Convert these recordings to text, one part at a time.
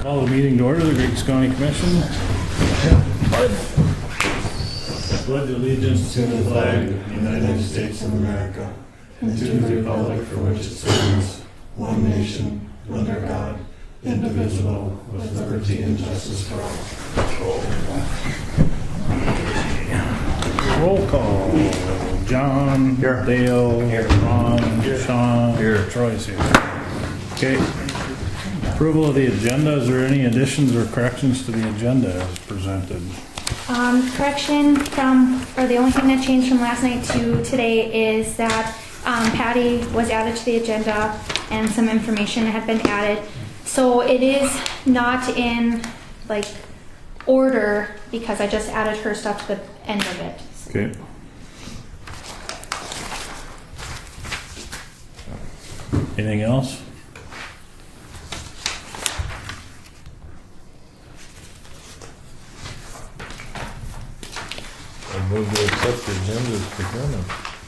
Call the meeting to order, the Griggs County Commission. Pledge allegiance to the flag of the United States of America and to the republic for which it stands, one nation, under God, indivisible, with liberty and justice for all. Roll call. John. Here. Dale. Here. Ron. Here. Sean. Here. Troy's here. Okay. Approval of the agenda. Is there any additions or corrections to the agenda as presented? Correction the only thing that changed from last night to today is that Patty was added to the agenda and some information had been added. So it is not in like order because I just added her stuff to the end of it. Okay. Anything else? I move to accept the agenda as presented.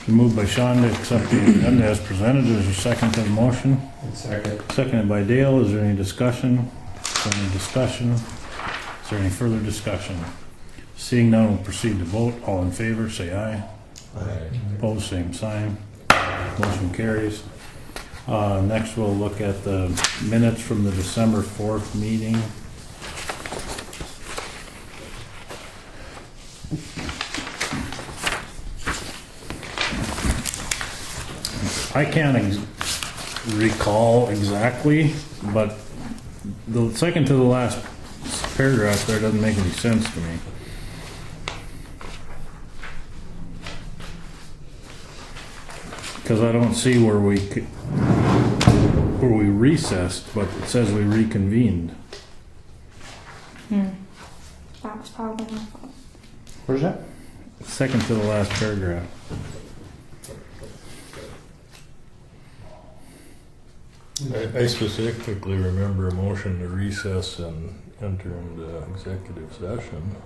Moved by Sean to accept the agenda as presented. There's a second to the motion. Second. Seconded by Dale. Is there any discussion? Is there any discussion? Is there any further discussion? Seeing none, we'll proceed to vote. All in favor, say aye. Aye. Opposed, same sign. Motion carries. Next, we'll look at the minutes from the December 4th meeting. I can't recall exactly, but the second to the last paragraph there doesn't make any sense to me. Because I don't see where we recessed, but it says we reconvened. That was probably my fault. Where's that? Second to the last paragraph. I specifically remember a motion to recess and enter into executive session.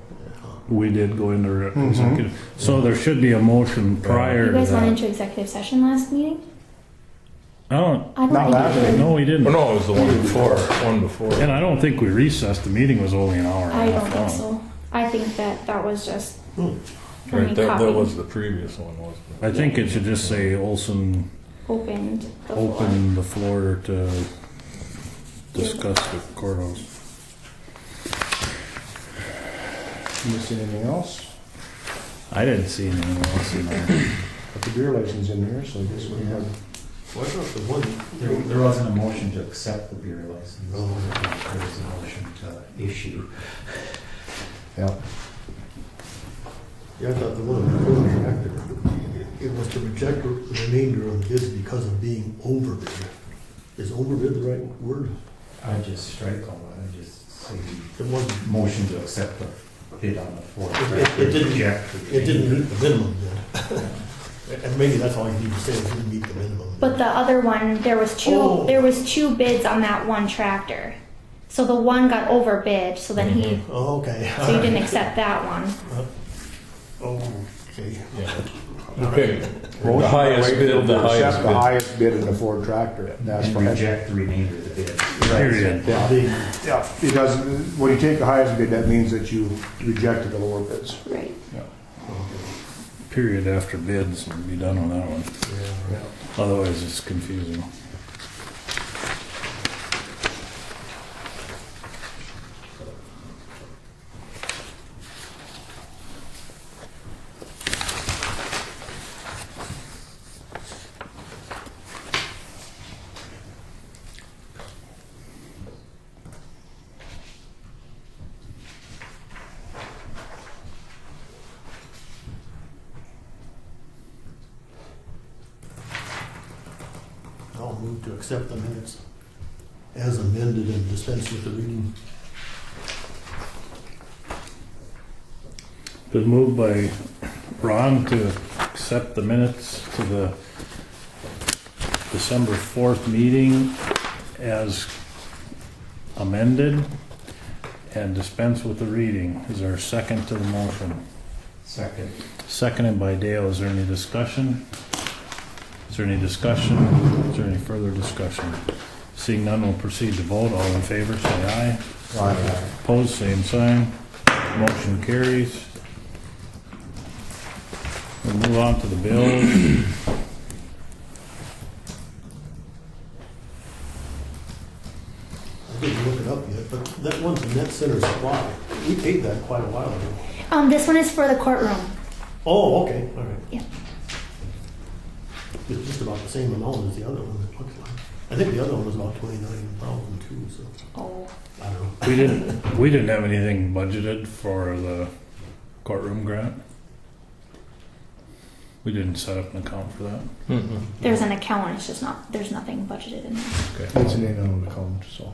We did go into executive. So there should be a motion prior You to guys went that. into executive session last meeting? I don't, I don't Not think last you did. no, we Oh, didn't. no, it was the one before. One before. And I don't think we recessed. The meeting was only an hour and I a don't half think long. so. I think that was just Right, that copy. was the previous one, wasn't it? I think it should just say Olson opened the floor. opened the floor to discuss the courthouse. Miss anything else? I didn't see anything else in there. But the beer license in there, so I guess we have. What about the one? There wasn't a motion to accept the beer license. There was a motion to issue. Yeah. Yeah, I thought the one before the actor, it was to reject the remainder of the bids because of being overbid. Is overbid the right word? I just strike all that, I just say It wasn't, motion to accept the bid on the fourth. It didn't- Reject the it didn't remainder. meet the minimum bid. And maybe that's all you need to say, it didn't meet the minimum. But the other one, there was two. Oh. There was two bids on that one tractor. So the one got overbid. So then he. Oh, okay. So you didn't accept that one. Okay. Yeah. Okay. Motion The highest to bid, the highest accept the bid. highest bid in the Ford tractor. That's And for reject the remainder of the bid. Period. Yeah, yeah, because when you take the highest bid, that means that you rejected the lower bids. Right. Period after bids and be done on that one. Yeah. Otherwise, it's confusing. I'll move to accept the minutes as amended and dispense with the reading. Been moved by Ron to accept the minutes to the December 4th meeting as amended and dispense with the reading. Is there a second to the motion? Second. Seconded by Dale. Is there any discussion? Is there any discussion? Is there any further discussion? Seeing none, we'll proceed to vote. All in favor, say aye. Aye. Opposed, same sign. Motion carries. We'll move on to the bills. I didn't look it up yet, but that one's a net center supply. We paid that quite a while ago. This one is for the courtroom. Oh, okay, all right. Yeah. It's just about the same amount as the other one, it looks like. I think the other one was about 29,000 too, so, Oh. I don't know. We didn't have anything budgeted for the courtroom grant. We didn't set up an account for that. There's an account, it's just not, there's nothing budgeted in there. Okay. It's an in-owned account, so.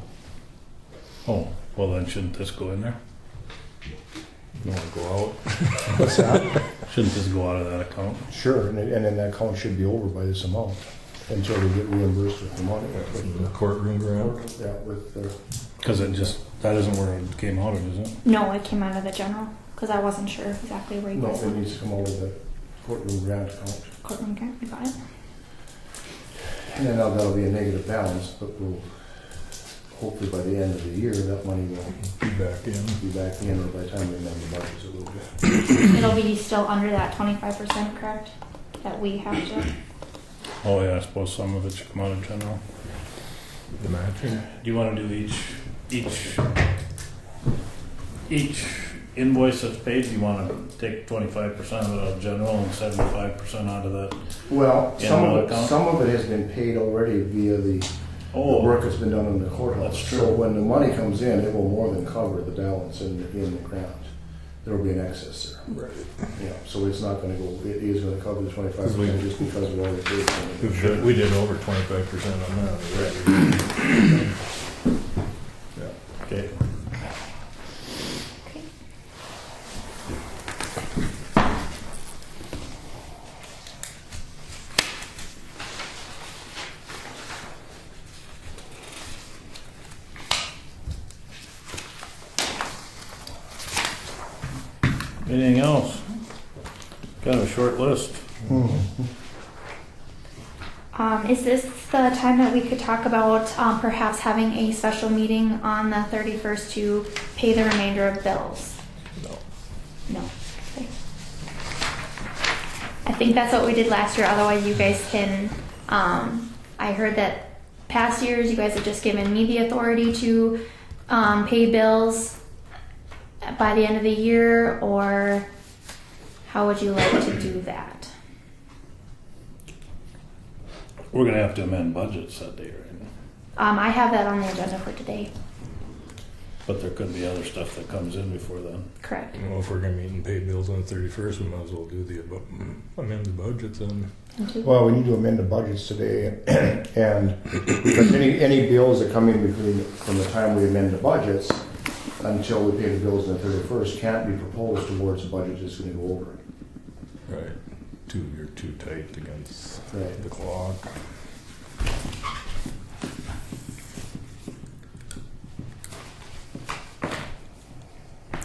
Oh, well then shouldn't this go in there? You wanna go out? What's that? Shouldn't this go out of that account? Sure, and then that account should be over by this amount until we get reimbursed with the money. The courtroom grant? Yeah, with the, Because that isn't where it came out of, is it? No, it came out of the general, because I wasn't sure exactly where you no, guys it went. needs to come out of the courtroom grant account. Courtroom grant, you got it? And then that'll be a negative balance, but we'll, hopefully by the end of the year, that money will Be back in. be back in, or by the time we amend the budgets, it will be. It'll be still under that 25%, correct? That we have to. Oh yeah, I suppose some of it should come out of general. The matching? Do you want to do each invoice that's paid, do you want to take 25% of it out of general and 75% out of that? Well, In some another of it, account? some of it has been paid already via the Oh, work that's been done in the courthouse. That's true. So when the money comes in, it will more than cover the balance in the grant. There will be an excess there. Right. Yeah, so it's not gonna go, it is gonna cover the 25% just because of all the paid. We did over 25% on that already. okay. Okay. Anything else? Kind of a short list. Is this the time that we could talk about perhaps having a special meeting on the 31st to pay the remainder of bills? No. No. Okay. I think that's what we did last year. Otherwise, you guys can. I heard that past years you guys have just given me the authority to pay bills by the end of the year, or how would you like to do that? We're gonna have to amend budgets that day, right? I have that on the agenda for today. But there could be other stuff that comes in before then. Correct. Well, if we're gonna meet and pay bills on the 31st, we might as well do amend the budgets then. Thank you. Well, we need to amend the budgets today, and because any bills that come in from the time we amend the budgets until we pay the bills on the 31st can't be proposed towards the budget that's gonna go over. Right. You're too tight against Right. the clock.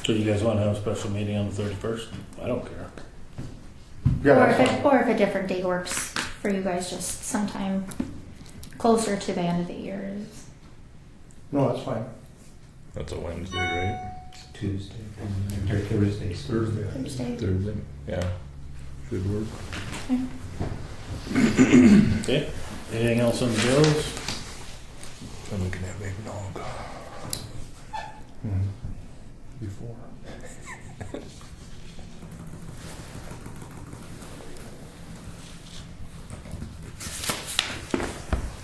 So you guys wanna have a special meeting on the 31st? I don't care. Yeah, Or that's if, fine. or if a different day works for you guys, just sometime closer to the end of the year. No, that's fine. That's a Wednesday, right? Tuesday, or Thursday. Thursday. Thursday. Yeah. Should work. Okay, anything else on the bills? Then we can have big dog. Before.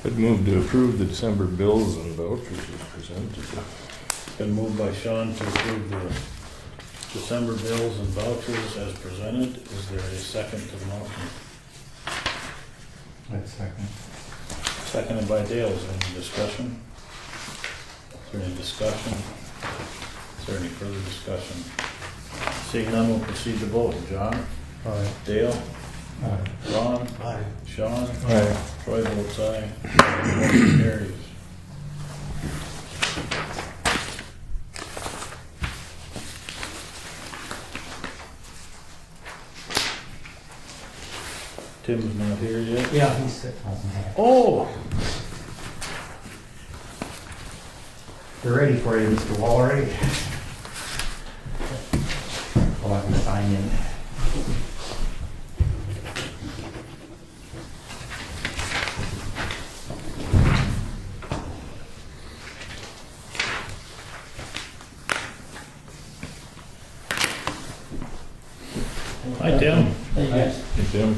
I'd move to approve the December bills and vouchers as presented. Been moved by Sean to approve the December bills and vouchers as presented. Is there a second to the motion? That's second. Seconded by Dale. Is there any discussion? Is there any discussion? Is there any further discussion? Seeing none, we'll proceed to vote. John? All right. Dale? Ron? Aye. Sean? Aye. Troy votes aye. Motion carries. Tim's not here yet. Yeah, he's sick. Oh! We're ready for you, Mr. Wallery. I'll have you sign in. Hi, Tim. Hey, guys. Hey, Tim.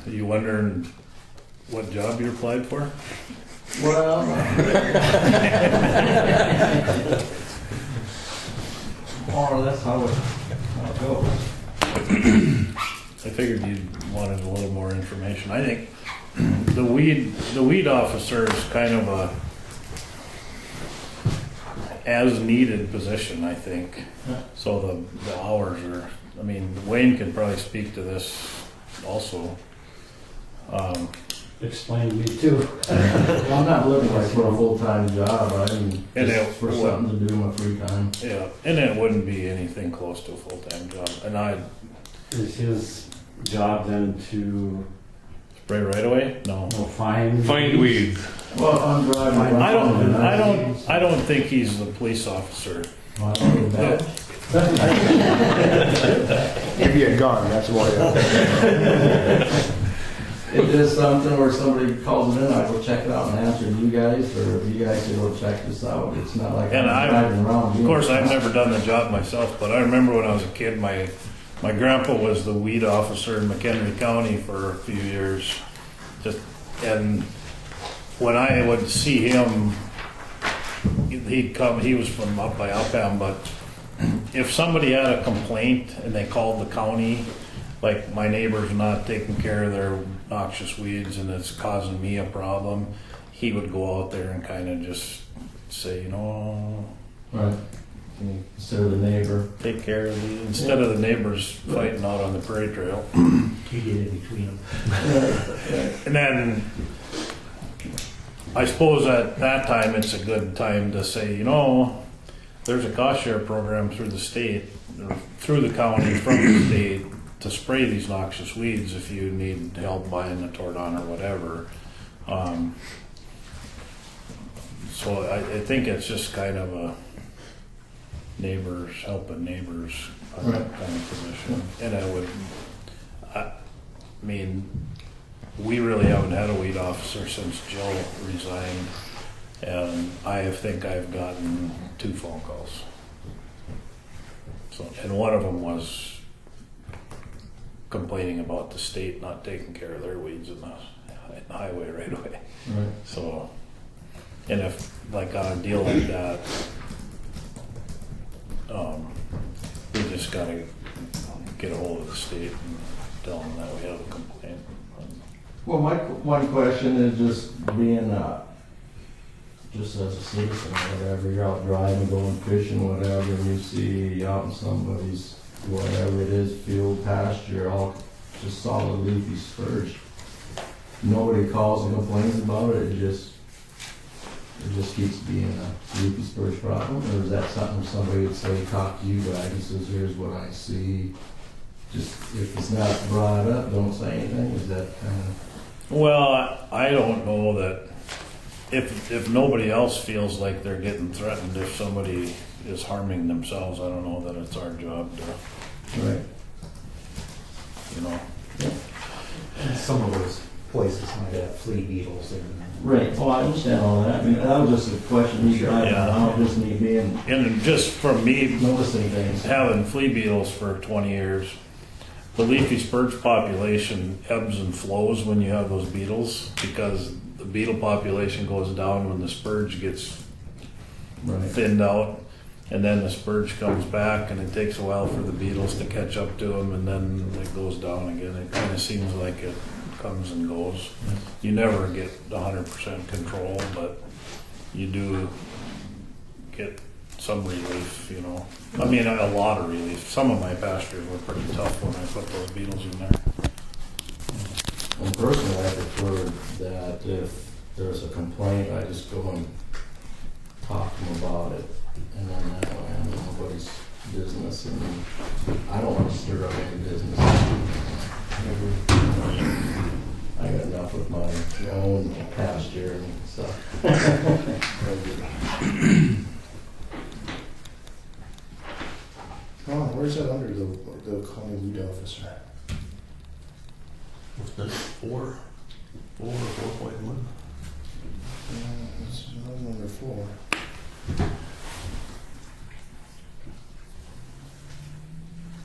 Are you wondering what job you applied for? Well, more or less how it goes. I figured you wanted a little more information. I think the weed officer is kind of a as needed position, I think. So the hours are, I mean, Wayne can probably speak to this also. Explain to me too. Well, I'm not looking like for a full-time job, I'm And just for something to do in my free time. Yeah, and it wouldn't be anything close to a full-time job. And I Is his job then to spray right away? No. find weeds. Well, I'm driving. around I don't think he's the police officer. Well, I don't know that. Give you a gun, that's why. It is something where somebody calls it in, I go check it out and answer to you guys, or if you guys can go check this out. It's not like And I'm driving around. Of doing course, I've stuff. never done the job myself, but I remember when I was a kid, my grandpa was the weed officer in McHenry County for a few years. And when I would see him, he'd come, he was from up by Upham, but if somebody had a complaint and they called the county, like my neighbor's not taking care of their noxious weeds and it's causing me a problem, he would go out there and kind of just say, you know, Right. Instead of the neighbor. take care of the, instead of the neighbors fighting out on the prairie trail. You get in between them. And then I suppose at that time it's a good time to say, you know, there's a cost share program through the state, or through the county, from the state, to spray these noxious weeds if you need help buying a Tordon or whatever. So I think it's just kind of a neighbors helping neighbors kind of position. And I mean, we really haven't had a weed officer since Joe resigned, and I think I've gotten 2 phone calls. So, and one of them was complaining about the state not taking care of their weeds in the highway right away. Right. So, and if like on a deal like that, we just gotta get a hold of the state and tell them that we have a complaint. Well, my one question is just being, just as a citizen or whatever, you're out driving, going fishing, whatever, and you see out in somebody's, whatever it is, field, pasture, all just solid leafy spurge. Nobody calls and complains about it, it just keeps being a leafy spurge problem, or is that something somebody would say, talk to you guys, and says, here's what I see? Just, if it's not brought up, don't say anything, is that kind of? Well, I don't know that if nobody else feels like they're getting threatened, if somebody is harming themselves, I don't know that it's our job to, Right. you know. And some of those places might have flea beetles and. Right, well, I understand all that, I mean, that was just a question, you guys, Yeah. how just me being, And just from me noticing things. having flea beetles for 20 years, the leafy spurge population ebbs and flows when you have those beetles, because the beetle population goes down when the spurge gets Right. thinned out, and then the spurge comes back, and it takes a while for the beetles to catch up to them, and then it goes down again. It kind of seems like it comes and goes. You never get 100% control, but you do get some relief, you know. I mean, a lot of relief. Some of my pastures were pretty tough when I put those beetles in there. And personally, I prefer that if there's a complaint, I just go and talk to them about it. And then that way I know nobody's business, and I don't want to stir up any business. I got enough with my own pasture and stuff. Oh, where's that under the county weed officer? That's 4 or 4.1. It's number 4.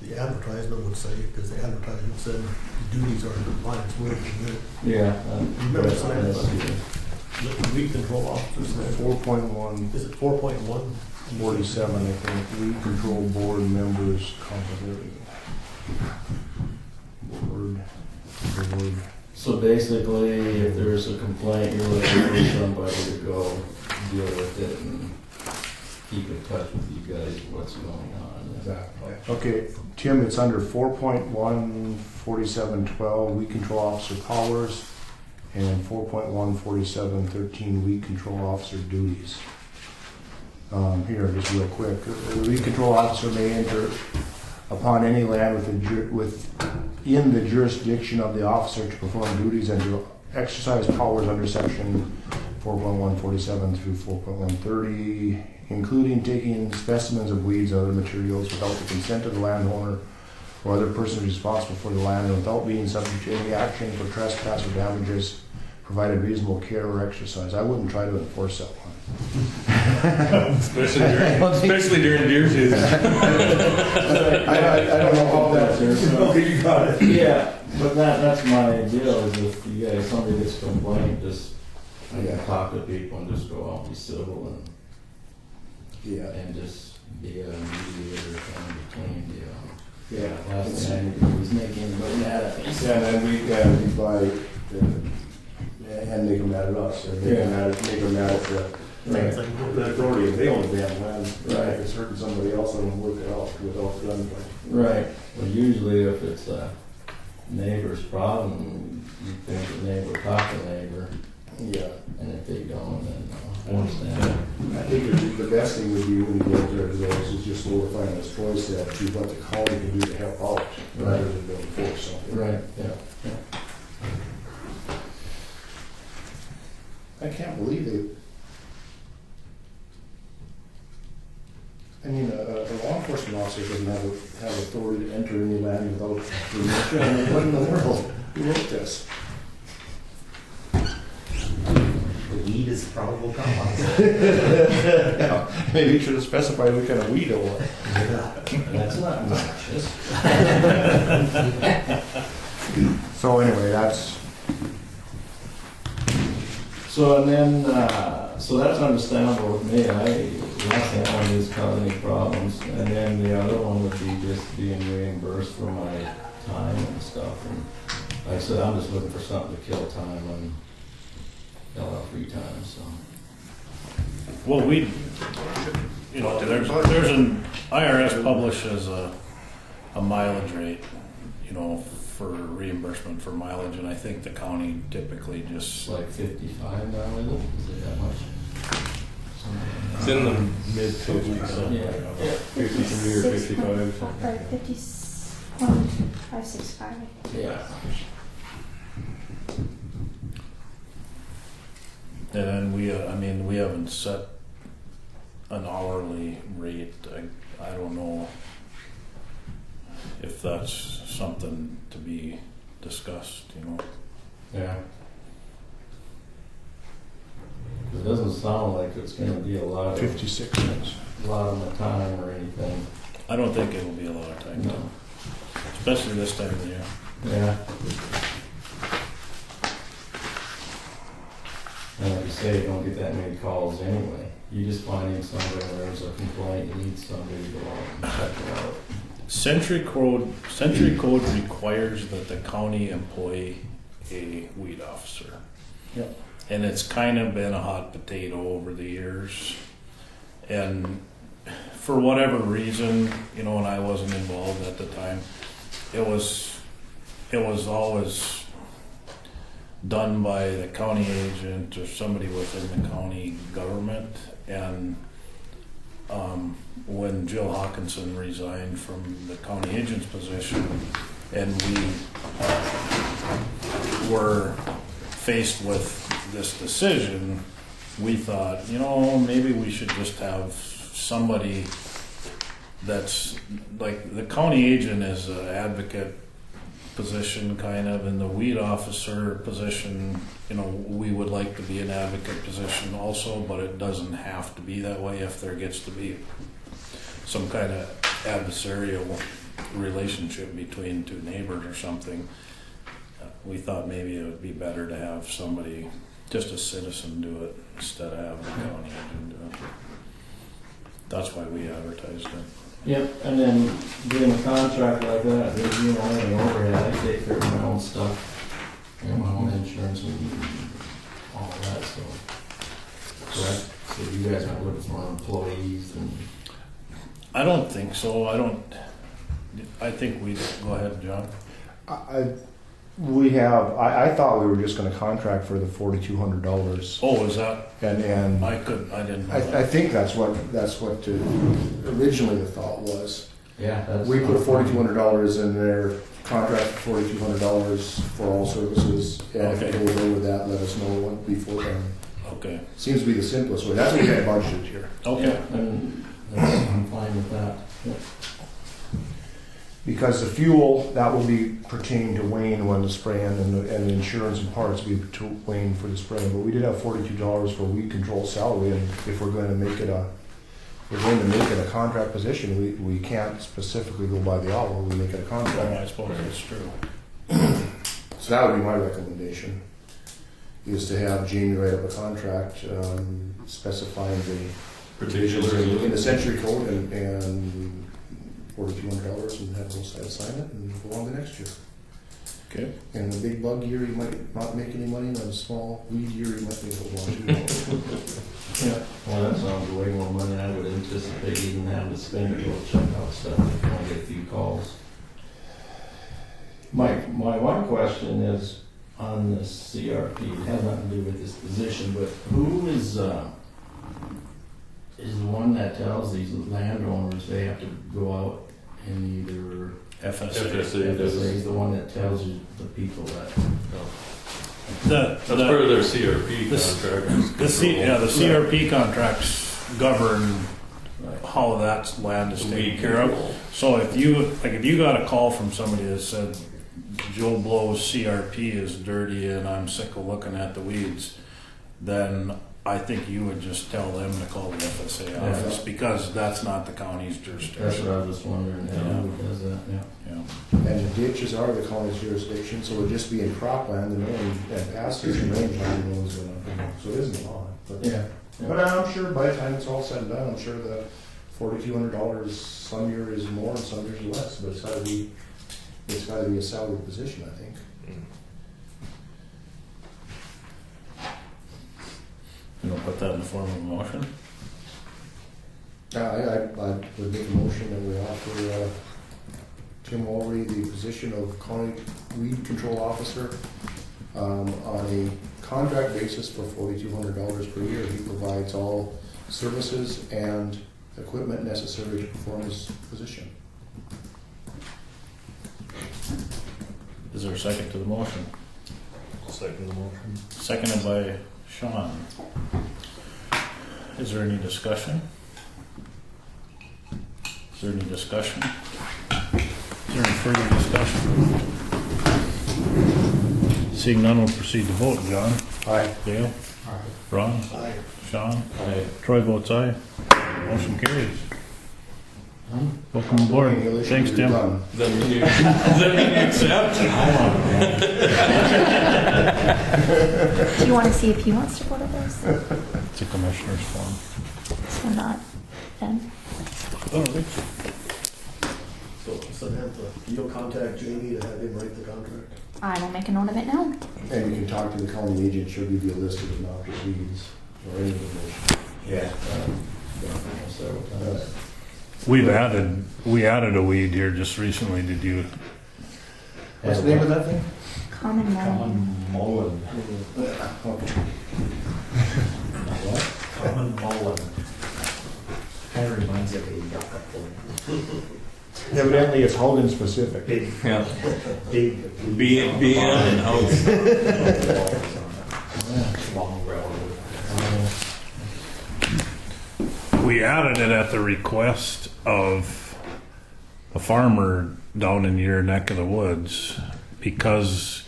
The advertisement would say, because the advertisement said duties are in compliance with, Yeah. remember saying the weed control officers there. 4.1. Is it 4.1? 47, I think, weed control board members accountability. Board. So basically, if there's a complaint, you're looking for somebody to go deal with it and keep in touch with you guys, what's going on. Exactly. Okay, Tim, it's under 4.1, 4712, weed control officer powers, and 4.1, 4713, weed control officer duties. Here, just real quick. The weed control officer may enter upon any land within the jurisdiction of the officer to perform duties and to exercise powers under section 4.147 through 4.130, including taking specimens of weeds and other materials without the consent of the landowner or other person responsible for the land, and without being subject to any action for trespass or damages, provided reasonable care or exercise. I wouldn't try to enforce that one. Especially during deer season. I don't know how that's. You got it. Yeah, but that's my deal, is if you guys, somebody gets a complaint, just talk to people and just go out and be civil and just be a mediator kind of between the, last thing I need to do is make anybody mad at me. Yeah, and then we buy, and make them mad at us, or make them mad at the authority, if they own the damn land. Right. If it's hurting somebody else, then we'll work it out without gunplay. Right. Well, usually if it's a neighbor's problem, you think the neighbor will talk to the neighbor, Yeah. and if they don't, then I understand. I think the best thing would be when you go there to those is just notifying this voice that to what the county can do to help out, rather than to enforce something. Right, yeah. I can't believe they. I mean, a law enforcement officer doesn't have authority to enter any land without permission. I mean, what in the world? Who wrote this? The weed is probable cause. Yeah, maybe you should have specified what kind of weed it was. That's not malicious. So anyway, that's. So and then, so that's understandable with me. Last thing I want is cause any problems. And then the other one would be just being reimbursed for my time and stuff. And like I said, I'm just looking for something to kill time and a lot of free time, so. Well, there's an IRS publishes a mileage rate, for reimbursement for mileage, and I think the county typically just It's like 55 now, is it? Is it that much? It's in the mid 50s, Yeah. 53 or 55 something. Or 51,565. Yeah. And then we haven't set an hourly rate. I don't know if that's something to be discussed, Yeah. It doesn't sound like it's gonna be a lot of 56 cents. my time or anything. I don't think it'll be a lot of time, No. especially this time of the year. Yeah. And like you say, you don't get that many calls anyway. You just finding somebody when there's a complaint, you need somebody to go out and check it out. Century Code requires that the county employ a weed officer. Yep. And it's kind of been a hot potato over the years. And for whatever reason, you know, and I wasn't involved at the time, it was always done by the county agent or somebody within the county government. And when Jill Hawkinson resigned from the county agent's position, and we were faced with this decision, we thought, you know, maybe we should just have somebody that's like, the county agent is an advocate position kind of, and the weed officer position, you know, we would like to be an advocate position also, but it doesn't have to be that way. If there gets to be some kind of adversarial relationship between two neighbors or something, we thought maybe it would be better to have somebody, just a citizen, do it instead of having the county agent do it. That's why we advertised it. Yep, and then doing a contract like that, there's, you know, any overhead, I take care of my own stuff, you know, my own insurance and all that stuff. Correct? So you guys aren't looking for employees and... I don't think so. I think we, go ahead, John. I thought we were just gonna contract for the $4,200. Oh, is that, And I didn't know I that. think that's what originally the thought was. Yeah, that's... We put $4,200 in their contract, for $4,200 for all services, and if it goes over that, let us know what before then. Okay. Seems to be the simplest way. That's what we had budgeted here. Okay. Yeah, and I'm fine with that. Yep. Because the fuel, that will be pertaining to Wayne when the spraying, and the insurance and parts will be to Wayne for the spraying. But we did have $42 for weed control salary, and if we're going to make it a contract position, we can't specifically go by the hour. We make it a Well, contract. I suppose that's true. So that would be my recommendation, is to have Jamie write up a contract specifying the provisions in the century code and $4,200, and have both sides sign it and go on to next year. Okay. In the big bug year, you might not make any money. In a small weed year, you might be able to launch. Yeah, well, that sounds way more money than I would anticipate even having to spend to go check out stuff if I get a few calls. My one question is on this CRP, it has nothing to do with this position, but who is the one that tells these landowners they have to go out and either... FSA. FSA does. FSA is the one that tells you, the people that... That's part of their CRP contract. The CRP contracts govern how that land is taken care of. So if you got a call from somebody that said Joe Blow's CRP is dirty and I'm sick of looking at the weeds, then I think you would just tell them to call the FSA office, because that's not the county's jurisdiction. That's what I was just wondering, who does that, yeah. And the ditches are the county's jurisdiction, so it would just be in cropland and pastures and rangeland knows, so it isn't a lot. But, Yeah. but I'm sure by the time it's all said and done, I'm sure the $4,200 some year is more and some years less, but it's got to be a salary position, I think. You know, put that in the form of a motion. I would make a motion that we offer Tim Walry the position of county weed control officer on a contract basis for $4,200 per year. He provides all services and equipment necessary to perform his position. Is there a second to the motion? Second the motion. Seconded by Sean. Is there any discussion? Is there any discussion? Is there any further discussion? Seeing none, we'll proceed to vote. John? Aye. Dale? Aye. Ron? Aye. Sean? Aye. Troy votes aye. Motion carries. Welcome aboard. Thanks, Tim. Then you accept. Do you want to see if he wants to go to this? It's a commissioner's form. So not then. Oh, really? So you'll contact Jamie to have him write the contract? I will make a note of it now. And you can talk to the county agent, she'll give you a list of the non-proceeds or any information. Yeah. several times. We added a weed here just recently. Did you? What's the name of that thing? Common mullein. Common mullein. Common mullein. Kind of reminds you of a yucca plant. Evidently, it's Howden specific. Big, Yeah. big. Being and house. Long railroad. We added it at the request of a farmer down in your neck of the woods because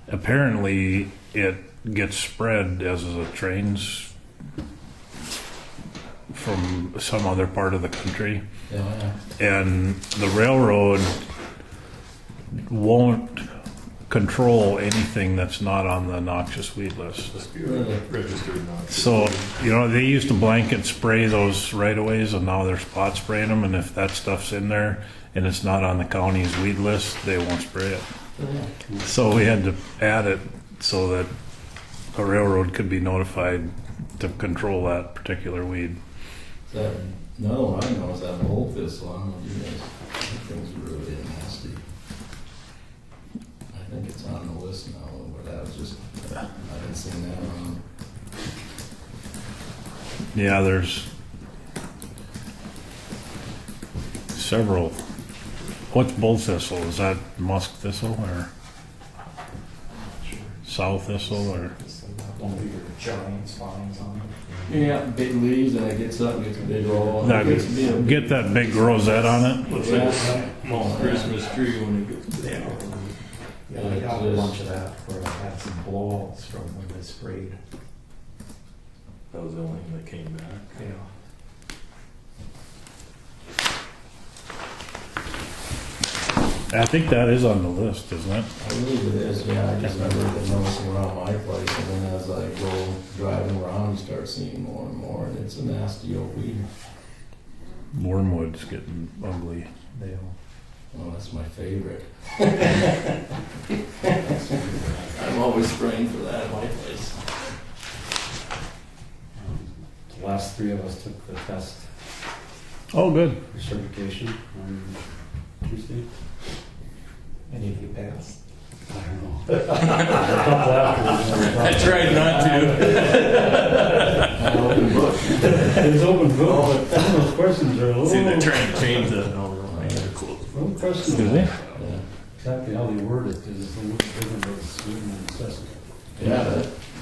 apparently it gets spread as the trains from some other part of the country. Yeah, And the railroad won't control anything that's not on the noxious weed list. really. Registered not. So, they used to blanket spray those right of ways and now they're spot spraying them. And if that stuff's in there and it's not on the county's weed list, they won't spray it. So we had to add it so that a railroad could be notified to control that particular weed. That, another one I know is that bull thistle. I don't know if you guys, that thing's really nasty. I think it's on the list now, but that was just, I haven't seen that on. Yeah, there's several. What's bull thistle? Is that musk thistle or sow thistle or? One of your giant spines on it. Yeah, big leaves and it gets up and gets a big roll. and That- it gets to be a- Get that big rosette on it. Looks like a small Christmas tree when it gets down. Yeah, I got a bunch of that where I had some blowouts from when they sprayed. That was the only thing that came back. Yeah. I think that is on the list, isn't it? I believe it is, yeah, I just remember it noticing around my place, and then as I go driving around, you start seeing more and more, and it's a nasty old weed. Wormwood's getting ugly. They all. Oh, that's my favorite. I'm always spraying for that at my place. The last three of us took the test Oh, good. for certification on Tuesday. Any of you passed? I don't know. A couple afterwards. I tried not to. An open book. It's open book, but some of those questions are a little. See, they're trying to change that now. I gotta close. Little questions. Excuse me? Yeah, Exactly how they word it, because it's a little different than Sweden and assessment. yeah,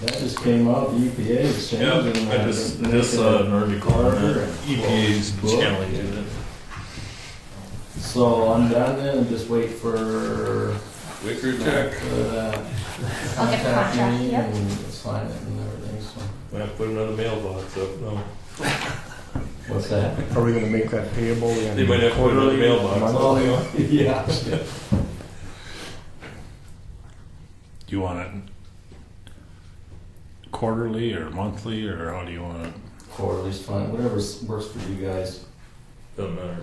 that just came out, the EPA is Yeah, changing. I just saw an article on that. EPA's challenging it. So I'm done then, and just wait for Wicker check. I'll get the contact contract, me yep. and sign it and everything, so. We have to put another mailbox up now. What's that? Are we gonna make that payable in? They might have to put another mailbox monthly? up. Yeah. Do you want it quarterly or monthly or how do you want it? Quarterly's fine, whatever works for you guys. Doesn't matter.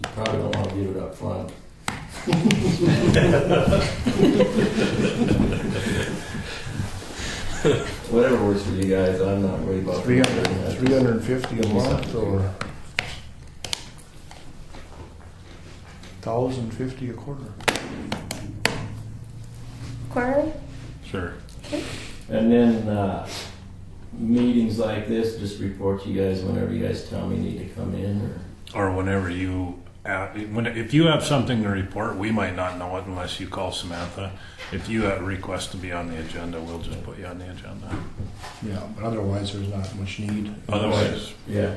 You probably don't want to give it up front. Whatever works for you guys, I'm not worried about. 350 a month or 1,050 a quarter? Quarterly? Sure. And then, meetings like this, just report to you guys whenever you guys tell me you need to come in, or. Or whenever you, if you have something to report, we might not know it unless you call Samantha. If you have a request to be on the agenda, we'll just put you on the agenda. Yeah, but otherwise there's not much need. Otherwise, Yeah.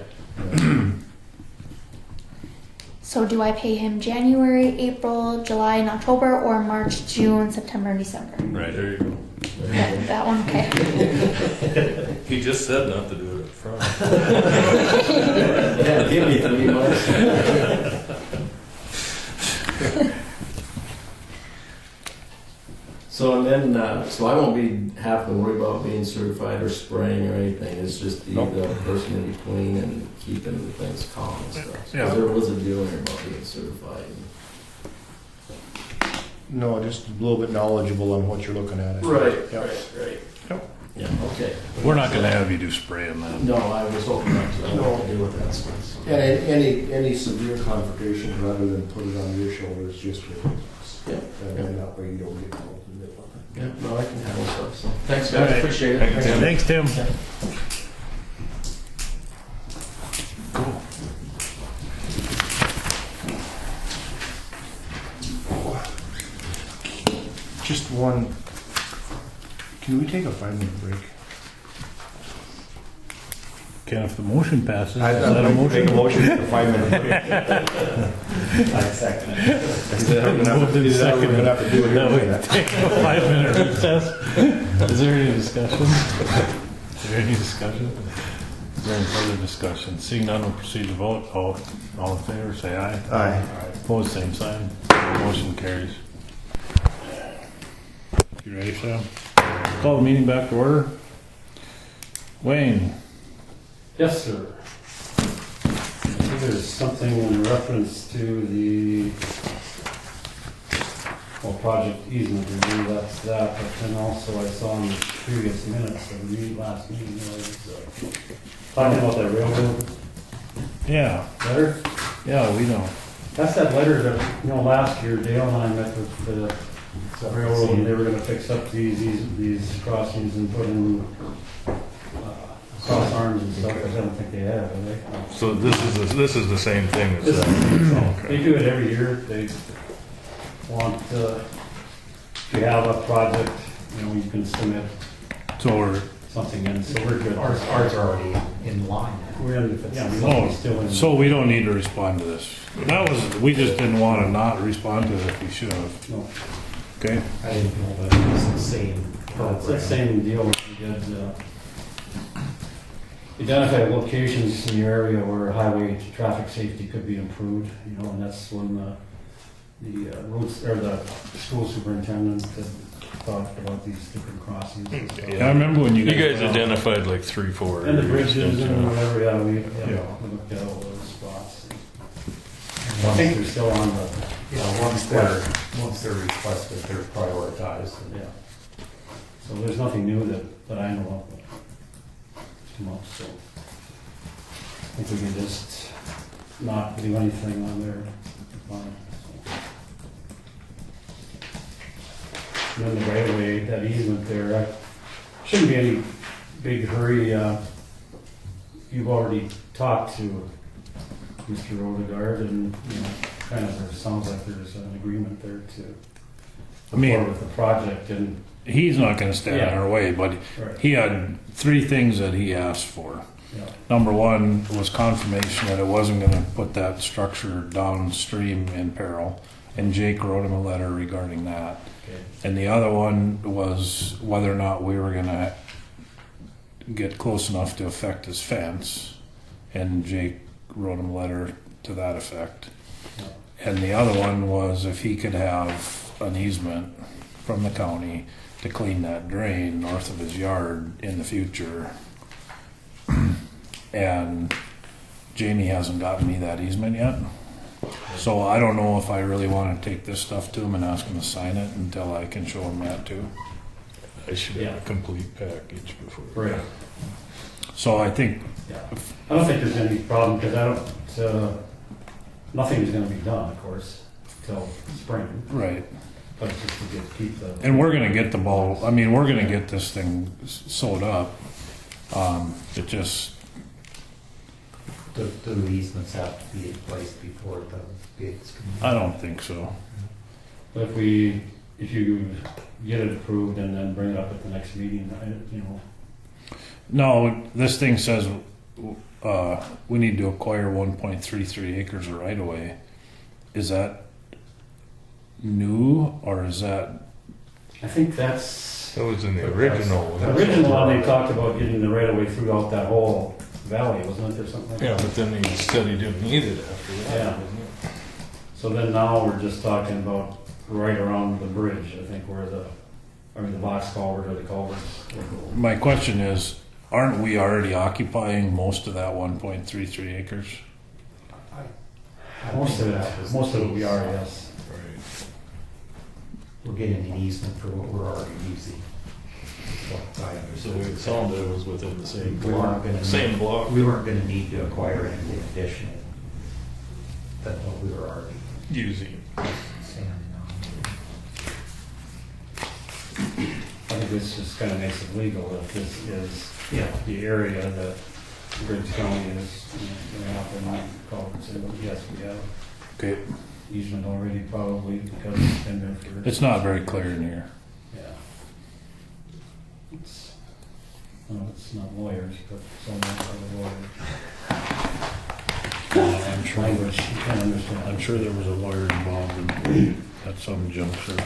So do I pay him January, April, July, and October, or March, June, September, and December? right. There you go. That one, okay. He just said not to do it up front. Yeah, give me 3 months. So and then, so I won't be having to worry about being certified or spraying or anything. It's just the person in between and keeping things calm and stuff. 'Cause Yeah. there was a deal here about being certified. No, just a little bit knowledgeable on what you're looking at. Right, Yep. right. Yeah, okay. We're not gonna have you do spraying then. No, I was hoping not to. I don't want to deal with that stuff. And any severe confrontation, rather than put it on your shoulders, just with us. Yeah. And then that way you don't get involved in the middle of it. Yeah, no, I can handle stuff, so. Thanks, All guys, right. appreciate it. Thanks, Tim. Just one, can we take a 5-minute break? Ken, if the motion passes, is I'd that a like to motion? make a motion for a 5-minute break. I second it. Is that what we're gonna have to do here? No, in a we minute? take a 5-minute recess. Is there any discussion? Is there any discussion? Is there any further discussion? Seeing none, we'll proceed to vote. All in favor, say aye. Aye. Opposed, same sign. Motion carries. You ready, Sam? Call the meeting back to order. Wayne, Yes, sir. I think there's something in reference to the, well, project easement review, that's that, but then also I saw in the previous minutes of the last meeting, talking about that railroad yeah, letter. yeah, we know. That's that letter that, last year Dale and I met with the railroad, and they were gonna fix up these crossings and put in cross arms and stuff. I don't think they have, have they? So this is the same thing as This- that. They do it every year. They want, if you have a project, you can submit So we're, something in, so we're good. Ours are already in line. We're in, yeah, we must be still in. so we don't need to respond to this. That was, we just didn't want to not respond to it if we should have. No, Okay? I didn't know that it was the same it's the program. same deal. We did, identify locations in your area where highway traffic safety could be improved, and that's when the roads, or the school superintendent had talked about these different crossings and stuff. Yeah, I remember when you You guys. guys identified like 3-4 And the areas, bridges didn't and you? whatever, yeah, we looked at all those spots. I think they're still on the, Yeah, once they're requested, they're prioritized. yeah. So there's nothing new that I know of that come up, so. I think we can just not do anything on there. Fine, so. And then the right of way, that easement there, shouldn't be any big hurry. You've already talked to Mr. Odegaard, and, kind of, there sounds like there's an agreement there to I mean- forward with the project, and, He's not going to stand in our way, but right, he had 3 things that he asked for. yeah, Number one was confirmation that it wasn't going to put that structure downstream in peril, and Jake wrote him a letter regarding that. okay, And the other one was whether or not we were going to get close enough to affect his fence, and Jake wrote him a letter to that effect. yeah, And the other one was if he could have an easement from the county to clean that drain north of his yard in the future. And Jamie hasn't gotten me that easement yet. So I don't know if I really want to take this stuff to him and ask him to sign it until I can show him that too. I should have a complete package before. right, So I think, yeah. I don't think there's any problem, because nothing's gonna be done, of course, till spring, right. but just to keep the. And we're gonna get the ball, I mean, we're gonna get this thing sewed up. It just, Do the easements have to be in place before the bids come I don't think so. But if you get it approved and then bring it up at the next meeting, No, this thing says, we need to acquire 1.33 acres of right of way. Is that new or is that, I think that's. That was in the original. The original one, they talked about getting the right of way throughout that whole valley, wasn't it, or something like Yeah, that? but then he said he didn't need it after that. Yeah. So then now we're just talking about right around the bridge, I think, where the box culvert or the culverts. my question is, aren't we already occupying most of that 1.33 acres? in. Most of it we are, yes. Right. We're getting an easement for what we're already using. what I So understood. it sounded it was within the same We weren't gonna. Same block. We weren't gonna need to acquire anything additional than what we were already Using. standing on. I think this just kind of makes it legal if this is the area that Griggs County is, going to have to call and say, well, yes, we have Okay, easement already probably because it's been there for. it's not very clear in here. Yeah. Well, it's not lawyers, but someone for the lawyers. I'm sure, Language, you can understand. I'm sure there was a lawyer involved in, at some juncture.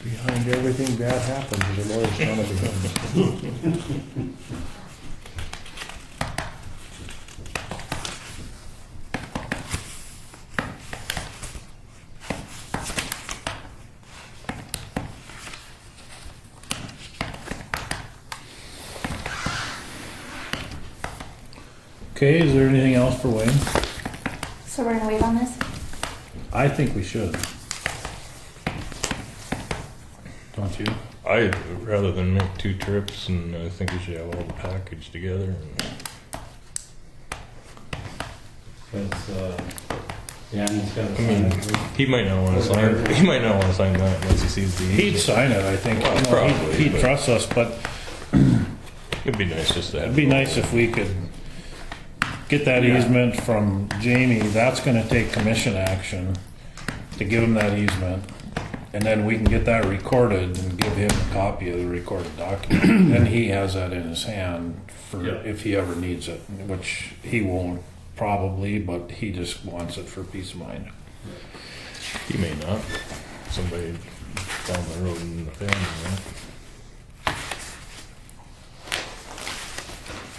Behind everything bad happens, there's a lawyer's trying to become. Okay, is there anything else for Wayne? So we're gonna wait on this? I think we should. Don't you? Rather than make 2 trips, and I think we should have all the package together. Because, Danny's got to I sign mean, it. he might not want to sign. He might not want to sign that unless he sees the. He'd sign it, I think. Well, You know, probably, He but- trusts us, but It'd be nice just to have. it'd be nice if we could get that easement from Jamie. That's gonna take commission action to give him that easement. And then we can get that recorded and give him a copy of the recorded document. And he has that in his hand for Yeah. if he ever needs it, which he won't probably, but he just wants it for peace of mind. He may not. Somebody down the road in the family.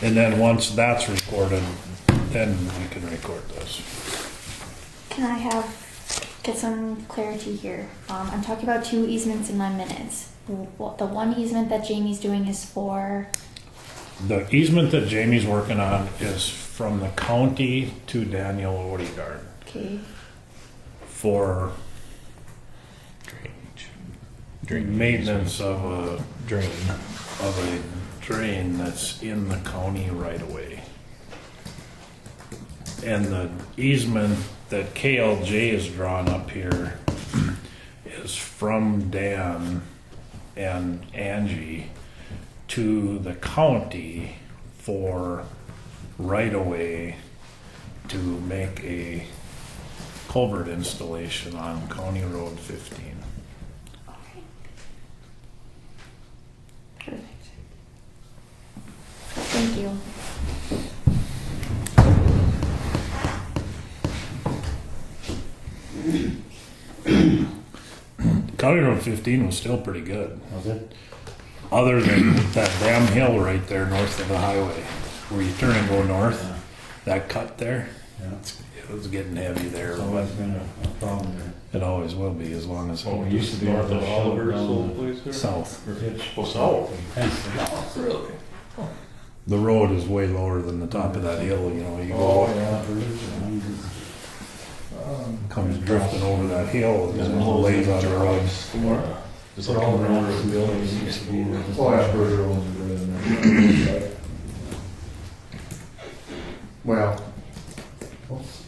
And then once that's recorded, then we can record this. Can I get some clarity here? I'm talking about 2 easements in my minutes. The one easement that Jamie's doing is for, The easement that Jamie's working on is from the county to Daniel Odegaard okay, for Drainage. maintenance of a Drain. drain that's in the county right away. And the easement that KLJ is drawn up here is from Dan and Angie to the county for right away to make a culvert installation on County Road 15. perfect. Thank you. County Road 15 was still pretty good. Was it? Other than that damn hill right there north of the highway, where you turn and go north, that cut there, Yeah. it was getting heavy there, It's but always been a problem there. it always will be as long as Well, we used to be North able of to shove Oliver's down old the place there? south. ditch. Oh, south. Intensely. Really? The road is way lower than the top of that hill, you know, you Oh, go, yeah, bridge, comes drifting over that hill and then it lays on the road. Just But like all all around around the buildings used to be there. just- Oh, yeah, Berger owns it right in there. Well,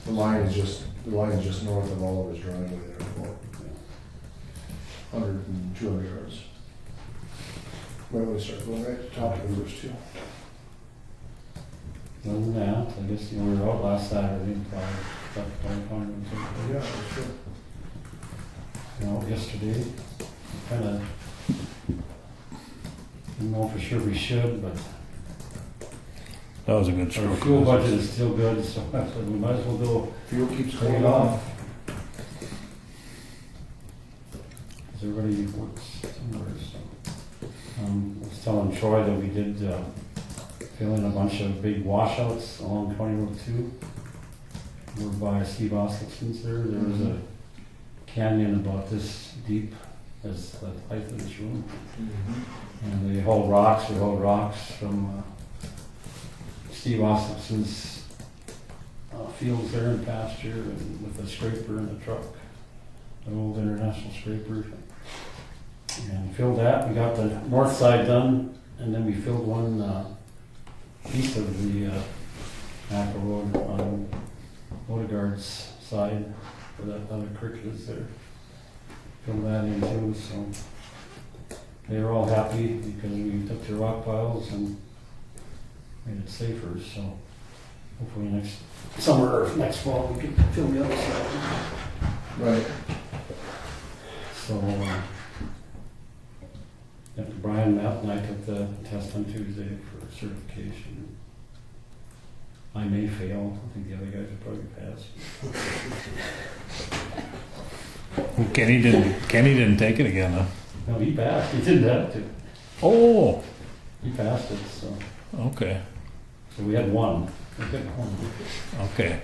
the line is just north of Oliver's driveway there, about 100 and 200 yards. Where do we start going right at the top of the first 2? Other than that, I guess we were out last Saturday, probably, Yeah, that's true. yesterday, kind of, didn't know for sure we should, but That was a good our stroke. fuel budget is still good, so I said we might as well go Fuel keeps pay going it off. off. Because everybody works somewhere, so. I was telling Troy that we did, fill in a bunch of big washouts along County Road 2. We're by Steve Oslickson's there. There was a canyon about this deep as the height of this room. And they hauled rocks, from Steve Oslickson's fields there in pasture and with a scraper in the truck, an old international scraper. And filled that. We got the north side done And then we filled one east of the Apple Road on Odegaard's side, where that other creek is there. Filled that in too, so they were all happy because we took the rock piles and made it safer, so hopefully next summer or next fall we can fill the other side. Right. So, after Brian met and I took the test on Tuesday for certification. I may fail, I think the other guys will probably pass. Kenny didn't take it again, huh? No, he passed, he didn't have to. Oh, He passed it, so, okay, so we had one. We got one. okay.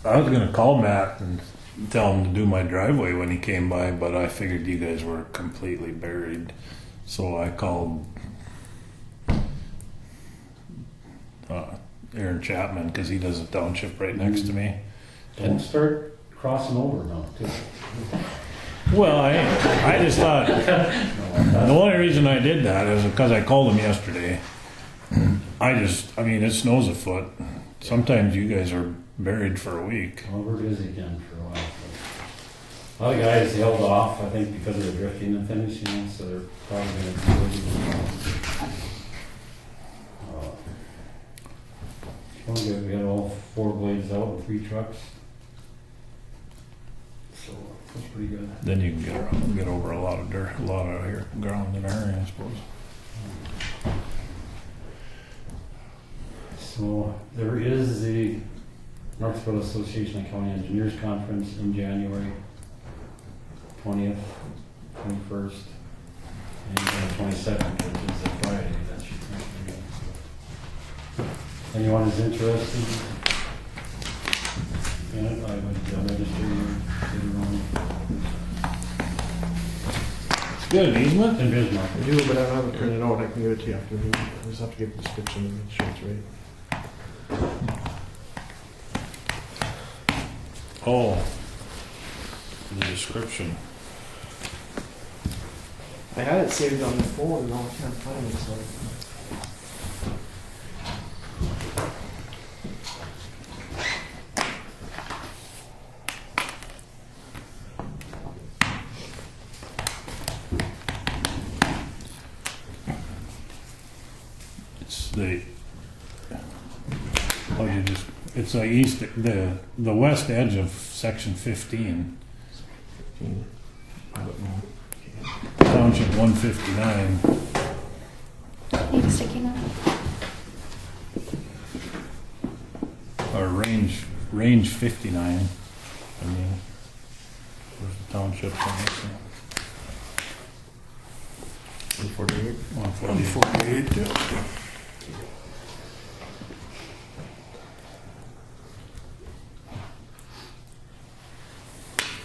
I was gonna call Matt and tell him to do my driveway when he came by, but I figured you guys were completely buried. So I called Aaron Chapman, because he does a township right next to me. Don't start crossing over now, too. Well, I just thought, the only reason I did that is because I called him yesterday. I mean, it snows a foot. Sometimes you guys are buried for a week. Well, we're busy again for a while. A lot of guys held off, I think, because of the drifting and things, you know, so they're probably going to be busy. We had all 4 blades out with 3 trucks. So that's pretty good. Then you can get over a lot of dirt, a lot of ground in a hurry, I suppose. So there is the North Dakota Association of County Engineers Conference in January 20th, 21st, and 22nd, which is a Friday. That should be good. Anyone is interested in it, I would register your own. Good, easement? In Bismarck. I do, but I don't have it printed out. I can give it to you after the meeting. I just have to get the description and make sure it's right. Oh, the description. I had it saved on the phone and now I can't find it, so. It's the west edge of section 15, I don't know. township 159. Need a sticky note? Or range 59. I mean, where's the township on this thing? 148. 148, yeah.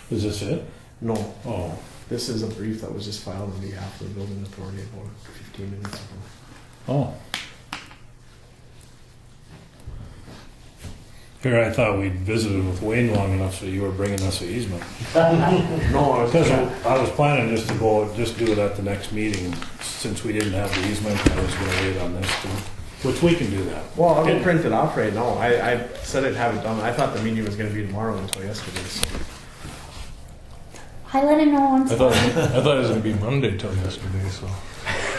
Is this it? No, Oh, this is a brief that was just filed on behalf of the building authority about 15 minutes ago. oh. Here, I thought we'd visited with Wayne long enough, so you were bringing us an easement. No, I was Because I was planning just to just do it at the next meeting, since we didn't have the easement, I was gonna wait on this too, which we can do that. Well, I'll go print it off right now. I said I'd have it done. I thought the meeting was going to be tomorrow until yesterday. So. I let him know once. I thought it was gonna be Monday till yesterday, so.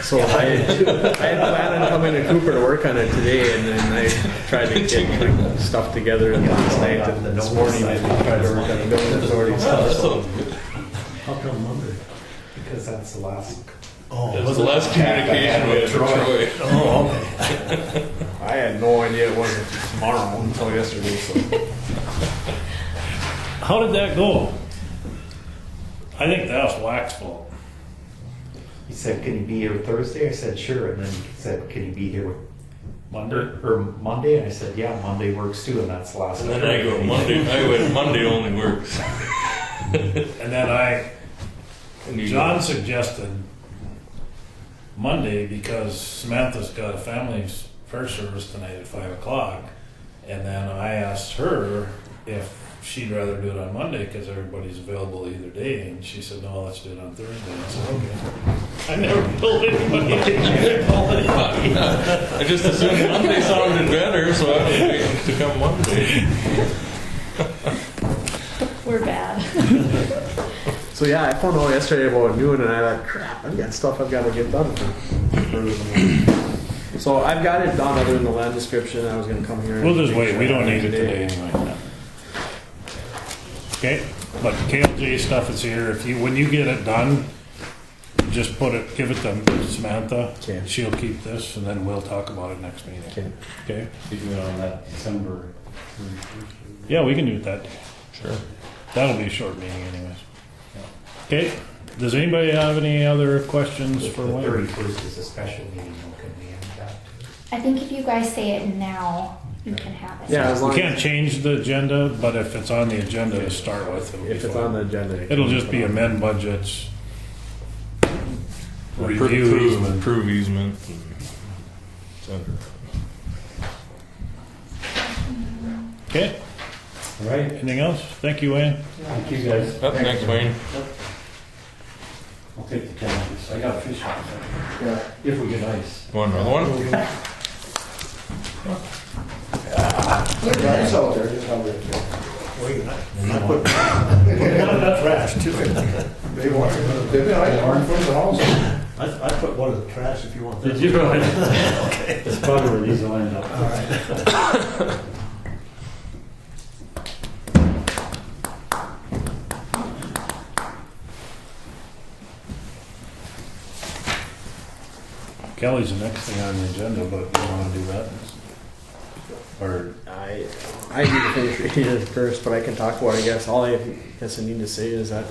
So I had planned on coming to Cooper to work on it today, and then I tried to get my stuff together last night and this morning I tried to work on the building authority stuff. So. How come Monday? Because that's the last. That was the last communication we had from Troy. Oh, okay. I had no idea it wasn't tomorrow until yesterday. So. How did that go? I think that was Wack's fault. He said, can you be here Thursday? I said, sure. And then he said, can you be here Monday? or Monday? And I said, yeah, Monday works too. And that's the last. And then I go, Monday only works. And then John suggested Monday because Samantha's got a family's prayer service tonight at 5 o'clock. And then I asked her if she'd rather do it on Monday because everybody's available either day. And she said, no, let's do it on Thursday. I said, okay. I never told anybody. I just assumed Monday sounded better, so I was waiting to come Monday. We're bad. So yeah, I found out yesterday about noon, and I thought, crap, I've got stuff I've got to get done for. So I've got it done other than the land description. I was going to come here. We'll just wait. We don't need it today anyway. Okay, but KLJ stuff is here. If you, when you get it done, just give it to Samantha. Okay. She'll keep this, and then we'll talk about it next meeting. Okay. Okay? You do it on that December. Yeah, we can do that. Sure. That'll be a short meeting anyways. Okay, does anybody have any other questions for The Wayne? 31st is a special meeting, though, can we end that? I think if you guys say it now, you can have it. Yeah, as long We can't change the agenda, but if it's on the agenda to start with, it'll be if it's fine. on the agenda. It'll just be amend budgets, review easement. Approve easement. And Okay, All right. anything else? Thank you, Wayne. Thank you, guys. Thanks, Wayne. I'll take the cannabis. I got a fish on. Yeah. If we get ice. Want another one? It's out there, just out there. I put none of that trash too. They want, I learned from the house. I put one in the trash if you want. Did you? Okay. It's probably where these will end up. All right. Kelly's the next thing on the agenda, but you wanna do that? Or, I need to finish reading it first, but I can talk about it, I guess. All I guess I need to say is that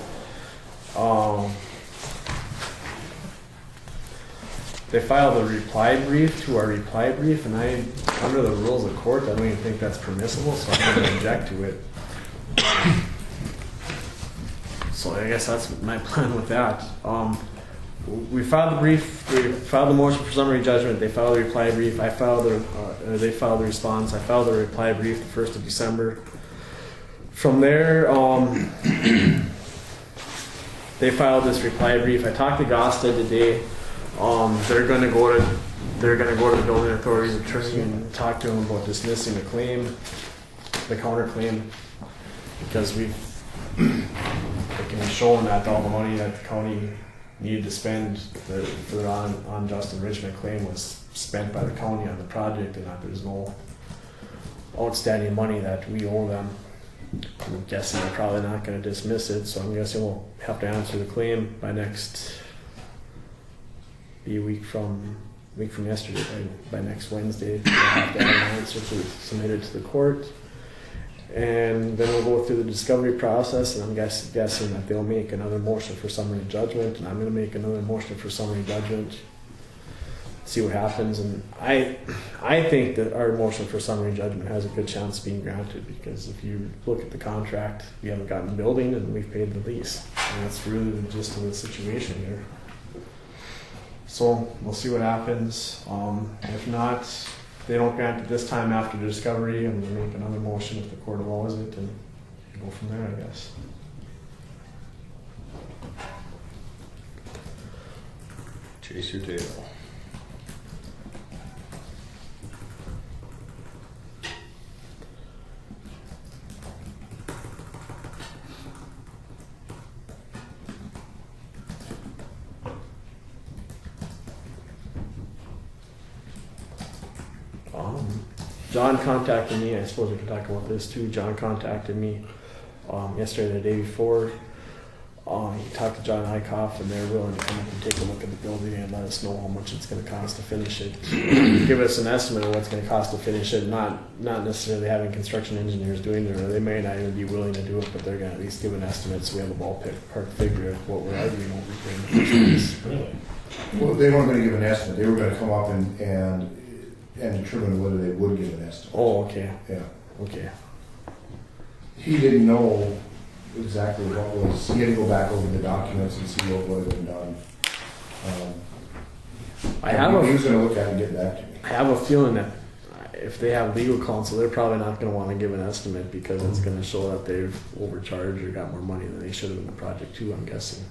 they filed a reply brief to our reply brief, and under the rules of court, I don't even think that's permissible, so I'm going to object to it. So I guess that's my plan with that. We filed the brief, we filed the motion for summary judgment, they filed the reply brief, they filed the response, I filed the reply brief the 1st of December. From there, they filed this reply brief. I talked to Gosta today. They're gonna go to the building authority's attorney and talk to him about dismissing the claim, the counterclaim, because it can be shown that all the money that the county needed to spend for the unjust enrichment claim was spent by the county on the project, and that there's no outstanding money that we owe them. I'm guessing they're probably not going to dismiss it, so I'm guessing we'll have to answer the claim by a week from yesterday, by next Wednesday. We'll have to have an answer submitted to the court. And then we'll go through the discovery process, and I'm guessing that they'll make another motion for summary judgment, and I'm going to make another motion for summary judgment. See what happens, and I think that our motion for summary judgment has a good chance of being granted, because if you look at the contract, we haven't gotten the building and we've paid the lease, and that's really the gist of the situation here. So we'll see what happens. If not, they don't grant it this time after the discovery, I'm going to make another motion if the court allows it, and go from there, I guess. Chase your tail. John contacted me, I suppose we can talk about this too. John contacted me yesterday or the day before. He talked to John Eichhoff, and they're willing to come up and take a look at the building and let us know how much it's going to cost to finish it. Give us an estimate of what it's going to cost to finish it, not necessarily having construction engineers doing it, or they may not even be willing to do it, but they're going to at least give an estimate so we have a ballpark figure of what we're arguing over here in the first place. really? Well, they weren't gonna give an estimate, they were gonna come up and determine whether they would give an estimate. Oh, okay, Yeah. okay. He didn't know exactly what was, he had to go back over the documents and see what had been done. I have He was gonna look at it and get back to me. I have a feeling that if they have legal counsel, they're probably not going to want to give an estimate because it's going to show that they've overcharged or got more money than they should have in the project too, I'm guessing.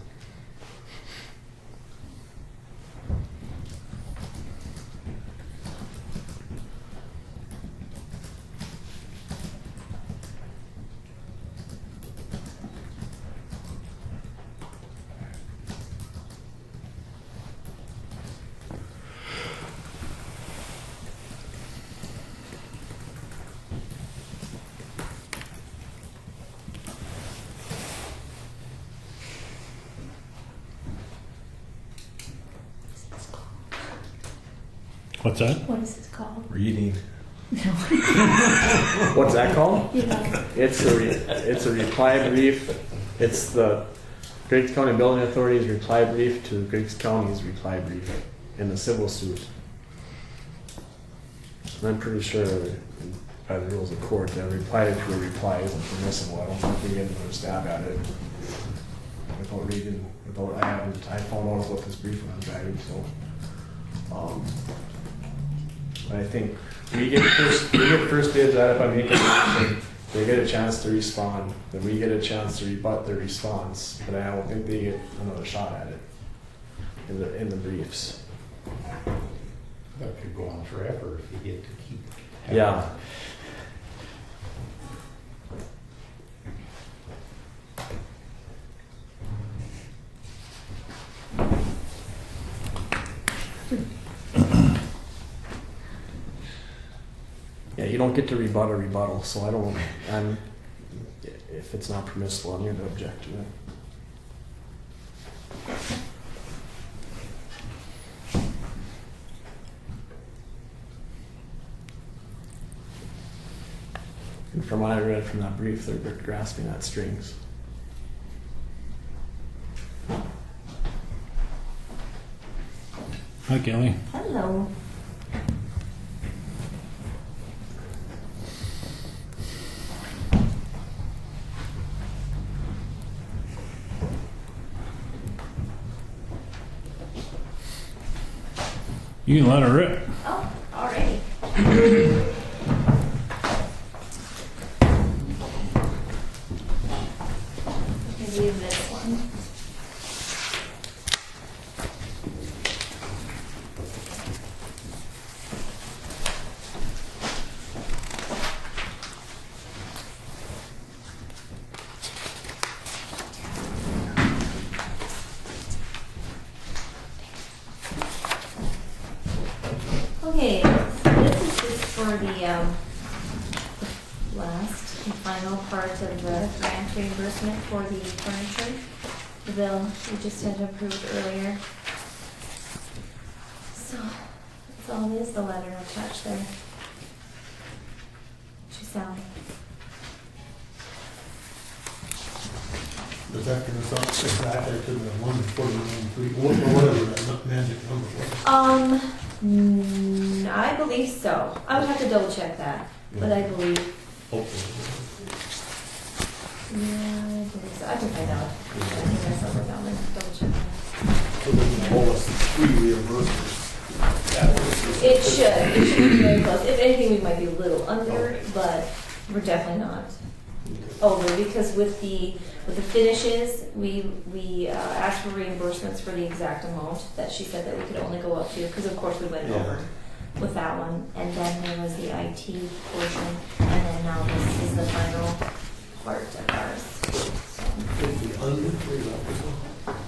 What's that? What is this called? Reading. What's that called? Yeah. It's a reply brief. It's the Griggs County Building Authority's reply brief to Griggs County's reply brief in the civil suit. And I'm pretty sure by the rules of court that a reply to a reply isn't permissible. I don't think we get another stab at it without reading, I found out about this brief when I was driving, so. I think we get first dibs at it by making a motion. They get a chance to respond, then we get a chance to rebut their response, but I don't think they get another shot at it in the briefs. That could go on forever if you get to keep. Yeah. Yeah, you don't get to rebut a rebuttal, so if it's not permissible, I'm going to object to it. And from what I read from that brief, they're grasping at strings. Hi, Kelly. Hello. You can let her rip. Oh, alrighty. Maybe this one. Okay, so this is just for the last and final part of the grant reimbursement for the furniture. The bill we just had approved earlier. So, that's all it is, the letter attached there. To Sally. Does that give us up exactly to the 149.3, or whatever that magic number was? I believe so. I would have to double check that, but I believe. Hopefully. Yeah, I believe so. I can find out. I think I saw it down there. Double check that. So then the whole 3 reimbursements. It should be very close. If anything, we might be a little under, but we're definitely not over, because with the finishes, we asked for reimbursements for the exact amount that she said that we could only go up to, because of course we went over with that one, and then there was the IT portion, and then now this is the final part of ours. So, Could be under 3 levels.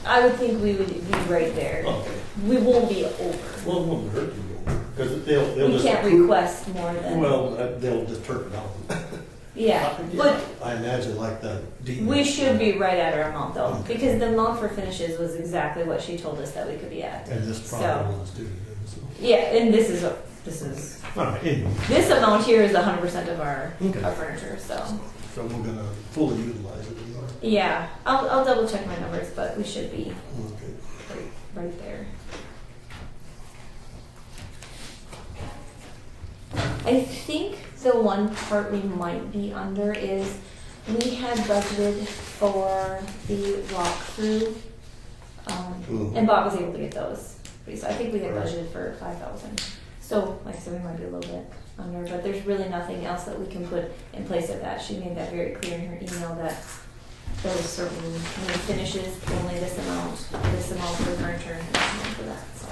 I would think we would be right there. Okay. We won't be over. Well, it won't hurt to go over, because they'll We just. can't request more than. Well, they'll just turn it down. Yeah, but I imagine like the. we should be right at our amount though, because the amount for finishes was exactly what she told us that we could be at. And this So- probably wants to do it, so. Yeah, and this is All right, anyway, this amount here is 100% of our Okay. furniture. So so we're gonna fully utilize it, you know? yeah, I'll double check my numbers, but we should be Okay. right there. I think the one part we might be under is we had budgeted for the walkthrough, and Bob was able to get those. So I think we had Right. budgeted for 5,000. So like I said, we might be a little bit under, but there's really nothing else that we can put in place of that. She made that very clear in her email that those certain finishes, only this amount for furniture and this amount for that, so.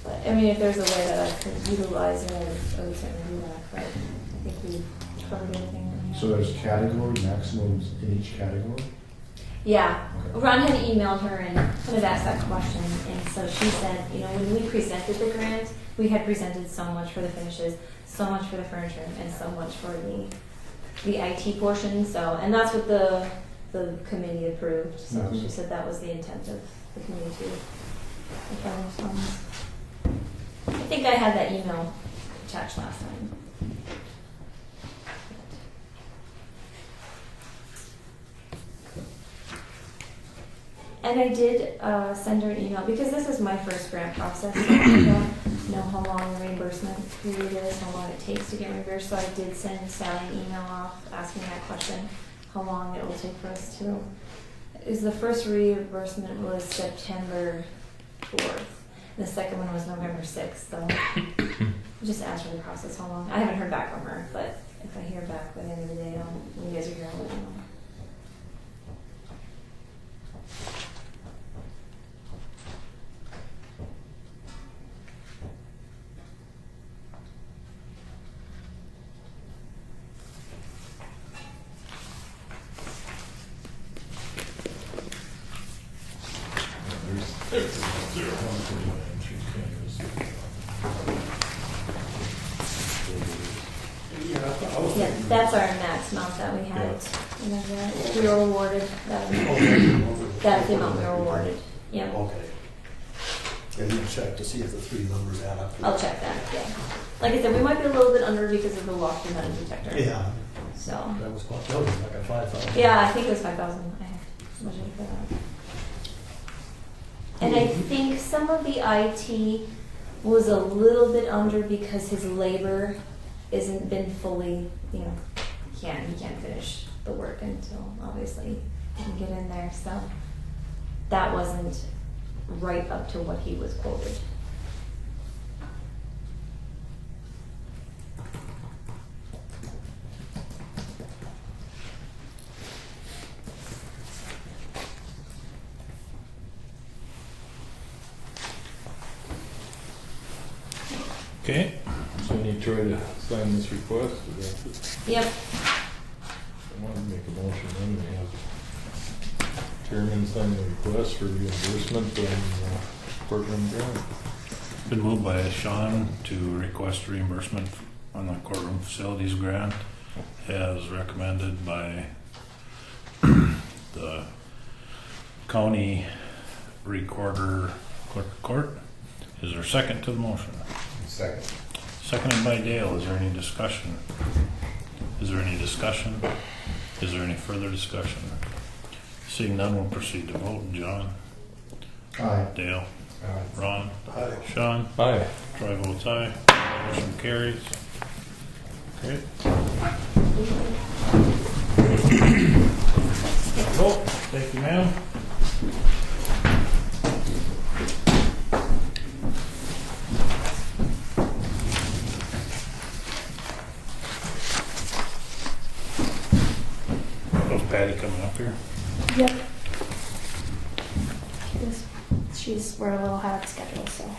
But, I mean, if there's a way that I could utilize it, I would certainly do that, but I think we covered everything. So there's category, maximums in each category? Yeah, Okay. Ron had emailed her and kind of asked that question, and so she said, you know, when we presented the grant, we had presented so much for the finishes, so much for the furniture, and so much for the IT portion, so, and that's what the committee approved, so Mhm. she said that was the intent of the committee to apply those funds. I think I had that email attached last time. And I did send her an email, because this is my first grant process, so I don't know how long the reimbursement period is, how long it takes to get reimbursed, so I did send Sally an email off asking that question, how long it will take for us to. The first reimbursement was September 4th, the second one was November 6th, so I just asked her the process, how long. I haven't heard back from her, but if I hear back by the end of the day, when you guys are here, I'll let you know. Yeah, that's our max amount that we had. And then we were awarded that. That's the amount we were awarded. Yep. Okay. And you check to see if the three numbers add up. I'll check that. Yeah. Like I said, we might be a little bit under because of the lock metal detector. Yeah, So. that was like a 5,000. Yeah, I think it was 5,000. I budgeted for that. And I think some of the IT was a little bit under because his labor isn't been fully, you know, he can't finish the work until obviously he can get in there. So that wasn't right up to what he was quoted. Okay, so you need to try to sign this request, is that it? Yep. I want to make a motion then, we have chairman sign the request for reimbursement on courtroom grant. Been moved by Sean to request reimbursement on the courtroom facilities grant as recommended by the county recorder clerk of court. Is there a second to the motion? Second. Seconded by Dale. Is there any discussion? Is there any discussion? Is there any further discussion? Seeing none, we'll proceed to vote. John? Aye. Dale? Aye. Ron? Aye. Sean? Aye. Troy votes aye. Motion carries. Okay. Oh, thank you, ma'am. How's Patty coming up here? Yep. We're a little ahead of schedule, so.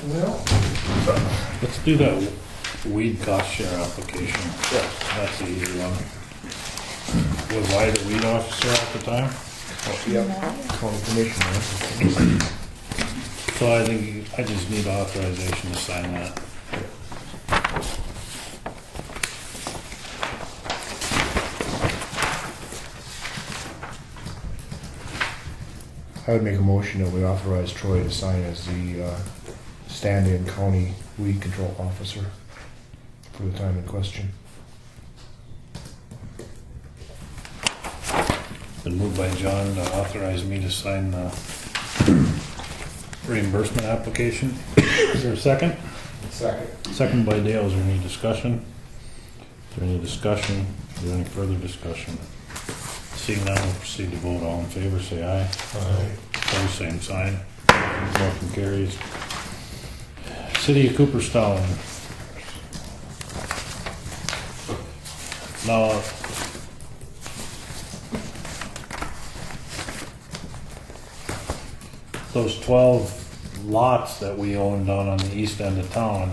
Well, Let's do that weed cost share application. Yeah. That's the easy one. Was I the weed officer at the time? county commissioner. So I think I just need authorization to sign that. I would make a motion that we authorize Troy to sign as the stand-in county weed control officer for the time in question. Been moved by John to authorize me to sign the reimbursement application. Is there a second? Second. Second by Dale. Is there any discussion? Is there any discussion? Is there any further discussion? Seeing none, we'll proceed to vote. All in favor, say aye. Aye. Opposed, same sign. Motion carries. City of Cooperstown. Now, those 12 lots that we own down on the east end of town,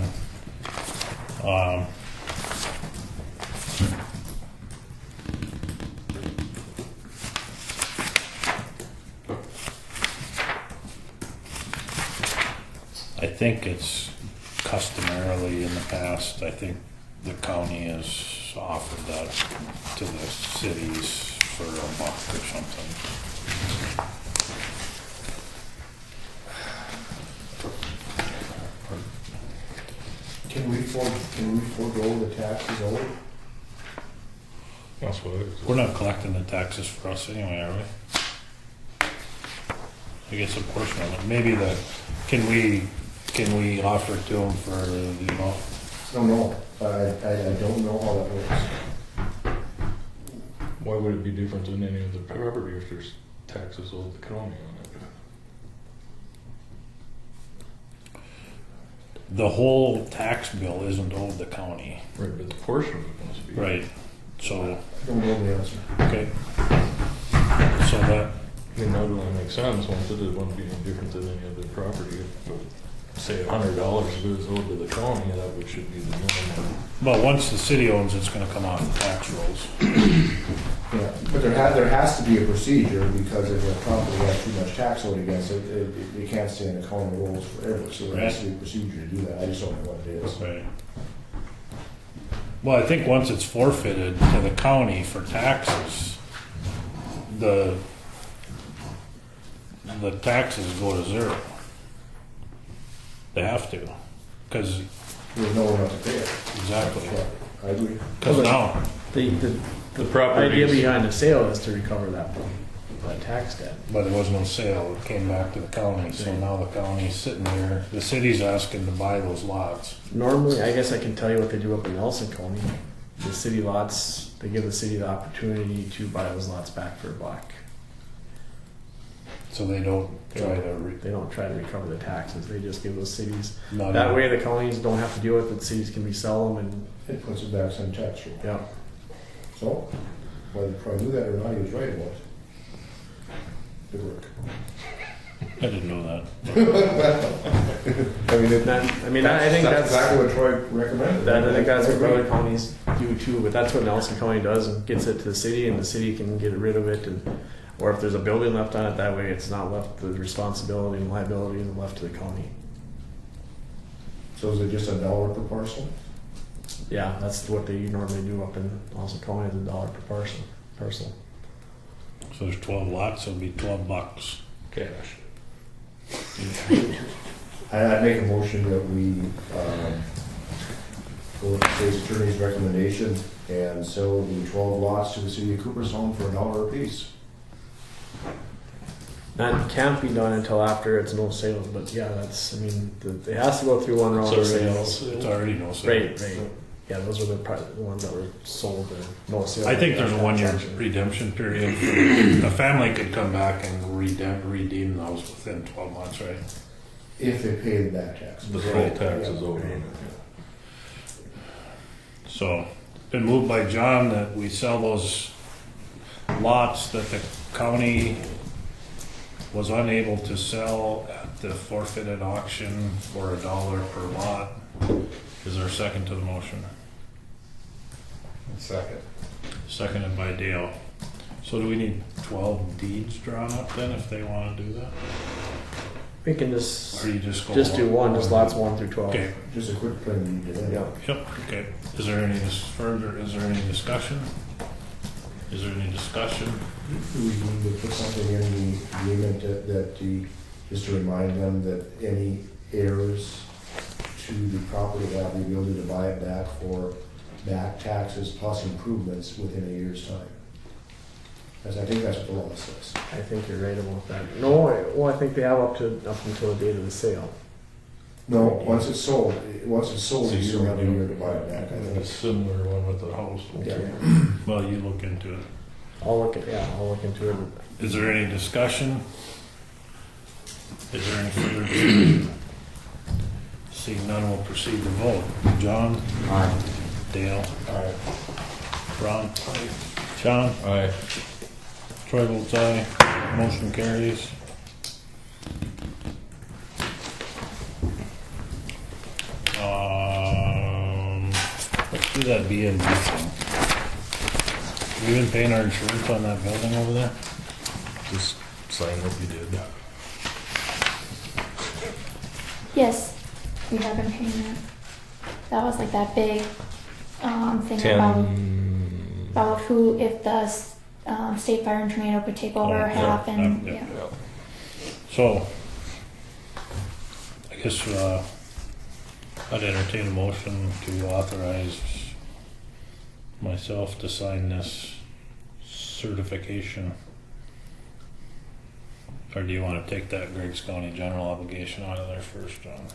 I think it's customarily in the past, I think the county has offered that to the cities for $1 or something. Can we forego the taxes owed? That's what it is. We're not collecting the taxes for us anyway, are we? I guess a portion of it. Maybe can we offer it to them for, No, I don't know how that works. Why would it be different than any other property if there's taxes owed the county on it? the whole tax bill isn't owed the county. Right, but the portion of it must be. Right, so, Don't know the answer. okay. So that, I mean, that would only make sense, once it wouldn't be any different than any other property. Say $100 if it was owed to the county, that should be the minimum. but once the city owns, it's gonna come off the tax rolls. Yeah, but there has to be a procedure, because if a property has too much tax owed against it, it can't stay in the county rolls forever, so there has to be a procedure to do that, I just don't know what it is. Right. Well, I think once it's forfeited to the county for taxes, the taxes go to zero. They have to, because, There's no one else to pay it. exactly, I agree. because now, The property. idea behind the sale is to recover that tax debt. but there was no sale, it came back to the county, so now the county's sitting there, the city's asking to buy those lots. Normally, I guess I can tell you what they do up in Nelson County. The city lots, they give the city the opportunity to buy those lots back for $1. So they don't try to, They don't try to recover the taxes, they just give those cities. not That way the counties don't have to deal with it, the cities can resell them and, It puts it back on tax roll. yeah. So, whether Troy knew that or not, he was right about it. Good work. I didn't know that. I mean, I think that's exactly what Troy recommended. I think that's what other counties do too, but that's what Nelson County does and gets it to the city and the city can get rid of it and, or if there's a building left on it, that way it's not left, the responsibility and liability and left to the county. So is it just $1 per parcel? Yeah, that's what they normally do up in Nelson County, is $1 per parcel. So there's 12 lots, so it'll be $12. Cash. I'd make a motion that we go with the state's attorney's recommendation and sell the 12 lots to the city of Cooperstown for $1 apiece. That can't be done until after it's no sales, but yeah, that's, I mean, it has to go through one round of It's already no sales. sale. It's already no sale. Right. Yeah, those are the ones that were sold and no sales. I think there's a 1-year redemption period. A family could come back and redeem those within 12 months, right? If they pay the back tax. The full tax is owed on it. So, been moved by John that we sell those lots that the county was unable to sell at the forfeited auction for $1 per lot. Is there a second to the motion? Second. Seconded by Dale. So do we need 12 deeds drawn up then if they want to do that? We can just Or you just go do one, just lots 1 through 12. Okay. Just a quick thing you did. Yeah. Yep, okay. Is there any discussion? Is there any discussion? Do we need to put something in the agreement just to remind them that any heirs to the property have the ability to buy it back for back taxes plus improvements within a year's time? Because I think that's what the law says. I think you're right about that. No, well, I think they have up until the date of the sale. No, once it's sold, you don't have a year to buy it back, I A think. similar one with the house. Yeah. Well, you look into it. I'll look into it. Is there any discussion? Is there any further discussion? Seeing none, we'll proceed to vote. John? Aye. Dale? Aye. Ron? Sean? Aye. Troy votes aye. Motion carries. Let's do that B&B thing. We been paying our insurance on that building over there? Just sign what you did. Yes, we have been paying that. That was like that big thing 10. about who, if the state fire and tornado could take over Oh, half and, yeah. yeah. So, I guess I'd entertain a motion to authorize myself to sign this certification. Or do you want to take that Griggs County general obligation out of there first, John?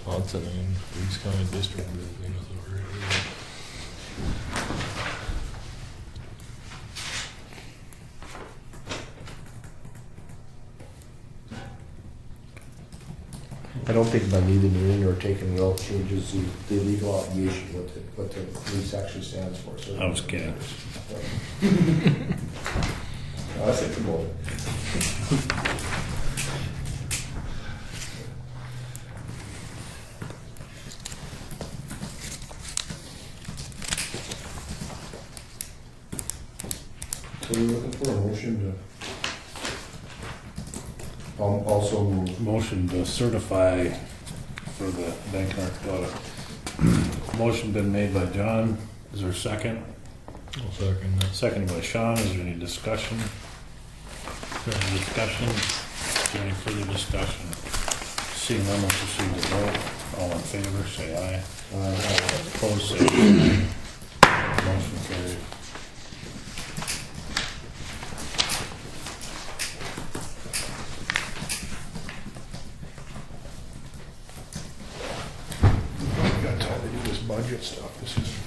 Lots of names, Griggs County District Building Authority. I don't think by leaving it in or taking it out changes the legal obligation, what the lease actually stands for. So I was kidding. I think the vote. So we're looking for a motion to also move. Motion to certify for the Bank North Dakota. Motion been made by John. Is there a second? I'll second that. Seconded by Sean. Is there any discussion? Is there any discussion? Is there any further discussion? Seeing none, we'll proceed to vote. All in favor, say aye. Opposed, say nay. Motion carried. Got time to do this budget stuff. This isn't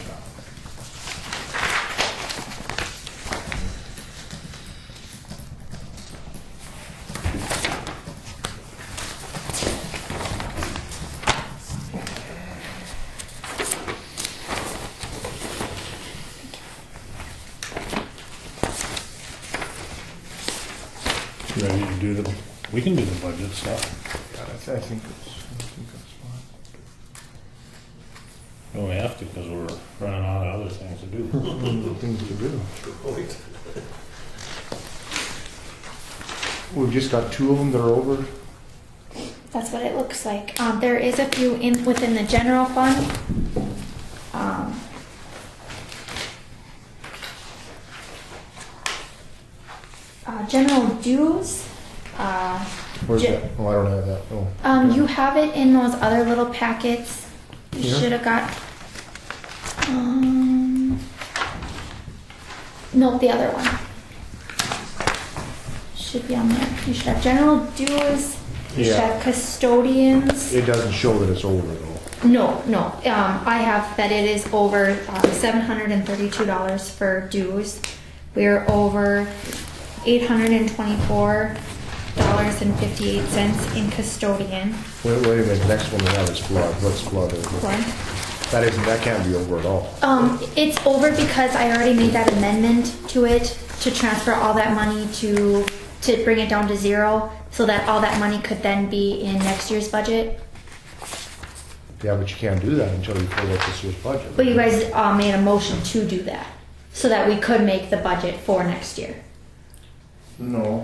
Ready to do the, we can do the budget stuff. I think that's fine. No, we have to because we're running out of other things to do. Things to do. We've just got 2 of them that are over. That's what it looks like. There is a few within the general fund. General dues. Where's J- that? Oh, I don't have that. Oh. You have it in those other little packets. You Yeah. should have got. No, the other one. Should be on there. You should have general dues. You should Yeah. have custodians. It doesn't show that it's over though. No, I have that it is over $732 for dues. We're over $824.58 in custodian. Wait a minute, the next one we have is flood. What's flood? Flood. That can't be over at all. It's over because I already made that amendment to it to transfer all that money to bring it down to zero, so that all that money could then be in next year's budget. Yeah, but you can't do that until you fill out this year's budget. But you guys made a motion to do that, so that we could make the budget for next year. No.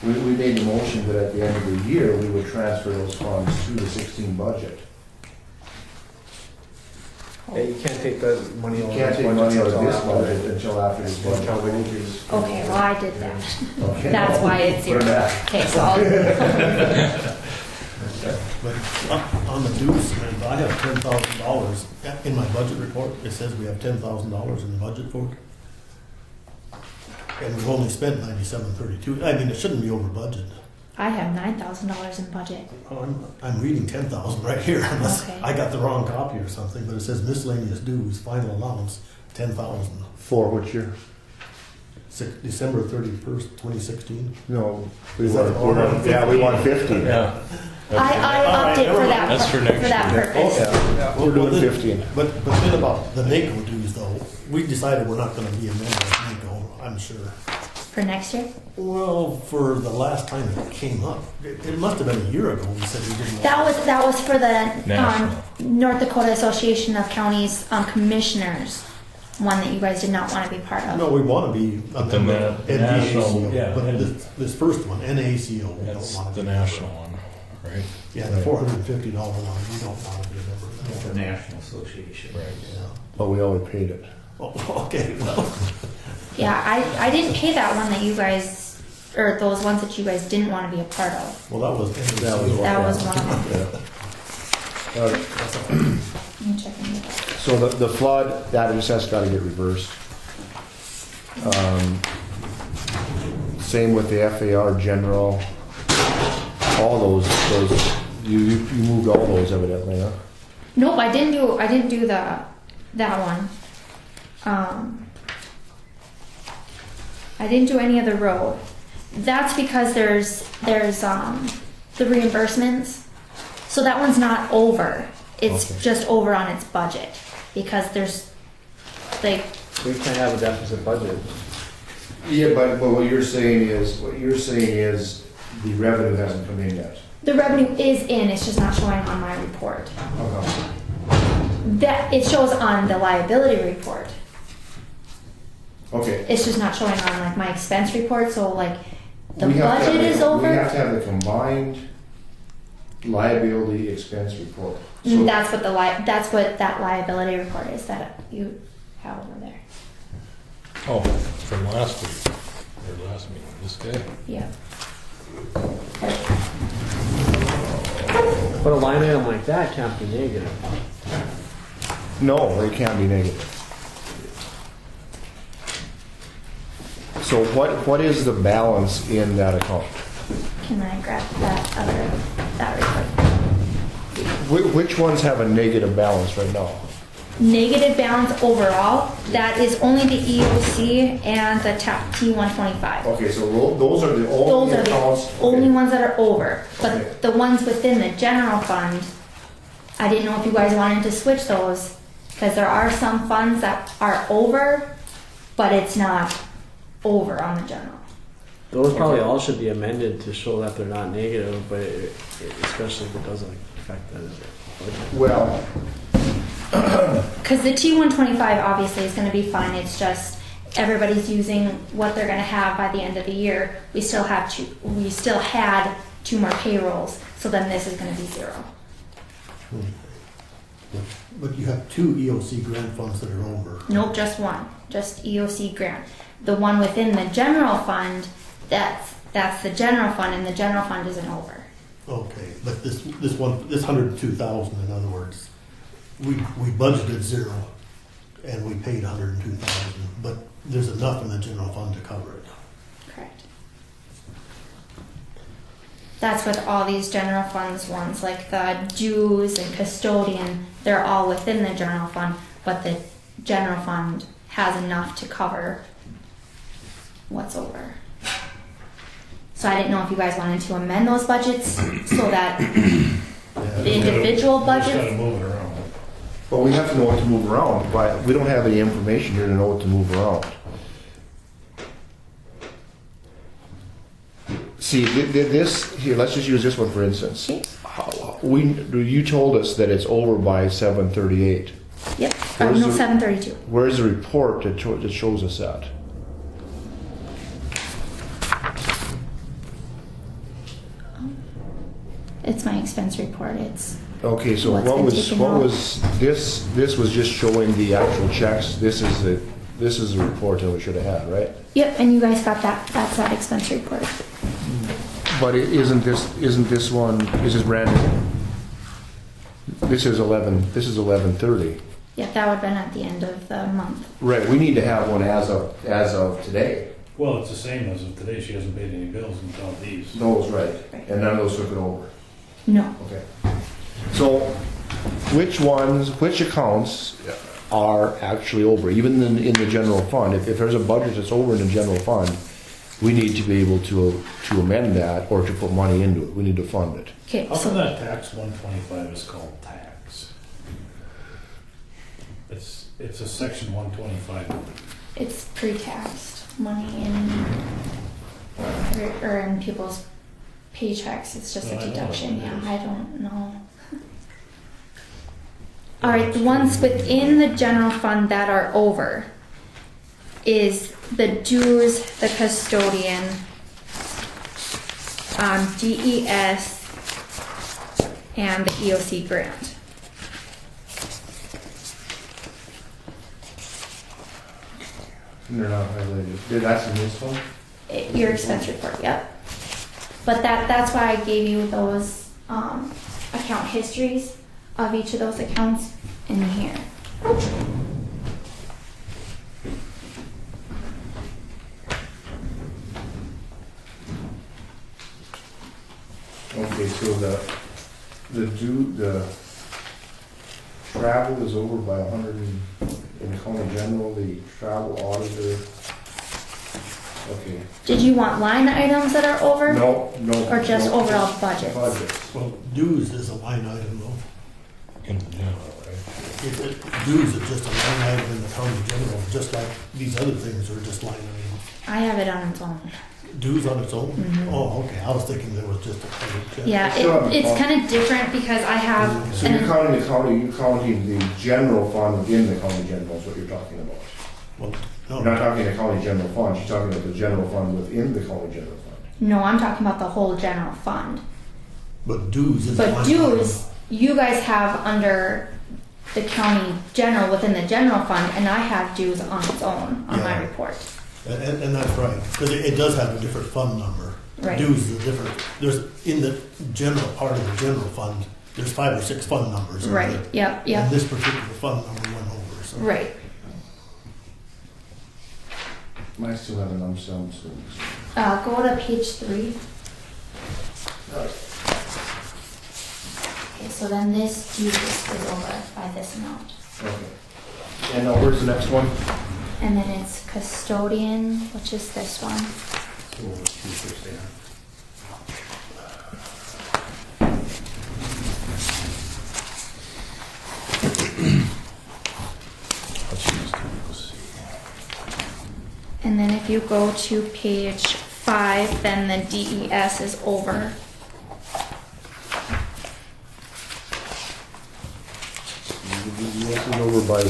We made the motion that at the end of the year, we would transfer those funds to the 16 budget. Yeah, you can't take the money You out can't of take this money out budget of this until after. budget until after this budget. Okay, well, I did that. Okay. That's why it's zero. Put it back. Okay, so I'll, But on the dues, man, I have $10,000 in my budget report. It says we have $10,000 in the budget for it. And we've only spent $97.32. I mean, it shouldn't be over budget. I have $9,000 in budget. I'm reading 10,000 right here, unless Okay. I got the wrong copy or something, but it says miscellaneous dues, final allowance, 10,000. For which year? December 31st, 2016. No, Is that all right? we want 50. Yeah. I upped it for that, That's for next for that year. purpose. Yeah, we're doing 15. But then about the NACO dues though, we decided we're not gonna be a member of NACO, I'm sure. For next year? Well, for the last time it came up, it must have been a year ago, we said we didn't. That was for the National. North Dakota Association of Counties Commissioners, one that you guys did not want to be part of. No, we wanna be a But the member of national- NDACO, yeah. but this first one, NACO, we don't That's wanna be. the a member of. national one, right? Yeah, the $450 one, we don't wanna be a member of The that. National Association. Right. Yeah. But we already paid it. Oh, okay, well, Yeah, I didn't pay that one that you guys, or those ones that you guys didn't want to be a part of. well, that was NACO. That was one of them. All right. Let me check into that. So the flood, that just got to get reversed. Same with the FAR general, all those, you moved all those evidently, huh? Nope, I didn't do that one. I didn't do any of the road. That's because there's the reimbursements. So that one's not over. It's Okay. just over on its budget because there's like We can't have a deficit budget. Yeah, but what you're saying is the revenue hasn't come in yet. the revenue is in, it's just not showing on my report. Okay. That it shows on the liability report. Okay. It's just not showing on like my expense report. So like the We have to budget have is the- over. We have to have the combined liability expense report. So That's what that's what that liability report is that you have over there. Oh, from last week, or last meeting, this day. Yeah. But a line item like that can't be negative. no, it can't be negative. So what is the balance in that account? Can I grab that report? Which ones have a negative balance right now? Negative balance overall. That is only the EOC and the T125. Okay, so those are the Those only are accounts. the only ones that are over. But Okay. the ones within the general fund, I didn't know if you guys wanted to switch those because there are some funds that are over, but it's not over on the general. Those probably all should be amended to show that they're not negative, but especially if it doesn't affect the budget. Well, Because the T125 obviously is going to be fine. It's just everybody's using what they're going to have by the end of the year. We still had 2 more payrolls, so then this is going to be 0. But you have 2 EOC grant funds that are over. Nope, just one, just EOC grant. The one within the general fund, that's the general fund, and the general fund isn't over. Okay, but this 102,000, in other words, we budgeted 0 and we paid 102,000, but there's enough in the general fund to cover it. Correct. That's with all these general funds ones, like the dues and custodian, they're all within the general fund, but the general fund has enough to cover what's over. So I didn't know if you guys wanted to amend those budgets so that the individual We just gotta budgets. move it around. But we have to know what to move around, but we don't have any information here to know what to move around. See, this, here, let's just use this one for instance. You told us that it's over by 7:38. Yep, Where's no, the- 732. Where's the report that shows us that? It's my expense report, it's, Okay, so What's what been was, taken what out? was, this was just showing the actual checks, this is the report that we should have had, right? yep, and you guys got that, that's that expense report. But isn't this one, this is brand new? This is 11/30. Yep, that would've been at the end of the month. Right, we need to have one as of today. Well, it's the same as of today. She hasn't paid any bills until these. Those, right, and none of those took it over. No, Okay. So, which accounts are actually over, even in the general fund? If there's a budget that's over in the general fund, we need to be able to amend that or to put money into it. We need to fund it. okay, How come so, that tax 125 is called tax? It's a section 125. it's pre-taxed money in, or in people's paychecks, it's just No, a I know deduction, what it yeah, is. I don't know. Alright, the ones within the general fund that are over is the dues, the custodian, DES, and the EOC grant. They're not highlighted. That's in this one? Your expense report, yep. But that's why I gave you those account histories of each of those accounts in here. Okay, so the travel is over by 100 in the county general, the travel auditor. Okay. Did you want line items that are over? No. Or just no, overall just budgets? Budgets. Well, dues is a line item though. In general, right? Dues is just a line item in the county general, just like these other things are just line items. I have it on its own. Dues on its own? Mhm. Oh, okay, I was thinking there was just a public. Yeah, Sure. it's kind of different because I have, So you're counting the county, you're counting the general fund within the county general is what you're talking about. Well, You're not no, talking the county general fund, you're talking about the general fund within the county general fund. no, I'm talking about the whole general fund. but dues is a line But item. dues, you guys have under the county general, within the general fund, and I have dues on its own on my Yeah. report. And that's right, because it does have a different fund number. Right. Dues is a different, there's, in the general part of the general fund, there's 5 or 6 fund numbers. in Right, there. yep, And yep, this particular fund number went over, so. right. I still have a number, so. Go to page 3. Okay, so then this dues is over by this amount. Okay. And now where's the next one? And then it's custodian, which is this one. So let's keep this there. And then if you go to page 5, then the DES is over. This is over by,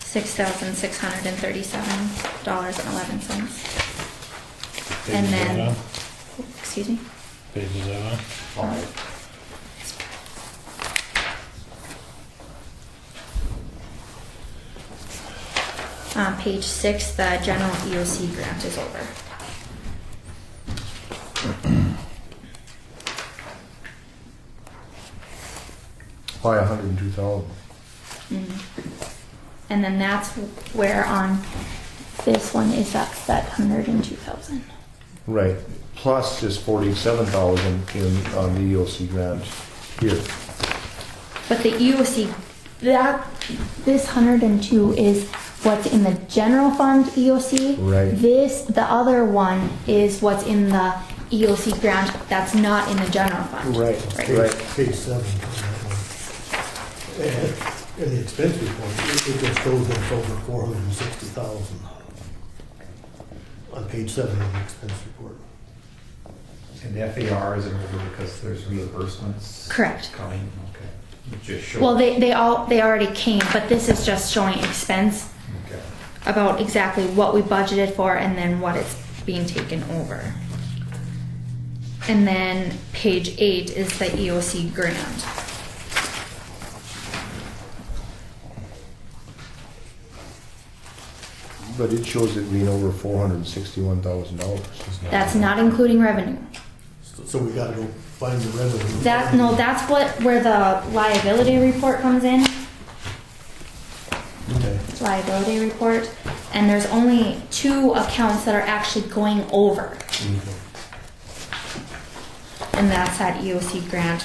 $6,637.11. Page And is then- that on? Excuse me? Page is that on? Page 6, the general EOC grant is over. by 102,000. And then that's where on this one is that 102,000. Right, plus this 47,000 on the EOC grant here. But the EOC, this 102 is what's in the general fund EOC. Right. The other one is what's in the EOC grant that's not in the general fund. Right. Page 7 on that one. And in the expense report, it just shows that it's over 460,000 on page 7 of the expense report. And the FAR is over because there's reimbursements Correct. coming, okay. It just shows. Well, they already came, but this is just showing expense Okay. about exactly what we budgeted for and then what it's being taken over. And then page 8 is the EOC grant. But it shows it being over $461,000. That's not including revenue. So we gotta go find the revenue. That's where the liability report comes in. Okay. Liability report. And there's only 2 accounts that are actually going over. And that's that EOC grant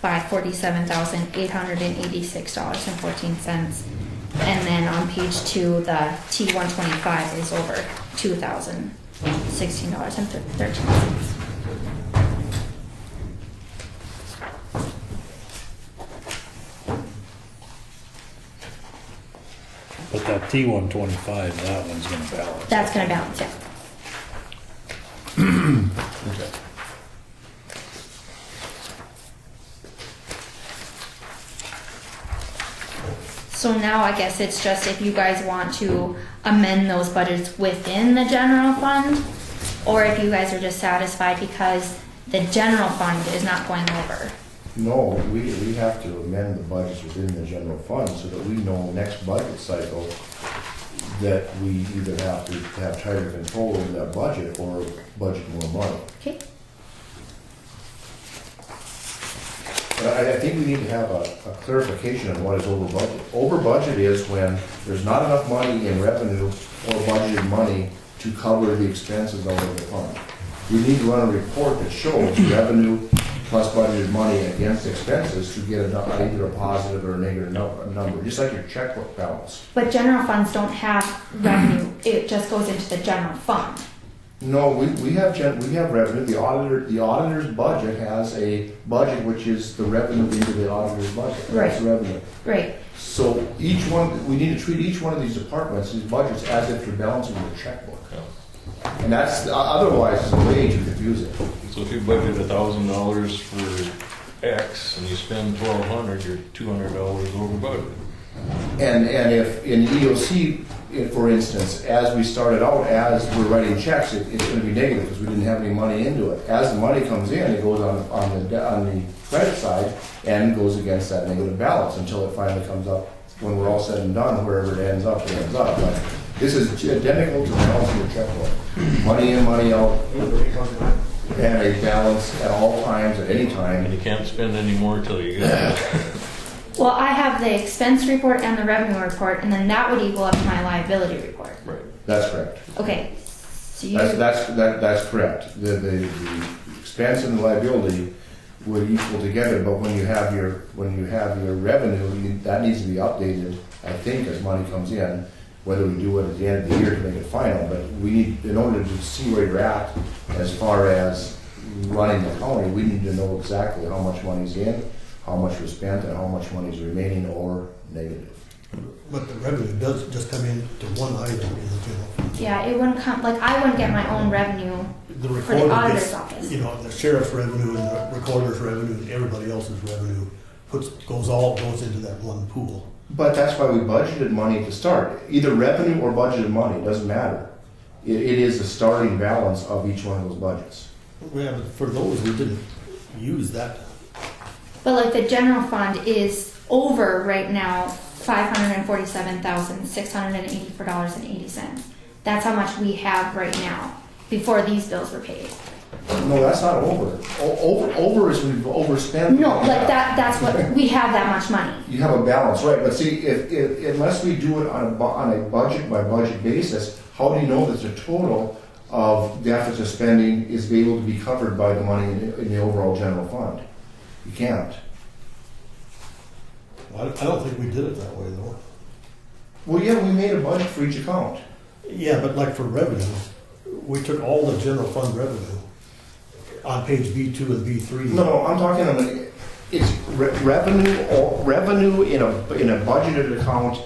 by $47,886.14. And then on page 2, the T125 is over $2,016.13. But that T125, that one's gonna balance. That's gonna balance, yeah. Okay. So now I guess it's just if you guys want to amend those budgets within the general fund, or if you guys are just satisfied because the general fund is not going over. No, we have to amend the budgets within the general fund so that we know next budget cycle that we either have to have tighter control over that budget or budget more money. Okay. But I think we need to have a clarification on what is over budget. Over budget is when there's not enough money in revenue or budgeted money to cover the expenses of the fund. We need to run a report that shows revenue plus budgeted money against expenses to get either a positive or a negative number, just like your checkbook balance. But general funds don't have revenue, it just goes into the general fund. No, we have revenue. The auditor's budget has a budget which is the revenue into the auditor's budget. That's Right. revenue. Right. So each one, we need to treat each one of these departments, these budgets, as if they're balancing your checkbook. And that's, otherwise it's way too confusing. So if you budget $1,000 for X and you spend $1,200, you're $200 over budget. And if in EOC, for instance, as we started out, as we're writing checks, it's going to be negative because we didn't have any money into it. As the money comes in, it goes on the credit side and goes against that negative balance until it finally comes up when we're all said and done, wherever it ends up, it ends up. But this is identical to balancing your checkbook. Money in, money out, and a balance at all times, at any time. And you can't spend any more till you get it. Well, I have the expense report and the revenue report, and then that would equal up to my liability report. Right. That's correct. Okay. So you, That's correct. The expense and the liability would equal together, but when you have your revenue, that needs to be updated, I think, as money comes in, whether we do it at the end of the year to make it final, but we need, in order to see where you're at as far as running the county, we need to know exactly how much money's in, how much was spent, and how much money is remaining or negative. But the revenue does just come in to one item in the general fund. yeah, it wouldn't come, like I wouldn't get my own revenue The for recorder the auditor's gets, office. you know, the sheriff's revenue and the recorder's revenue and everybody else's revenue goes into that one pool. But that's why we budgeted money to start. Either revenue or budgeted money, doesn't matter. It is the starting balance of each one of those budgets. Yeah, but for those, we didn't use that. But like the general fund is over right now $547,684.80. That's how much we have right now before these bills were paid. No, that's not over. Over is we've overspent. No, like that's what we have that much money. You have a balance, right? But see, if unless we do it on a budget by budget basis, how do you know that the total of deficit spending is able to be covered by the money in the overall general fund. You can't. I don't think we did it that way, though. Well, yeah, we made a budget for each account. Yeah, but like for revenue, we took all the general fund revenue on page B2 and B3. No, I'm talking on it's revenue or revenue in a budgeted account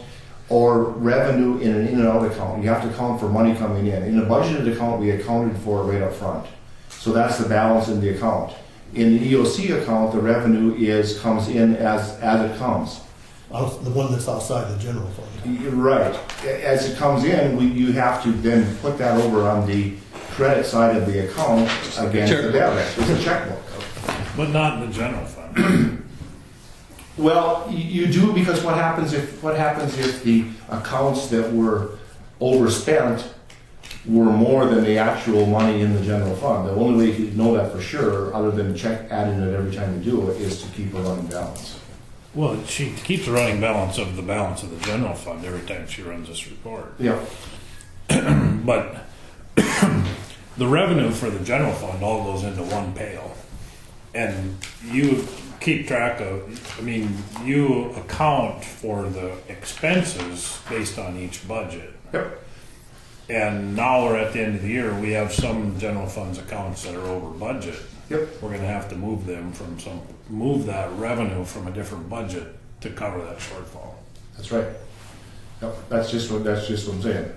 or revenue in an in and out account. You have to account for money coming in. In a budgeted account, we accounted for it right up front. So that's the balance in the account. In the EOC account, the revenue comes in as it comes. The one that's outside the general fund. Right. As it comes in, you have to then put that over on the credit side of the account against the debit. It's a checkbook. But not in the general fund. Well, you do, because what happens if the accounts that were overspent were more than the actual money in the general fund? The only way you can know that for sure, other than adding it every time you do it, is to keep a running balance. Well, she keeps a running balance of the general fund every time she runs this report. Yeah. But the revenue for the general fund all goes into one pail. And you keep track of, you account for the expenses based on each budget. Yep. And now we're at the end of the year, we have some general funds accounts that are over budget. Yep. We're gonna have to move that revenue from a different budget to cover that shortfall. That's right. Yep. That's just what I'm saying.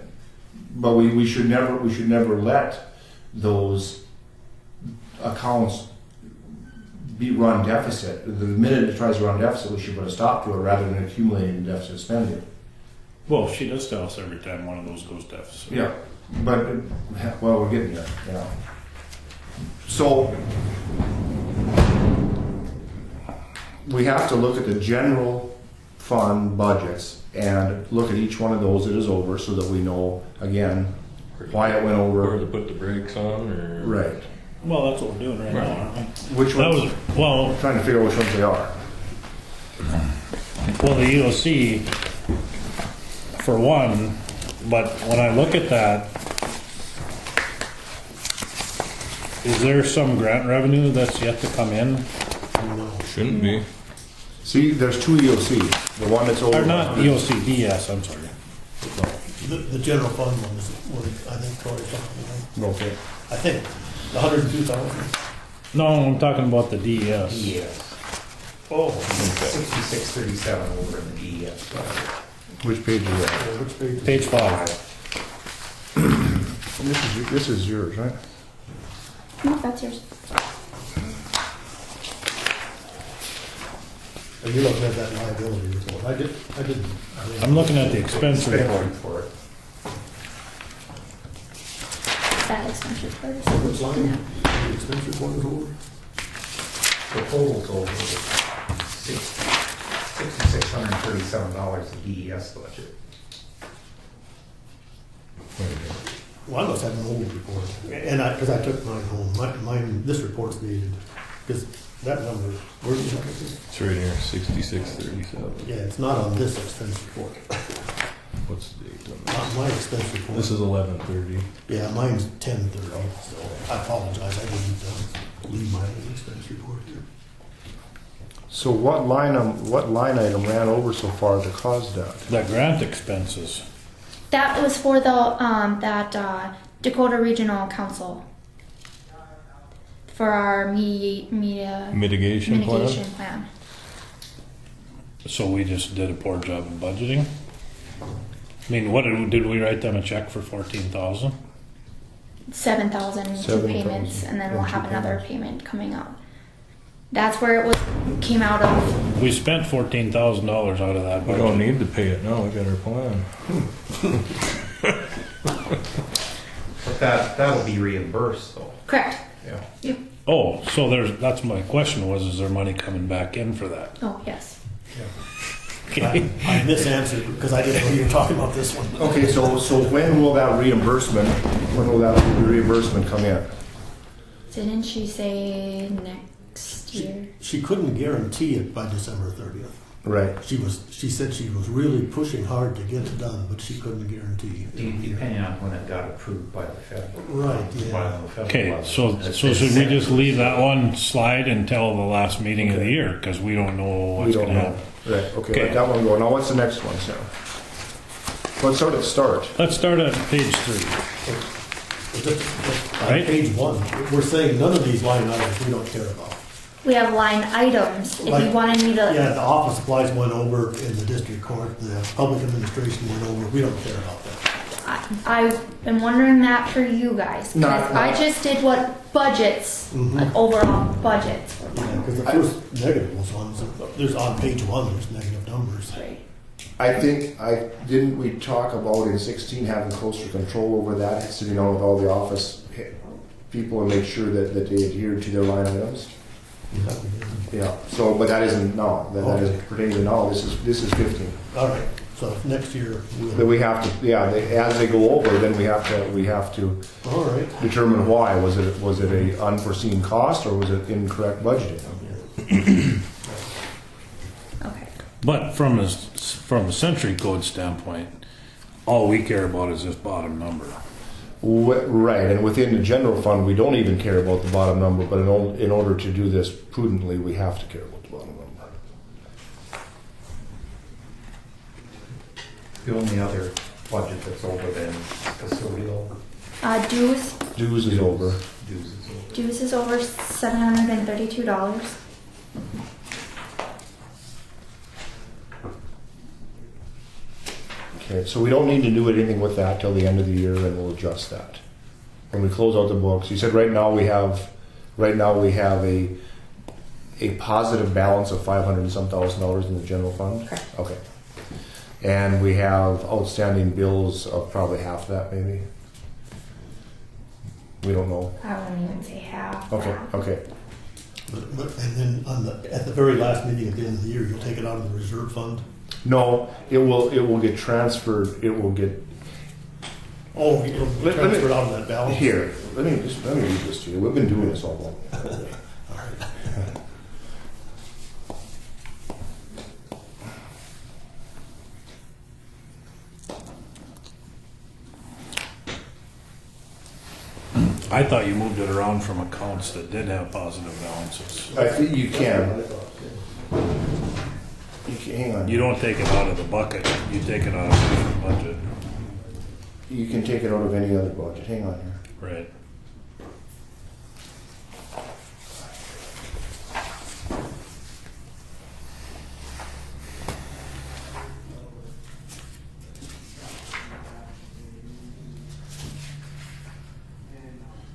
But we should never let those accounts be run deficit. The minute it tries to run deficit, we should put a stop to it rather than accumulating deficit spending. Well, she does tell us every time one of those goes deficit. Yeah, but we're getting there. Yeah. So we have to look at the general fund budgets and look at each one of those that is over, so that we know again why it went over. Where to put the brakes on, or Right. Well, that's what we're doing right now, aren't we? Which ones? Well, Trying to figure out which ones they are. Well, the EOC, for one, but when I look at that, is there some grant revenue that's yet to come in? shouldn't be. See, there's two EOC. The one that's over. Or not EOC, DS, I'm sorry. The general fund one is what I think Troy's talking about. Okay. I think the 102,000. No, I'm talking about the DES. DES. Oh, 6637 over in the DES. Which page is that? which page? Page 5. This is yours, right? No, that's yours. Are you looking at that liability report? I didn't. I'm looking at the expense report. for it. That expense report is. Which line? The expense report is over? The total's over $6,637 the DES budget. Well, I must have an old report, and because I took mine home. Mine, this report's dated, because that number, where did you have it? It's right here, 6637. Yeah, it's not on this expense report. What's the date on Not this? my expense report. This is 1130. Yeah, mine's 10/30, so I apologize, I didn't leave my expense report here. So what line item ran over so far to cause that? The grant expenses. That was for the Dakota Regional Council for our Mitigation mitigation plan. So we just did a poor job of budgeting. I mean, what did we write them a check for 14,000? 7,000 in two 7,000 payments, and then we'll in two have another payments. payment coming up. That's where it came out of. We spent $14,000 out of that We budget. don't need to pay it now, we got our plan. But that'll be reimbursed though. Correct. Yeah. Oh, so that's my question was, is there money coming back in for that? Oh, yes. Okay. I misanswered, because I didn't know you were talking about this one. Okay, so when will that reimbursement come in? Didn't she say next year? She couldn't guarantee it by December 30th. Right. She said she was really pushing hard to get it done, but she couldn't guarantee. Depending on when it got approved by the federal. Right, yeah. by the federal Okay, level. so It's should been we set. just leave that one slide until the last meeting of the year? Because we don't know We what's don't gonna know. happen. Right, okay, Okay. let that one go. Now what's the next one, Sarah? Let's start at the start. Let's start at page 3. On Right. page 1, we're saying none of these line items we don't care about. We have line items. If you Like- wanted me to, Yeah, the office supplies went over in the district court, the public administration went over, we don't care about that. I am wondering that for you guys. 'Cause Not- I just did what budgets, like overall budgets. were. Yeah, because the first negative was ones, there's on page 1, there's negative numbers. Right. I think, didn't we talk about in 16 having closer control over that, sitting on with all the office people and make sure that they adhere to their line items? Yeah, so, but that isn't now, that Okay. isn't pertaining to now, this is 15. All right, so next year, That we have to, yeah, as they go over, then we have to all right. determine why. Was it a unforeseen cost or was it incorrect budgeting? Okay. But from a century code standpoint, all we care about is this bottom number. Right, and within the general fund, we don't even care about the bottom number, but in order to do this prudently, we have to care about the bottom number. The only other budget that's over then is custodial Dues. Dues is over. dues is over. Dues is over $732. Okay, so we don't need to do anything with that till the end of the year, and we'll adjust that. When we close out the books, you said right now we have a positive balance of $500 and some thousand in the general fund? Correct. Okay. And we have outstanding bills of probably half that, maybe? We don't know. I wouldn't even say half. Okay, that. okay. And then at the very last meeting at the end of the year, you'll take it out of the reserve fund? No, it will get transferred, it will get, Oh, it'll be Let me- transferred out of that balance? here, let me read this to you. We've been doing this all along. All right. I thought you moved it around from accounts that did have positive balances. I think you can. Hang on. You don't take it out of the bucket, you take it out of a different budget. You can take it out of any other budget. Hang on here. Right.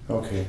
Okay.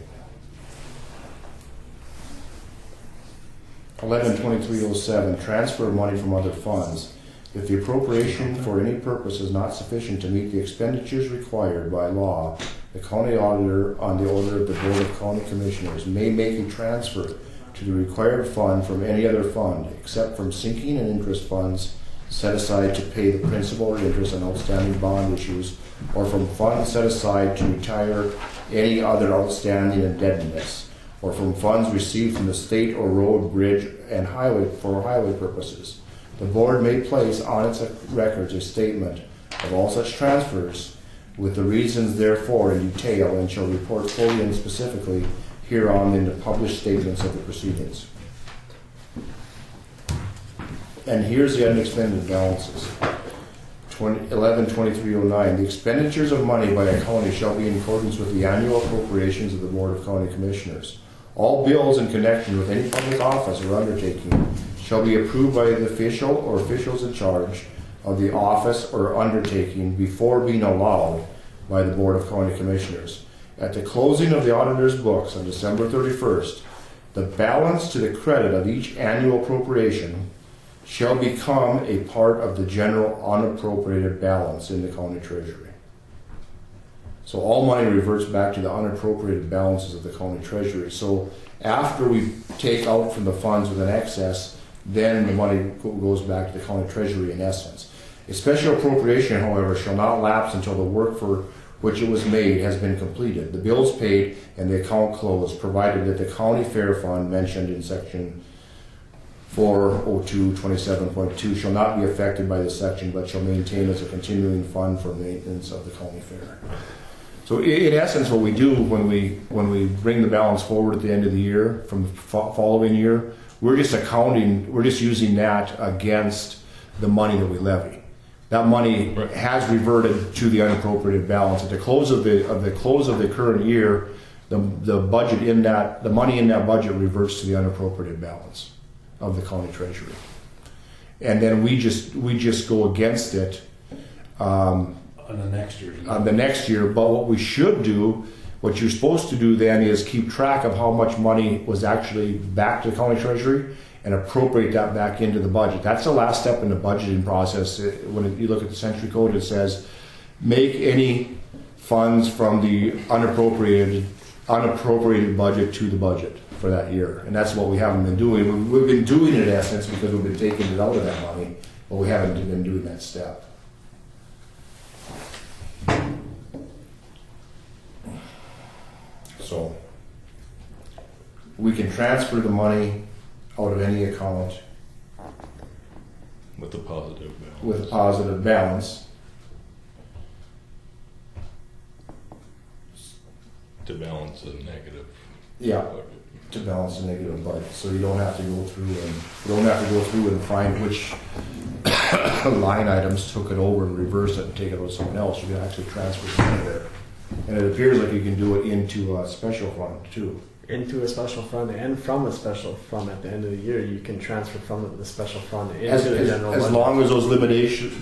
112307, transfer of money from other funds. If the appropriation for any purpose is not sufficient to meet the expenditures required by law, the county auditor, on the order of the Board of County Commissioners, may make a transfer to the required fund from any other fund, except from sinking and interest funds set aside to pay the principal or interest on outstanding bond issues, or from funds set aside to retire any other outstanding indebtedness, or from funds received from the state or road, bridge, and highway for highway purposes. The board may place on its records a statement of all such transfers with the reasons therefore in detail, and shall report fully and specifically hereon in the published statements of the proceedings. And here's the unexpended balances. 112309, the expenditures of money by a county shall be in accordance with the annual appropriations of the Board of County Commissioners. All bills in connection with any public office or undertaking shall be approved by the official or officials in charge of the office or undertaking before being allowed by the Board of County Commissioners. At the closing of the auditor's books on December 31st, the balance to the credit of each annual appropriation shall become a part of the general unappropriated balance in the county treasury. So all money reverts back to the unappropriated balances of the county treasury. So after we take out from the funds with an excess, then the money goes back to the county treasury in essence. A special appropriation, however, shall not lapse until the work for which it was made has been completed, the bills paid, and the account closed, provided that the county fair fund mentioned in section 40227.2 shall not be affected by this section, but shall maintain as a continuing fund for maintenance of the county fair. So in essence, what we do when we bring the balance forward at the end of the year from the following year, we're just using that against the money that we levy. That money has reverted to the unappropriated balance at the close of the current year. The money in that budget reverts to the unappropriated balance of the county treasury, and then we just go against it On the next year. But what we should do, what you're supposed to do then, is keep track of how much money was actually back to the county treasury and appropriate that back into the budget. That's the last step in the budgeting process. When you look at the Century Code, it says make any funds from the unappropriated budget to the budget for that year. And that's what we haven't been doing. We've been doing it in essence because we've been taking it out of that money, but we haven't been doing that step. So we can transfer the money out of any account With a positive balance. with a positive balance. To balance a negative. Yeah, to balance a negative budget. So you don't have to go through and find which line items took it over and reverse it and take it over to someone else. You can actually transfer the money there. And it appears like you can do it into a special fund too. Into a special fund and from a special fund at the end of the year, you can transfer from the special fund into the general as budget. long as those limitations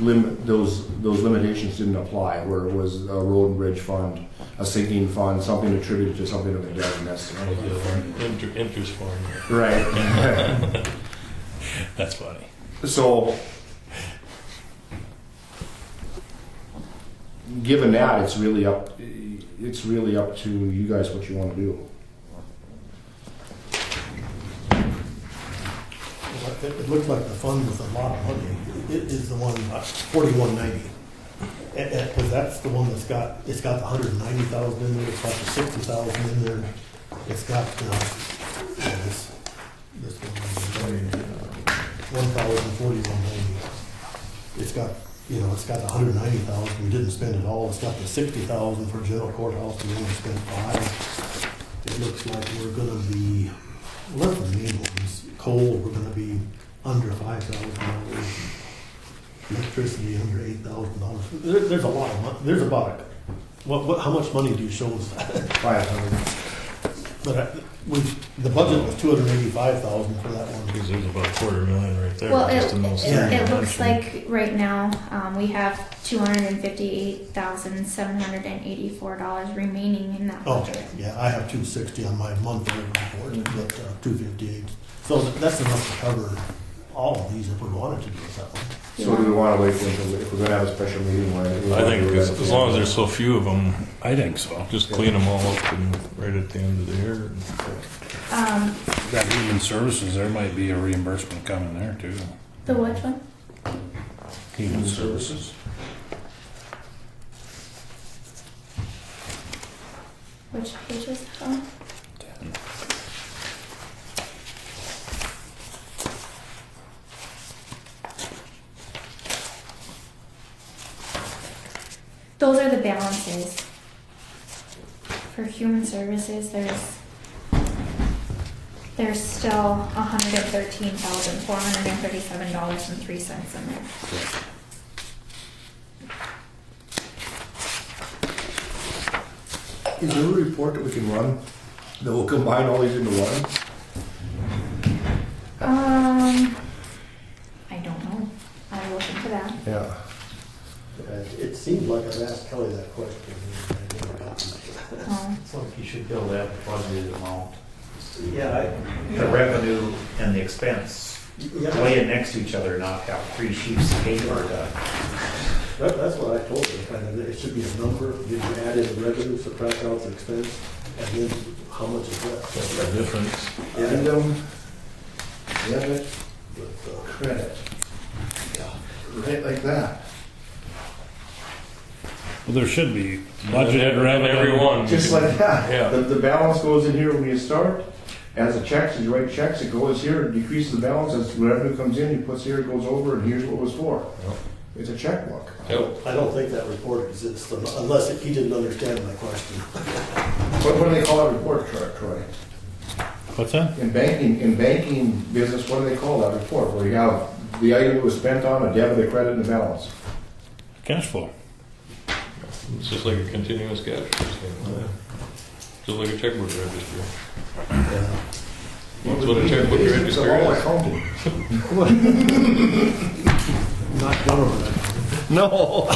didn't apply, where it was a road and bridge fund, a sinking fund, something attributed to something of a debt and that's Interest fund. right. That's funny. So, given that, it's really up to you guys what you want to do. It looks like the fund with a lot of money. It is the one, 4190. Because that's the one it's got the 190,000 in there, it's got the 60,000 in there, it's got this one, 1,041.90. It's got 190,000. We didn't spend it all. It's got the 60,000 for general courthouse. We only spent 5. It looks like we're going to be, well, that's the main ones. Coal, we're going to be under $5,000. Electricity under $8,000. There's a lot of money. There's about how much money do you show us? 500. But the budget was 285,000 for that one. Because there's about $250,000 right there. Well, just in those three it looks mentioned. like right now we have $258,784 remaining in that Oh, budget. yeah, I have 260 on my monthly report, but 258. So that's enough to cover all of these if we wanted to do something. So do we want to wait until if we're going to have a special meeting? I think as long as there's so few of them, I think so. just clean them all up and right at the end of the year. That human services, there might be a reimbursement coming there too. The which one? Human services. Which page was that on? Those are the balances. For human services, there's still $113,437.03 in there. Is there a report that we can run that will combine all these into one? I don't know. I will look into that. Yeah. It seemed like I've asked Kelly that question. And I never got to it. It's like you should be able to have the budgeted amount. Yeah, The revenue and the expense lay it next to each other, not have 3 sheets of paper to. that's what I told her. Kind of, it should be a number. You add in the revenue, subtract out the expense, and then how much is left. That's the difference. Income, debit, credit. Right like that. Well, there should be budgeted revenue. Everyone. Just like that. Yeah. The balance goes in here when you start, as a checks, as you write checks, it goes here, it decreases the balance, as revenue comes in, he puts here, it goes over, and here's what it was for. Yep. It's a checkbook. I don't think that report exists unless he didn't understand my question. What do they call that report, Troy? What's that? In banking business, what do they call that report? Where you have the item that was spent on, a debit, a credit, and a balance. Cash flow. It's just like a continuous cash flow statement. Just like a checkbook register. That's what a checkbook It's register all is. accounting. Not government. No.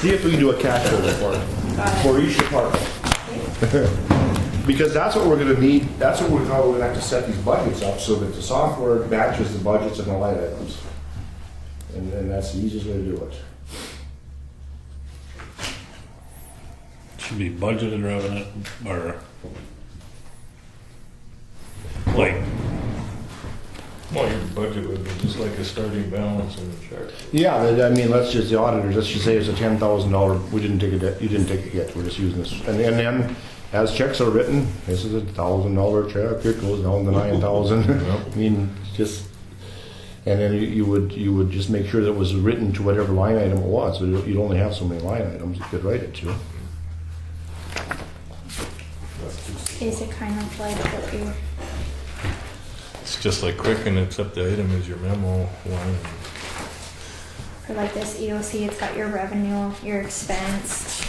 See if we can do a cash flow report for each department. Because that's what we're gonna need, that's what how we're gonna have to set these budgets up, so that the software matches the budgets and the line items. And that's the easiest way to do it. Should be budgeted revenue, or like, Well, your budget would be just like a starting balance in a check. Yeah, I mean, let's just, the auditors, let's just say it's a $10,000, we didn't take it, you didn't take it yet, we're just using this. And then, as checks are written, this is a $1,000 check, it goes down to 9,000. I mean, just, and then you would just make sure that it was written to whatever line item it was. So you'd only have so many line items you could write it to. Is it kind of like what you, It's just like Quicken, except the item is your memo line. for like this EOC, it's got your revenue, your expense,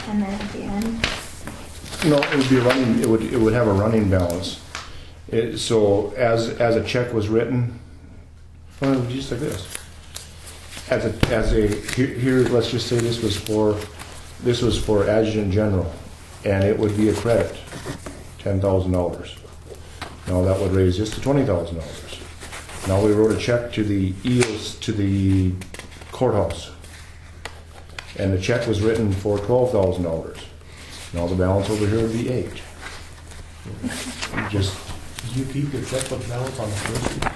and then at the end? No, it would be running, it would have a running balance. So as a check was written, well, just like this. Here, let's just say this was for Adjutant General, and it would be a credit, $10,000. Now that would raise this to $20,000. Now we wrote a check to the EOS, to the courthouse, and the check was written for $12,000. Now the balance over here would be $8,000. Just Did you keep your checkbook balance on the first?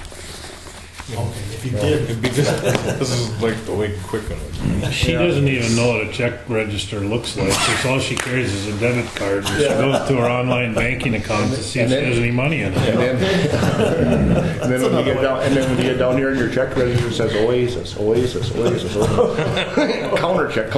Okay, if you did. This is like the way Quicken would. she doesn't even know what a check register looks like. So all she carries is a debit card. And she goes to her online banking account to see if there's any money in it. and then when you get down here and your check register says Oasis, Oasis, Oasis, Oasis. counter check.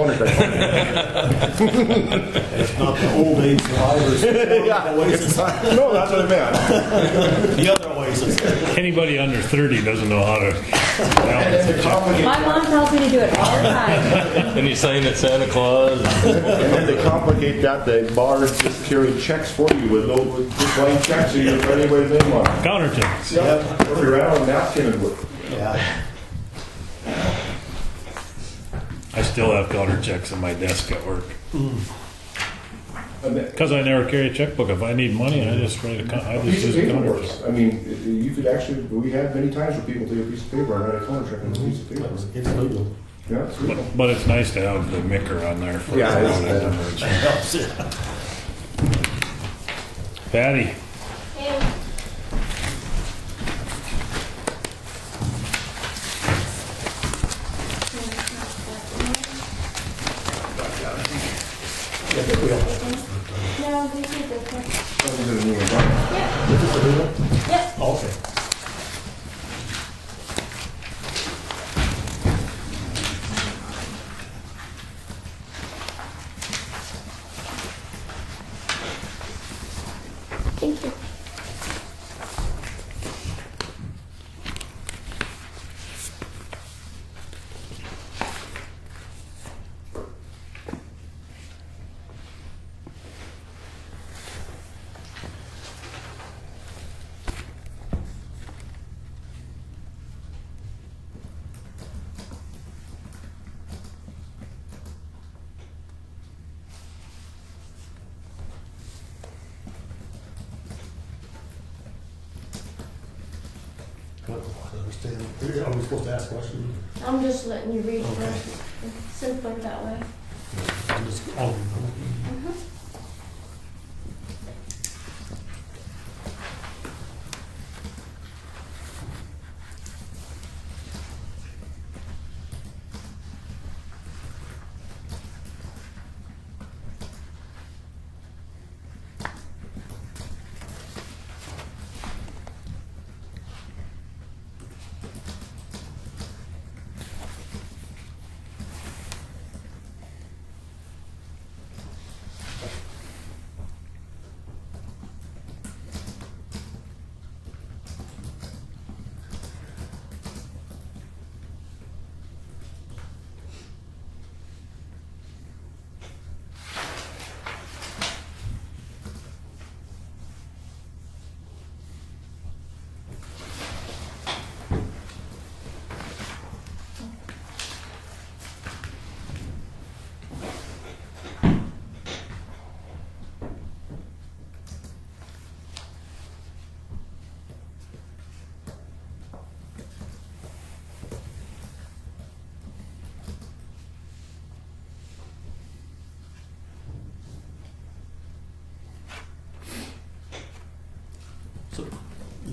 It's not the old age survivors. Oasis. No, that's what I meant. The other Oasis. Anybody under 30 doesn't know how to And balance then a to check. complicate, My mom tells me to do it all the time. And you sign at Santa Claus. to complicate that, the bars just carry checks for you with just blank checks, so you don't anybody's name on it. Counter checks. Yep. Or you're out on a napkin and Yeah. I still have counter checks on my desk at work. and Because I never carry a checkbook. If I need money, I just write I a piece just of use a paper counter works. check. I mean, you could actually, we had many times where people take a piece of paper and write a counter check on a piece of paper. It's legal. Yeah, it's legal. But it's nice to have the micker on there for Yeah, the it's, rounded numbers. Helps it. Patty, Yeah, I think we all. No, we did this one. This is a new one. This is a new one? Yep. Oh, okay. Thank you. I don't understand. Are we supposed to ask questions? I'm just letting you read first. It's simpler that way. I'm just, oh,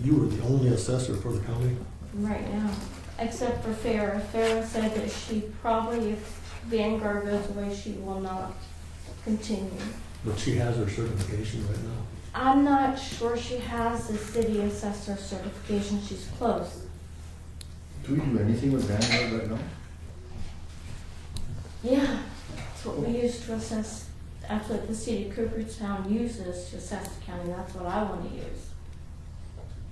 You are the only assessor for the county? right now, except for Farah. Farah said that she probably, if Vanguard goes away, she will not continue. But she has her certification right now. I'm not sure she has the city assessor certification. She's close. Do we do anything with Vanguard right now? Yeah, that's what we use to assess, that's what the city of Cooperstown uses to assess the county. That's what I want to use.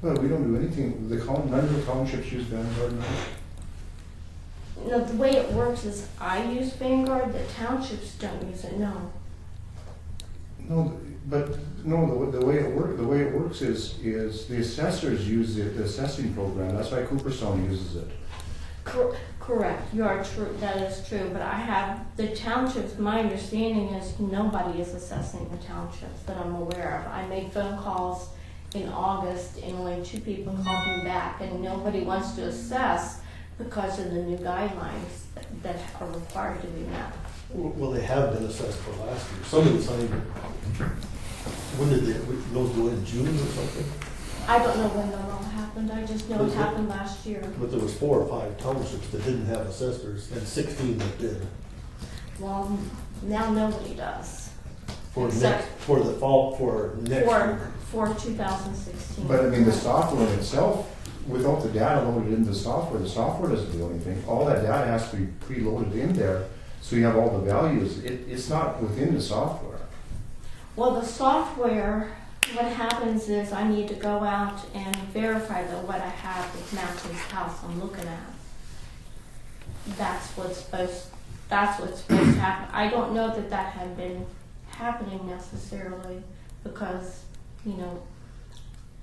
Well, we don't do anything, none of the townships use Vanguard now. No, the way it works is I use Vanguard, the townships don't use it, no. No, but, no, the way it works is the assessors use the assessing program, that's why Cooperstown uses it. Correct, you are true, that is true, but I have, the townships, my understanding is nobody is assessing the townships that I'm aware of. I made phone calls in August and only 2 people called me back, and nobody wants to assess because of the new guidelines that are required to be met. Well, they have been assessed for last year. Some of it's not even, when did those go in June or something? I don't know when that all happened, I just know it happened last year. But there was 4 or 5 townships that didn't have assessors and 16 that did. Well, now nobody does. For Except next, for the fall, for next year. For 2016. But I mean, the software itself, without the data loaded into the software doesn't do anything. All that data has to be preloaded in there, so you have all the values. It's not within the software. Well, the software, what happens is I need to go out and verify that what I have is matching the house I'm looking at. That's what's supposed to happen. I don't know that that had been happening necessarily because, you know,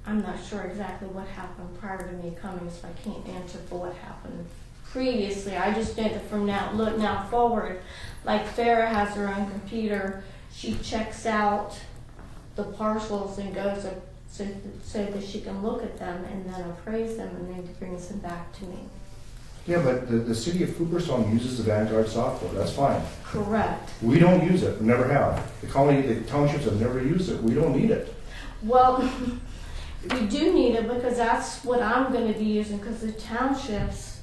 I'm not sure exactly what happened prior to me coming, so I can't answer for what happened previously. I just know that from now forward, like Farah has her own computer, she checks out the parcels and goes so that she can look at them and then appraise them and then brings them back to me. Yeah, but the city of Cooperstown uses the Vanguard software, that's fine. Correct. We don't use it, we never have. The townships have never used it, we don't need it. Well, we do need it because that's what I'm going to be using because the townships,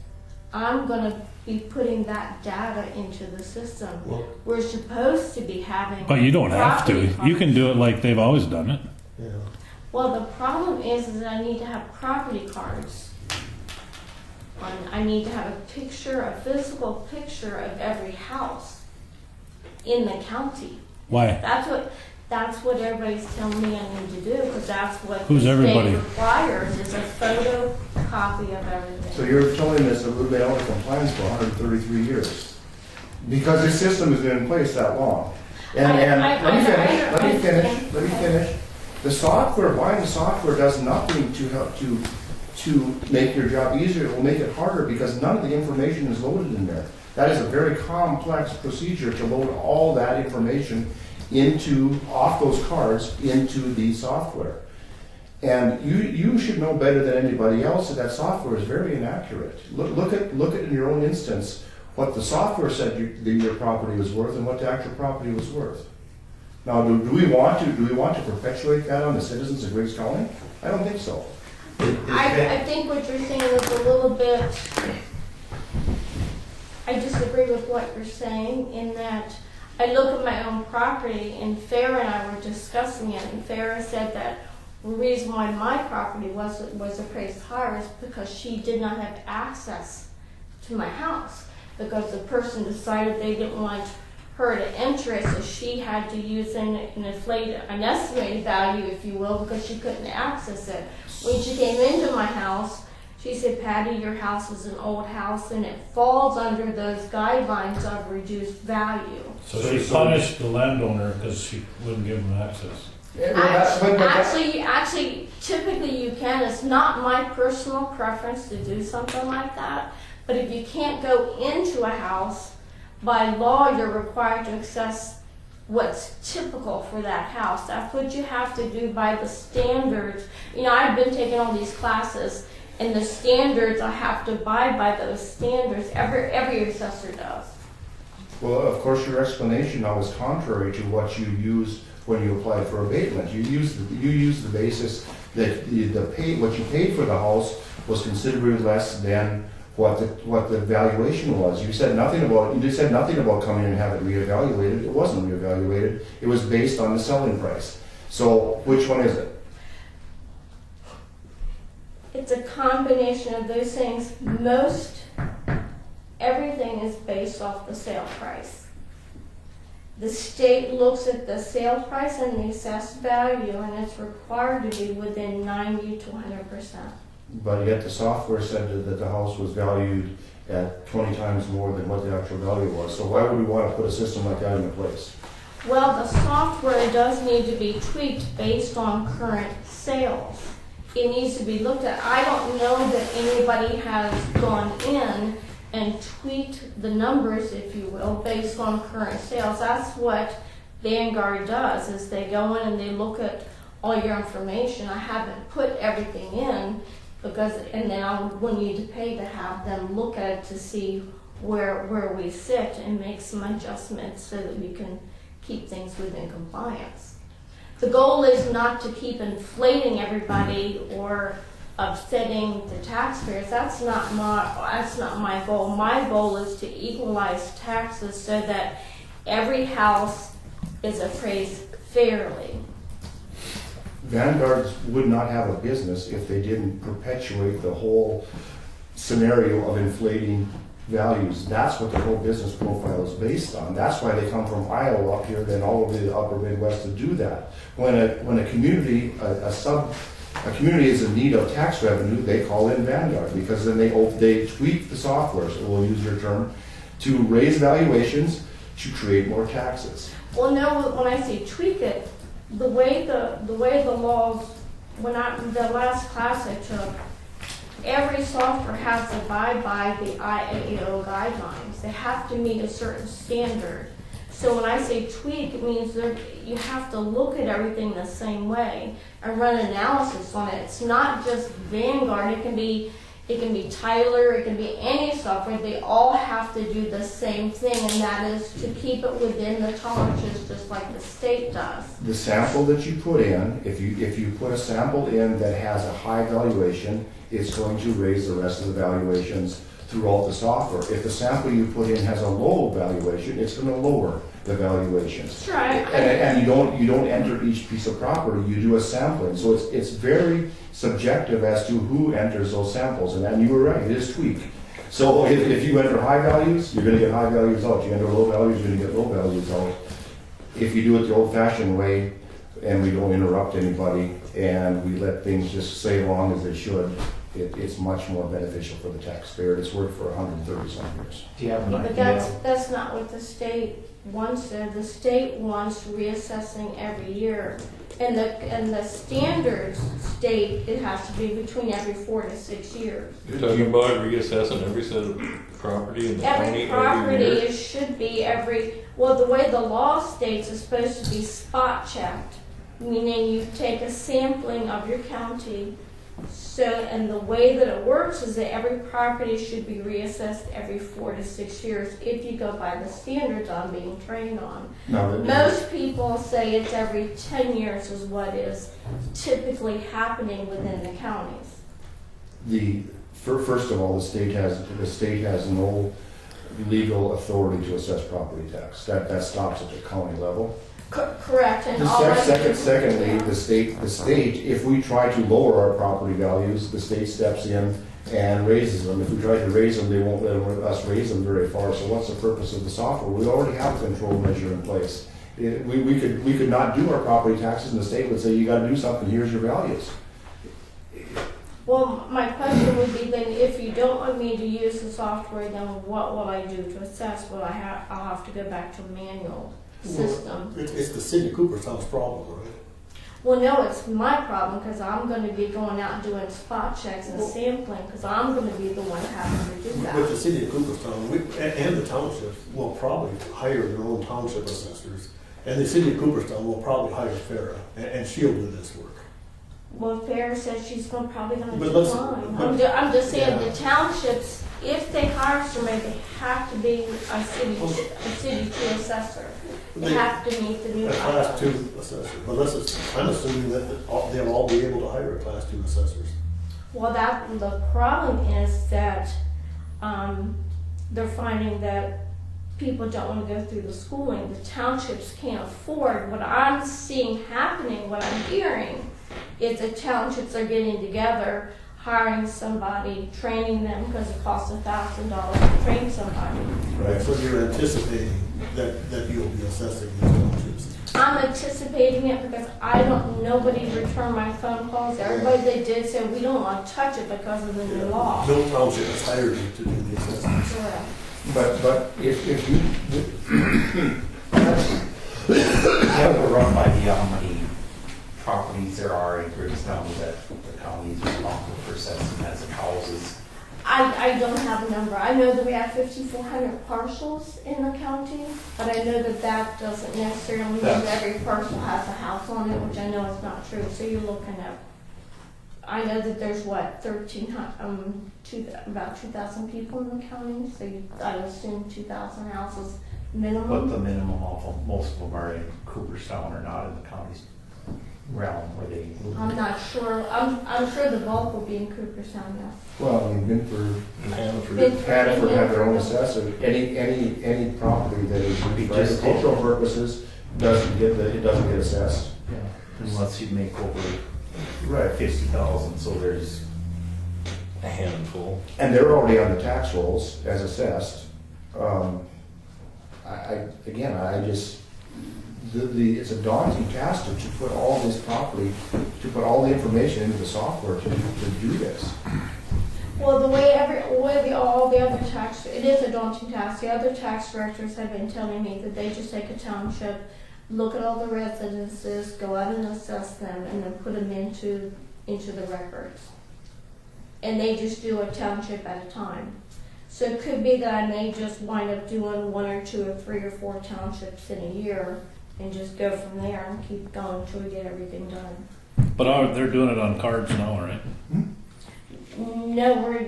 I'm going to be putting that data into the system. Well, We're supposed to be having. But you don't have to. property You can cards. do it like they've always done it. yeah. Well, the problem is that I need to have property cards. I need to have a physical picture of every house in the county. Why? That's what everybody's telling me I need to do, because that's what Who's the everybody? state requires, is a photocopy of everything. So you're telling us that we've been out of compliance for 133 years? Because this system has been in place that long. And let me finish. The software, buying the software does nothing to help to make your job easier. It will make it harder because none of the information is loaded in there. That is a very complex procedure to load all that information off those cards into the software. And you should know better than anybody else that software is very inaccurate. Look at in your own instance what the software said your property was worth and what the actual property was worth. Now, do we want to perpetuate that on the citizens of Griggs County? I don't think so. I think what you're saying is a little bit, I disagree with what you're saying in that I look at my own property and Farah and I were discussing it and Farah said that the reason why my property was appraised higher is because she did not have access to my house because the person decided they didn't want her to enter it, so she had to use an estimated value, if you will, because she couldn't access it. When she came into my house, she said, Patty, your house is an old house and it falls under those guidelines of reduced value. So she punished the landowner because she wouldn't give him access. Actually, typically you can. It's not my personal preference to do something like that. But if you can't go into a house, by law you're required to access what's typical for that house. That's what you have to do by the standards. You know, I've been taking all these classes, and the standards, I have to abide by those standards. Every assessor does. Well, of course, your explanation now is contrary to what you used when you applied for abatement. You used the basis that what you paid for the house was considerably less than what the valuation was. You said nothing about coming and have it reevaluated. It wasn't reevaluated. It was based on the selling price. So which one is it? It's a combination of those things. Everything is based off the sale price. The state looks at the sale price and the assessed value, and it's required to be within 90 to 100%. But yet the software said that the house was valued at 20 times more than what the actual value was. So why would we want to put a system like that into place? Well, the software does need to be tweaked based on current sales. It needs to be looked at. I don't know that anybody has gone in and tweaked the numbers, if you will, based on current sales. That's what Vanguard does, is they go in and they look at all your information. I haven't put everything in and then I will need to pay to have them look at it to see where we sit and make some adjustments so that we can keep things within compliance. The goal is not to keep inflating everybody or upsetting the taxpayers. That's not my goal. My goal is to equalize taxes so that every house is appraised fairly. Vanguards would not have a business if they didn't perpetuate the whole scenario of inflating values. That's what the whole business profile is based on. That's why they come from Iowa up here, then all over the upper Midwest to do that. When a community, a community is in need of tax revenue, they call in Vanguard, because then they tweak the software, so we'll use your term, to raise valuations to create more taxes. Well, no, when I say tweak it, the way the laws, the last class I took, every software has to abide by the IAO guidelines. They have to meet a certain standard. So when I say tweak, it means that you have to look at everything the same way and run analysis on it. It's not just Vanguard. It can be Tyler. It can be any software. They all have to do the same thing, and that is to keep it within the tolerances, just like the state does. The sample that you put in, if you put a sample in that has a high valuation, it's going to raise the rest of the valuations throughout the software. If the sample you put in has a low valuation, it's going to lower the valuations. Sure. And you don't enter each piece of property. You do a sampling, so it's very subjective as to who enters those samples. And then you were right; it is tweak. So if you enter high values, you're going to get high values out. You enter low values, you're going to get low values out. If you do it the old-fashioned way, and we don't interrupt anybody, and we let things just stay along as they should, it's much more beneficial for the taxpayer. It's worked for 130-some years. Do you have an But idea? that's not what the state wants. The state wants reassessing every year, and the standards state it has to be between every 4 to 6 years. You're talking about reassessing every set of property in the county Every property every year? should be the way the law states is supposed to be spot checked, meaning you take a sampling of your county. So, and the way that it works is that every property should be reassessed every 4 to 6 years if you go by the standards I'm being trained on. Most people say it's every 10 years is what is typically happening within the counties. First of all, the state has no legal authority to assess property tax. That stops at the county level. Correct. And Secondly, the state, if we try to lower our property values, the state steps in and raises them. If we try to raise them, they won't let us raise them very far. So what's the purpose of the software? We already have a control measure in place. We could not do our property taxes, and the state would say, you got to do something. Here's your values. Well, my question would be then, if you don't want me to use the software, then what will I do to assess? I'll have to go back to a manual system. Well, it's the city of Cooperstown's problem, right? Well, no, it's my problem because I'm going to be going out and doing spot checks and sampling because I'm going to be the one having to do With that. the city of Cooperstown and the townships will probably hire their own township assessors, and the city of Cooperstown will probably hire Farah, and she'll do this work. Well, Farrah says she's probably going to But let's- decline. but- I'm just saying yeah. the townships, if they hire somebody, they have to be a city tree assessor. They have to meet the new A class guidelines. 2 assessor, unless it's, I'm assuming that they'll all be able to hire a class 2 assessors. Well, the problem is that they're finding that people don't want to go through the schooling. The townships can't afford. What I'm seeing happening, what I'm hearing, is the townships are getting together, hiring somebody, training them, because it costs $1,000 to train somebody. Right. So you're anticipating that you'll be assessing these townships. I'm anticipating it because nobody returned my phone calls. Everybody they did said, we don't want to touch it because of the new law. No township has hired you to do the assessments. Correct. But if you, Do you have a rough idea how many properties there are in Griggs County that the county is responsible for assessing as houses? I don't have a number. I know that we have 5,400 parcels in the county, but I know that doesn't necessarily mean that every parcel has a house on it, which I know is not true. So you're looking at, I know that there's what, about 2,000 people in the county, so I would assume 2,000 houses minimum. But the minimum of them, most of them are in Cooperstown or not in the county's realm where they include. I'm not sure. I'm sure the bulk will be in Cooperstown, yes. well, I mean, Binford, Binford Hannaford have their own assessor. Any property that is used for agricultural purposes doesn't get assessed. Yeah, unless you make over Right. 50,000, so there's A handful. And they're already on the tax rolls as assessed. It's a daunting task to put all this property, to put all the information into the software to do this. Well, all the other tax, it is a daunting task. The other tax directors have been telling me that they just take a township, look at all the residences, go out and assess them, and then put them into the records. And they just do a township at a time. So it could be that I may just wind up doing 1 or 2 or 3 or 4 townships in a year and just go from there and keep going until we get everything done. But they're doing it on cards now, right? No, we're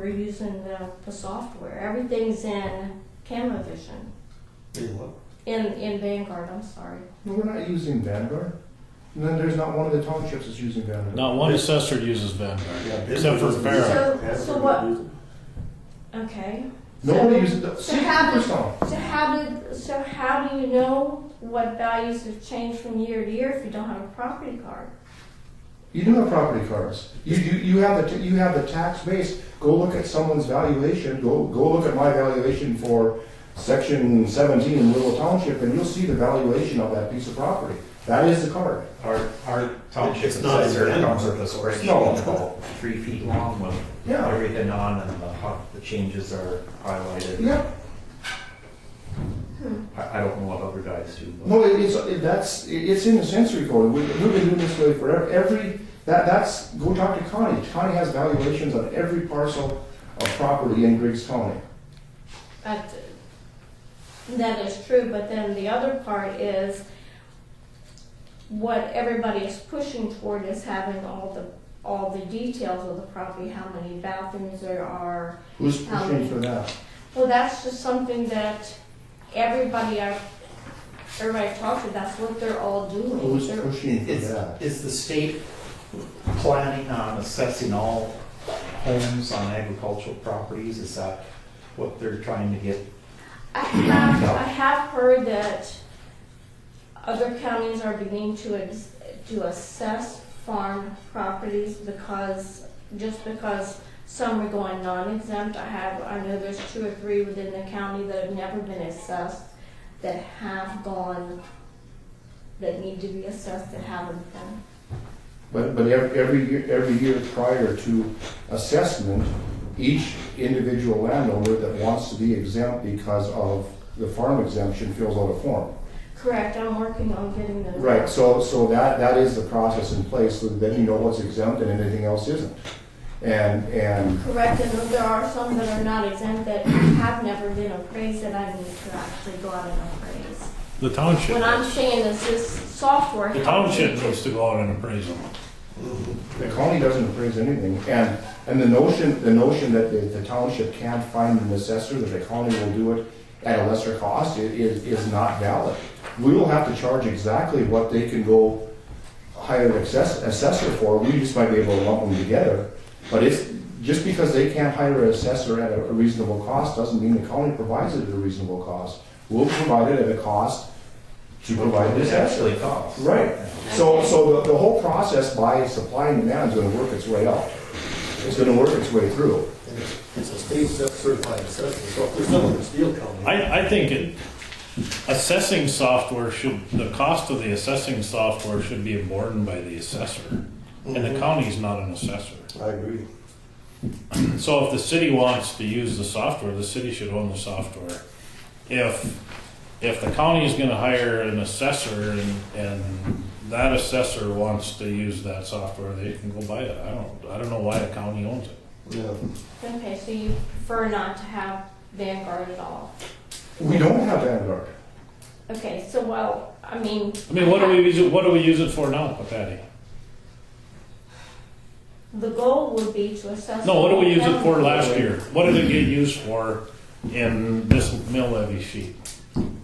using the software. Everything's in CamoVision. In what? In Vanguard, I'm sorry. No, we're not using Vanguard. And then there's not one of the townships that's using Vanguard. Not one assessor uses Vanguard, Yeah, except for Binford Farrah. doesn't So use it. what- Use it. Okay. Nobody uses the. So how do you know what values have changed from year to year if you don't have a property card? You do have property cards. You have the tax base. Go look at someone's valuation. Go look at my valuation for section 17 in Little Township, and you'll see the valuation of that piece of property. That is the card. our township It's not assessor in comes with a Vanguard. spreadsheet No. about 3 feet long with Yeah. everything on, and the changes are highlighted. Yeah. I don't know what other guys do. But No, it's in the sensory code. We've been doing this way forever. Go talk to Connie. Connie has valuations on every parcel of property in Griggs County. That is true, but then the other part is what everybody is pushing toward is having all the details of the property, how many bathrooms there are. Who's pushing for that? Well, that's just something that everybody talks to, that's what they're all doing. Who's They're- pushing for that? Is the state planning on assessing all homes on agricultural properties? Is that what they're trying to get? I have heard that other counties are beginning to assess farm properties because some are going non-exempt. I know there's 2 or 3 within the county that have never been assessed that have gone, that need to be assessed that haven't been. But every year prior to assessment, each individual landowner that wants to be exempt because of the farm exemption fills out a form. Correct, I'm working on getting those. Right, so that is the process in place, so that you know what's exempt and anything else isn't. And Correct, and there are some that are not exempt that have never been appraised that I need to actually go out and appraise. The township. What I'm saying is this software. The township needs to go out and appraise them. the county doesn't appraise anything, and the notion that the township can't find an assessor, that the county will do it, at a lesser cost is not valid. We will have to charge exactly what they can go hire an assessor for. We just might be able to lump them together. But it's, just because they can't hire an assessor at a reasonable cost doesn't mean the county provides it at a reasonable cost. We'll provide it at a cost to provide the It assessor. actually costs. Right. So the whole process by supply and demand is going to work its way out. It's going to work its way through. It's a state certified assessment, so if there's someone in Steele County. I think assessing software the cost of the assessing software should be borne by the assessor. And the county's not an assessor. I agree. So if the city wants to use the software, the city should own the software. If the county is gonna hire an assessor and that assessor wants to use that software, they can go buy it. I don't know why the county owns it. Yeah. Okay, so you prefer not to have Vanguard at all? We don't have Vanguard. Okay, so well, I mean. What do we use it for now, Patty? The goal would be to assess. No, what did we use it for last year? What did it get used for in this mill levy sheet?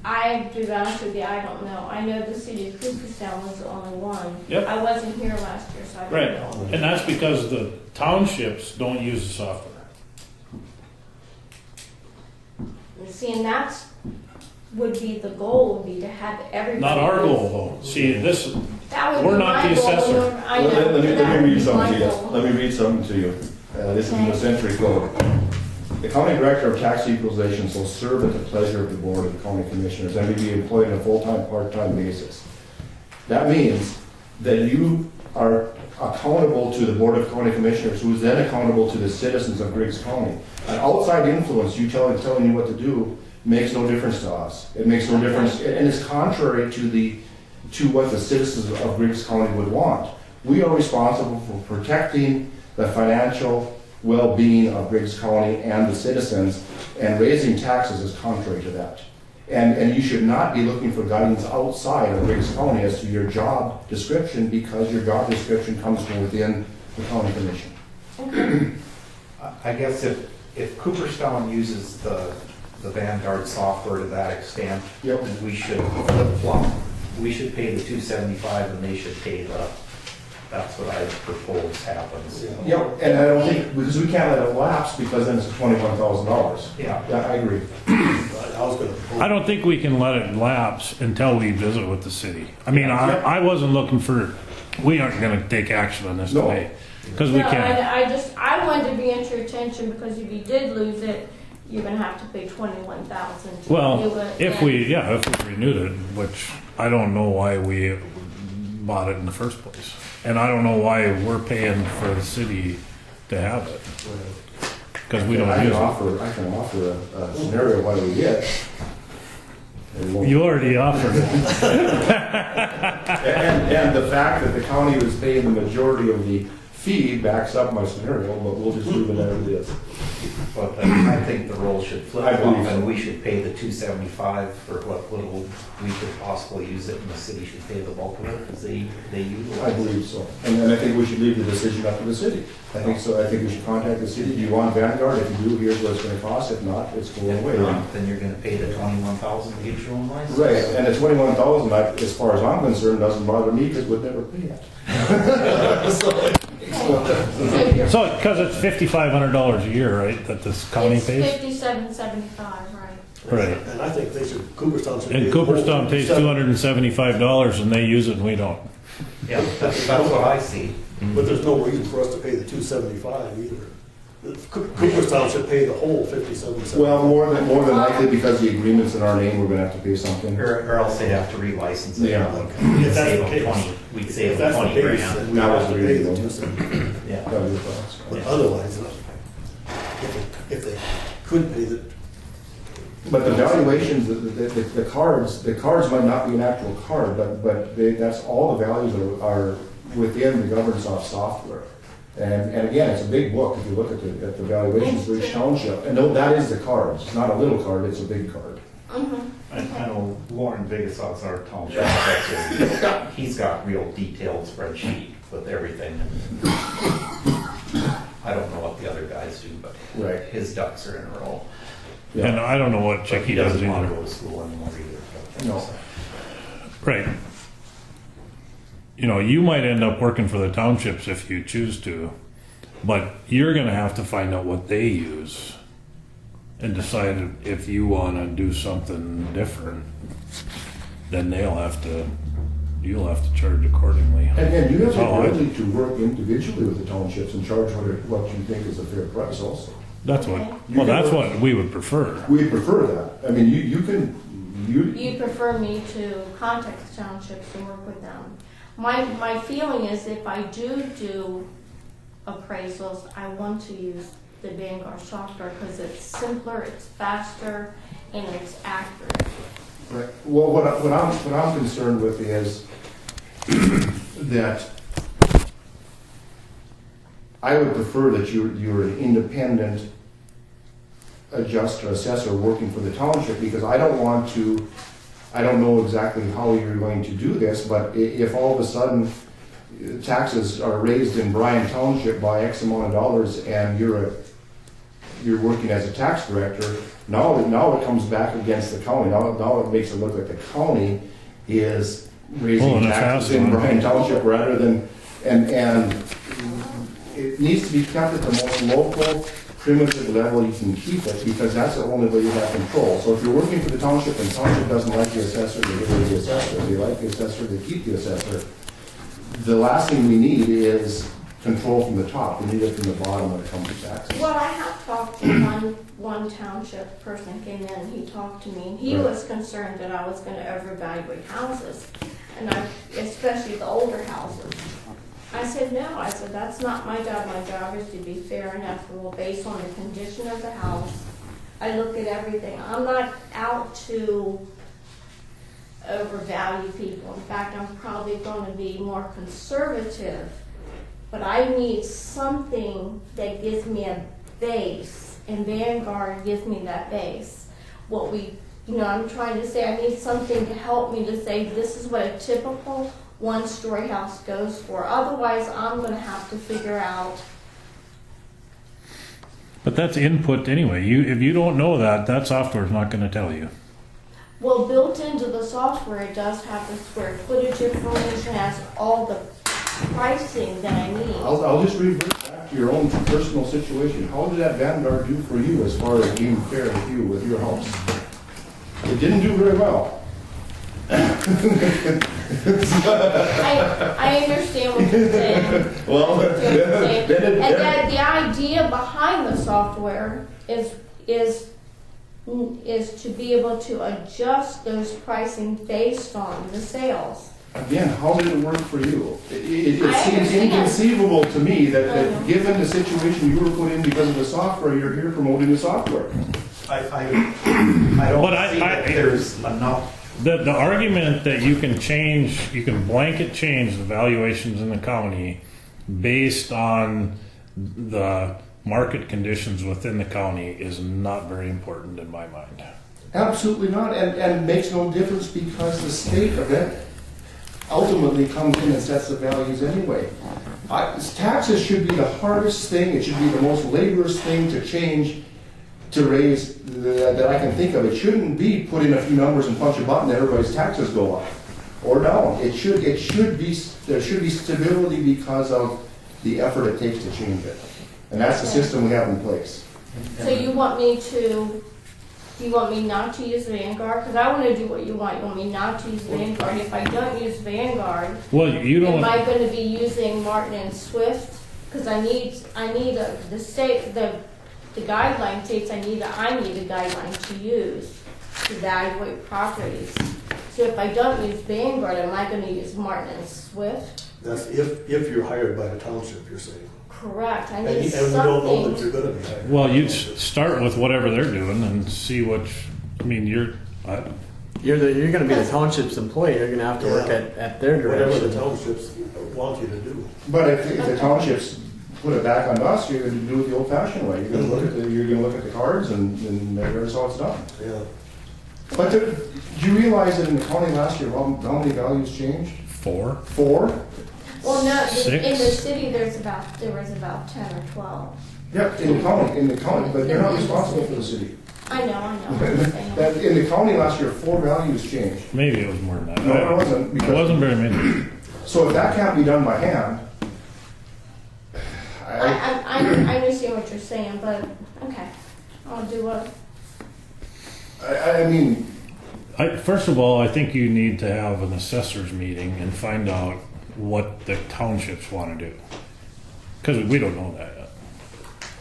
I, to be honest with you, I don't know. I know the city of Cooperstown was the only one. Yep. I wasn't here last year, so I Right, don't know. and that's because the townships don't use the software. And see, and that's, would be the goal, would be to have everybody. Not our goal though. See, this, That would we're be not my the goal. assessor. I know. Let me that would read be something my to you. goal. Let me read something to you. This is from the Century Code. The county director of tax equalization shall serve at the pleasure of the board of the county commissioners and may be employed on a full-time, part-time basis. That means that you are accountable to the board of county commissioners, who is then accountable to the citizens of Griggs County. An outside influence, telling you what to do, makes no difference to us. It makes no difference, and it's contrary to what the citizens of Griggs County would want. We are responsible for protecting the financial well-being of Griggs County and the citizens, and raising taxes is contrary to that. And you should not be looking for guidance outside of Griggs County as to your job description, because your job description comes from within the county commission. I guess if Cooperstown uses the Vanguard software to that extent, Yep. we should flip-flop. We should pay the $275 and they should pay that's what I propose happens. Yep, and I don't think, because we can't let it lapse, because then it's $21,000. Yeah. Yeah, I agree. I was gonna propose. I don't think we can let it lapse until we visit with the city. I mean, I wasn't looking for, we aren't gonna take action on this No. today, because we No, can't. I wanted to bring it to your attention, because if you did lose it, you're gonna have to pay $21,000 to Well, renew it. if we renewed it, which I don't know why we bought it in the first place. And I don't know why we're paying for the city to have it. Because we don't I use can it. offer a scenario why we get. You already offered it. And the fact that the county was paying the majority of the fee backs up my scenario, but we'll just leave it as it is. But I think the roles should flip I flop, believe so. and we should pay the $275 for what little we could possibly use it, and the city should pay the bulk of it, because they utilize I it. believe so. And then I think we should leave the decision up to the city. I think so. I think we should contact the city. Do you want Vanguard? If you do, here's what it's gonna cost. If not, it's going If away. not, then you're gonna pay the $21,000 to get your own license. Right, and the 21,000, as far as I'm concerned, doesn't bother me, because we'd never pay it. So, because it's $5,500 a year, right, that this county It's pays? $57.75, right? Right. And I think they should, Cooperstown should. pay And the whole Cooperstown pays $275 and they use it and we don't. Yeah, that's what I see. But there's no reason for us to pay the $275 either. Cooperstown should pay the whole $57.75. Well, more than likely, because the agreement's in our name, we're gonna have to pay something. Or else they'd have to relicense it. Yeah. We'd If that's save the them case. 20, we'd If save them that's the 20 case, grand. then we have to pay the $275. Yeah. That would be the cost. But otherwise, if they could pay the, But the valuations, the cards might not be an actual card, but that's all the values are within the governance of software. And again, it's a big book if you look at the valuations for each township. And no, that is the cards. It's not a little card, it's a big card. I know Lauren Bigasaw's our township assessor. He's got real detailed spreadsheet with everything. I don't know what the other guys do, but Right. his ducks are in a row. And I don't know what But Chicky he does doesn't want to either. go to school anymore either. No. Right. You know, you might end up working for the townships if you choose to, but you're gonna have to find out what they use and decide if you wanna do something different. Then you'll have to charge accordingly. And you have the Oh, I- ability to work individually with the townships and charge what you think is a fair price also. That's what, Okay. well, that's what we would prefer. We prefer that. I mean, you can, You prefer me to contact the townships and work with them. My feeling is if I do appraisals, I want to use the Vanguard software because it's simpler, it's faster, and it's accurate. right. Well, what I'm concerned with is that I would prefer that you're an independent adjuster, assessor working for the township, because I don't know exactly how you're going to do this, but if all of a sudden taxes are raised in Bryan Township by X amount of dollars and you're working as a tax director, now it comes back against the county. Now it makes it look like the county is raising Well, and if taxes that's in one- Bryan Township rather than, and it needs to be kept at the most local, primitive level you can keep it, because that's the only way you have control. So if you're working for the township and township doesn't like the assessor, they get rid of the assessor. If they like the assessor, they keep the assessor. The last thing we need is control from the top. We need it from the bottom when it comes to taxes. Well, I have talked to one township person came in and he talked to me and he Right. was concerned that I was gonna overvaluate houses. And especially the older houses. I said, no, I said, that's not my job. My job is to be fair and equitable based on the condition of the house. I look at everything. I'm not out to overvalue people. In fact, I'm probably going to be more conservative. But I need something that gives me a base, and Vanguard gives me that base. I'm trying to say I need something to help me to say this is what a typical one-story house goes for. Otherwise, I'm going to have to figure out. But that's input anyway. If you don't know that software's not gonna tell you. Well, built into the software, it does have the square footage information, has all the pricing that I need. I'll just revert back to your own personal situation. How did that Vanguard do for you as far as being fair with you with your house? It didn't do very well. I understand what you're saying. Well, And that the idea behind the software is to be able to adjust those pricing based on the sales. again, how did it work for you? It I seems understand. inconceivable to me I that know. given the situation you were put in because of the software, you're here promoting the software. I But don't I- see that there's enough. The argument that you can blanket change the valuations in the county based on the market conditions within the county is not very important in my mind. Absolutely not, and makes no difference because the state of it ultimately comes in and sets the values anyway. Taxes should be the hardest thing, it should be the most laborious thing to change, to raise, that I can think of. It shouldn't be put in a few numbers and punch a button and everybody's taxes go up or down. It should be, there should be stability because of the effort it takes to change it. And that's the system we have in place. So you want me not to use Vanguard? Because I want to do what you want. You want me not to use Vanguard. If I don't use Vanguard, Well, you am don't, I going to be using Martin and Swift? Because the guideline states I need a guideline to use to evaluate properties. So if I don't use Vanguard, am I going to use Martin and Swift? That's if you're hired by the township, you're saying. Correct. I And need we don't know that something. you're gonna be hired. well, you'd start with whatever they're doing and see You're going to be the township's employee. You're going to have to work Yeah. at their Whatever direction. the townships want you to do. But if the townships put it back on us, you're gonna do it the old fashioned way. You're gonna look at the cards and there's how it's done. Yeah. But did you realize that in the county last year, how many values changed? 4. 4? Well, no, in the 6. city there was about 10 or 12. Yep, in the county, but you're not responsible for the city. I know, I'm just saying. That, in the county last year, 4 values changed. Maybe it was more than that. No, it wasn't, It because, wasn't very many. so if that can't be done by hand, I understand what you're saying, but, okay, I'll do what, I mean, First of all, I think you need to have an assessors meeting and find out what the townships want to do. Because we don't know that yet.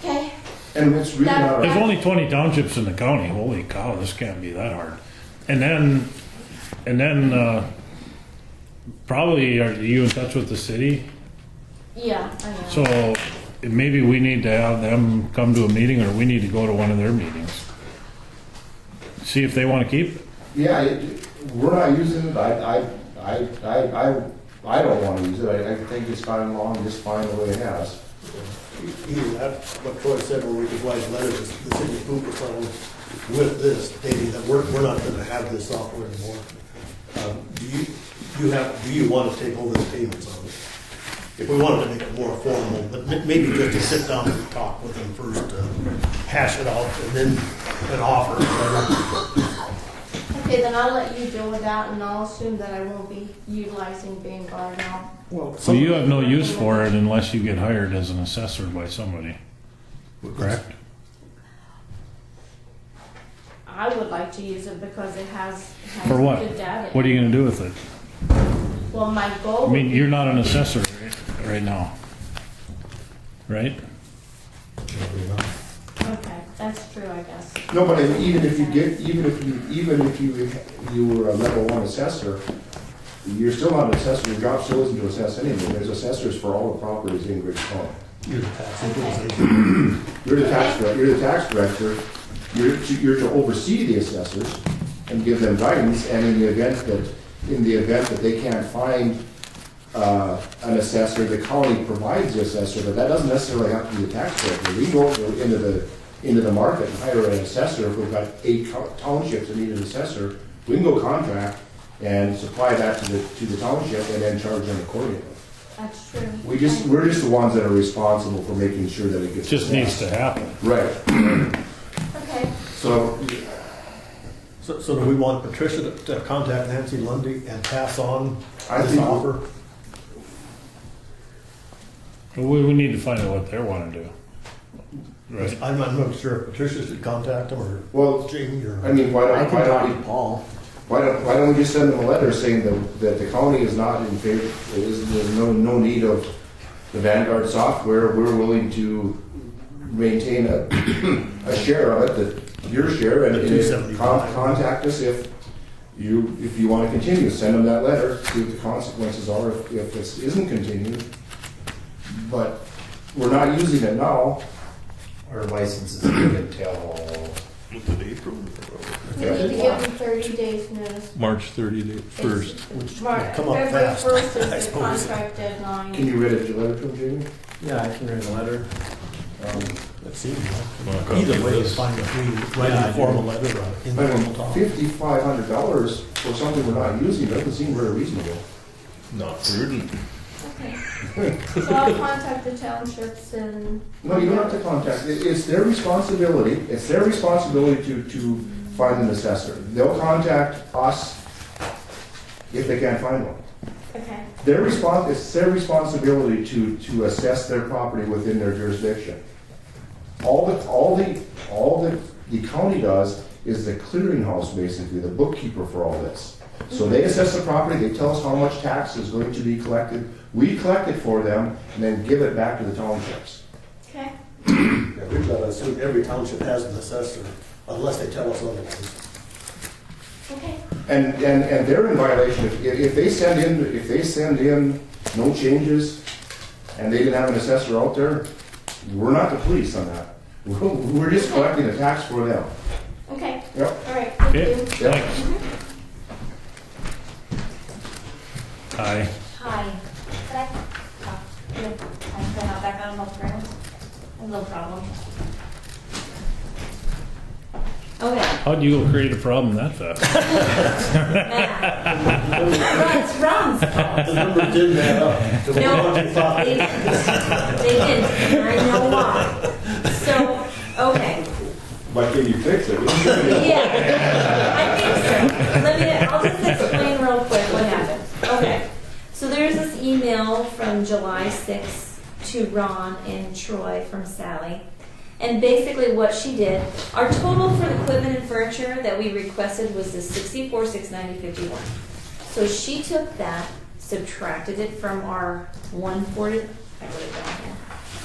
okay, and it's really not, There's only 20 townships in the county. Holy cow, this can't be that hard. And then, probably are you in touch with the city? yeah, I know. So maybe we need to have them come to a meeting, or we need to go to one of their meetings. See if they want to keep it. yeah, we're not using it, I don't wanna use it, I think it's gone along just fine the way it has. Even that, what Troy said, when we provide letters, the city of Cooper signed with this, stating that we're not gonna have this software anymore. Do you want to take over the payments on it? If we wanted to make it more formal, but maybe just to sit down and talk with them first, hash it out, and then an offer. Okay, then I'll let you deal with that, and I'll assume that I won't be utilizing Vanguard now. Well, So you have no use for it unless you get hired as an assessor by somebody, correct? I would like to use it because it has For what? good data. What are you going to do with it? Well, my goal I mean, would be- you're not an assessor right now, right? Okay, that's true, I guess. No, but even if you were a level 1 assessor, you're still not an assessor, your job still isn't to assess anything, there's assessors for all the properties in Griggs County. You're the tax equalization. You're the tax director, you're to oversee the assessors and give them guidance, and in the event that they can't find an assessor, the county provides the assessor, but that doesn't necessarily have to be the tax director. We go into the market and hire an assessor. If we've got 8 townships that need an assessor, we can go contract and supply that to the township and then charge them accordingly. That's true. We're just the ones that are responsible for making sure that it gets. Just needs to happen. Right. Okay, So, So do we want Patricia to contact Nancy Lundy and pass on I this think- offer? We need to find out what they want to do. Right. I'm not sure if Patricia should contact them or well, Jamie or. I mean, why don't we Paul. Why don't we just send them a letter saying that the county is not in favor, there's no need of the Vanguard software, we're willing to maintain a share of it, your share, and The $275. contact us if you want to continue. Send them that letter, see what the consequences are if this isn't continued. But we're not using it now. Our license is good until we need to give them 30 days notice. March 31st. Come up February fast, 1st I is the suppose. contract deadline. Can you read a letter to them, Jamie? Yeah, I can write a letter. That seems Want a like. copy Either of way this? is fine with me, Yeah, I writing a do. formal letter or an I mean, informal talk. $5,500 for something we're not using doesn't seem very reasonable. Not prudent. Okay. So I'll contact the townships and. No, you don't have to contact, it's their responsibility, to find an assessor. They'll contact us if they can't find one. Okay, It's their responsibility to assess their property within their jurisdiction. All the county does is the clearinghouse, basically, the bookkeeper for all this. So they assess the property, they tell us how much tax is going to be collected, we collect it for them, and then give it back to the townships. okay. Yeah, we've got to assume every township has an assessor, unless they tell us otherwise. Okay, And they're in violation, if they send in no changes, and they didn't have an assessor out there, we're not the police on that. We're just collecting the tax for them. okay, Yep. all right, thank Okay. you. Yep. Hi. Hi. Can I talk? Can I hop back on multiple grounds? No problem. Okay. How'd you create a problem that fast? It's Ron's fault. The numbers didn't add up to No, what you thought. they didn't, and I know why. So, okay, But can you fix it? Yeah, I think so. I'll just explain real quick what happened. Okay, so there's this email from July 6th to Ron and Troy from Sally. And basically what she did, our total for the equipment and furniture that we requested was the $64,690.51. So she took that, subtracted it from our 140, I wrote it down here,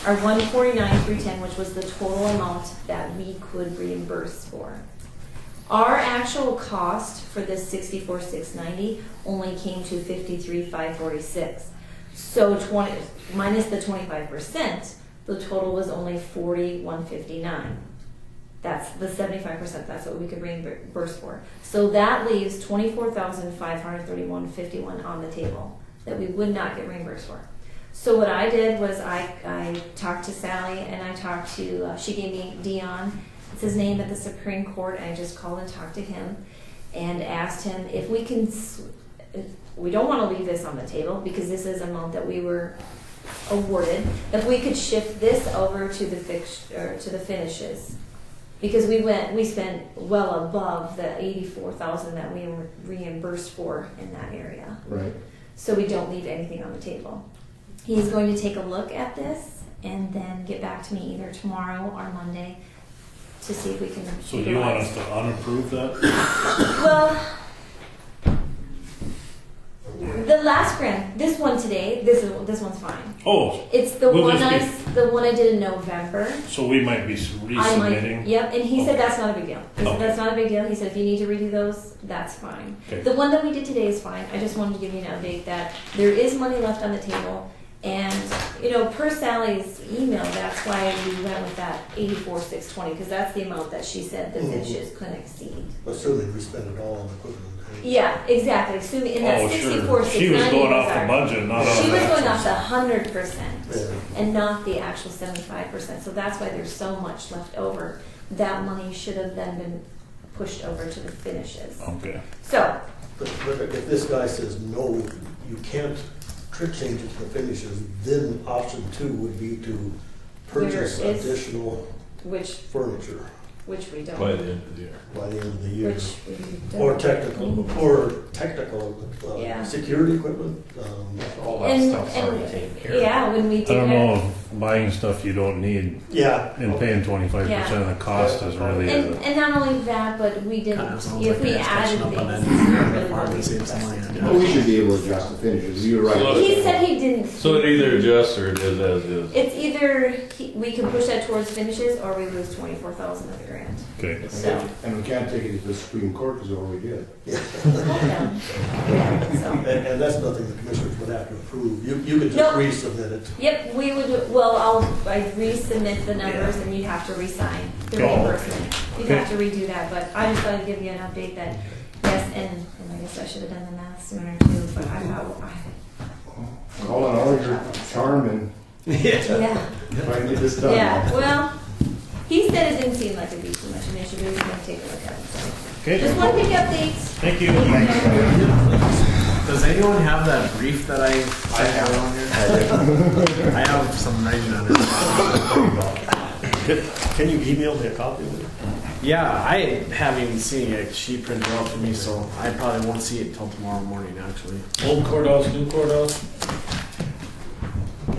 our 149,310, which was the total amount that we could reimburse for. Our actual cost for this 64,690 only came to 53,546. So 20 minus the 25%, the total was only 40,159. That's the 75%. That's what we could reimburse for. So that leaves 24,531.51 on the table that we would not get reimbursed for. So what I did was I talked to Sally and I talked to, she gave me Dion, it's his name at the Supreme Court, and I just called and talked to him and asked him if we can, we don't want to leave this on the table because this is an amount that we were awarded, if we could shift this over to the finishes. Because we spent well above the 84,000 that we were reimbursed for in that area. Right. So we don't leave anything on the table. He's going to take a look at this and then get back to me either tomorrow or Monday to see if we can. So do you want us to unapprove that? Well, the last grant, this one today, this one's fine. Oh, It's the We'll one just the one I did in November. so we might be resubmitting? Yep, and he said that's not a big deal. He said Okay. that's not a big deal. He said if you need to redo those, that's fine. Okay. The one that we did today is fine. I just wanted to give you an update that there is money left on the table. And, per Sally's email, that's why we went with that 84,620, because that's the amount that she said the finishes couldn't exceed. Assuming we spend it all on equipment. Yeah, exactly. Assuming in that Oh, 64,690 sure. She was going off our- the budget, not off She the was going actual. off the 100% Yeah. and not the actual 75%. So that's why there's so much left over. That money should have then been pushed over to the finishes. Okay. So, But if this guy says, no, you can't trick change it to the finishes, then option 2 would be to purchase There is- additional which furniture we don't. By the end of the year. by the end of the year. Which we don't. Or technical Yeah. security equipment. All that And- stuff's and- already taken care of. Yeah, when we I did don't it. know if buying stuff you don't need Yeah. and paying 25% of the cost is really And not only that, but we didn't, Kind of sounds if like we it's added catching up on things. that. we really Farm wouldn't saves some invest money. it. Well, we should be able to adjust the finishes. You're right. He said he didn't. So it either adjusts or it is as is. It's either we can push that towards finishes or we lose 24,000 of the grant. okay. So, And we can't take it to the Supreme Court because of what we did. yeah. So. And that's nothing the commissioners would have to approve. You could just Nope. resubmit it. Yep, we would, I'd resubmit the numbers and you'd have to re-sign the Okay. reimbursement. You'd Okay. have to redo that, but I just thought I'd give you an update that, yes, and I guess I should have done the math sooner too, but Calling all your charm and yeah. trying to get this done. Yeah, well, he said it didn't seem like it'd be too much an issue, but he was gonna take a look at it, so. Okay. Just want to give you updates. Thank you. Does anyone have that brief that I have on here? I have some writing on it. Can you email me a copy of it? Yeah, I haven't even seen it. She printed it out for me, so I probably won't see it until tomorrow morning, actually. Old courthouse, new courthouse?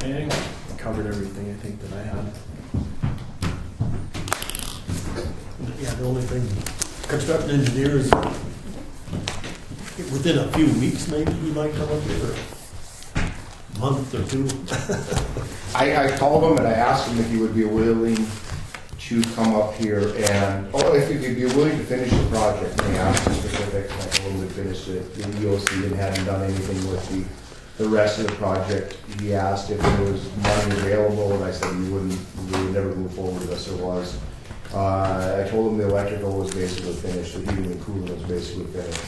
Anything? Covered everything I think that I had. Yeah, the only thing, construction engineers, within a few weeks maybe he might come up here, or a month or 2. I called him and I asked him if he would be willing to come up here and, if he'd be willing to finish the project. And he asked the specifics, and I told him to finish it. The EOC and hadn't done anything with the rest of the project. He asked if there was money available, and I said we would never move forward unless there was. I told him the electrical was basically finished, the heating and cooling was basically finished.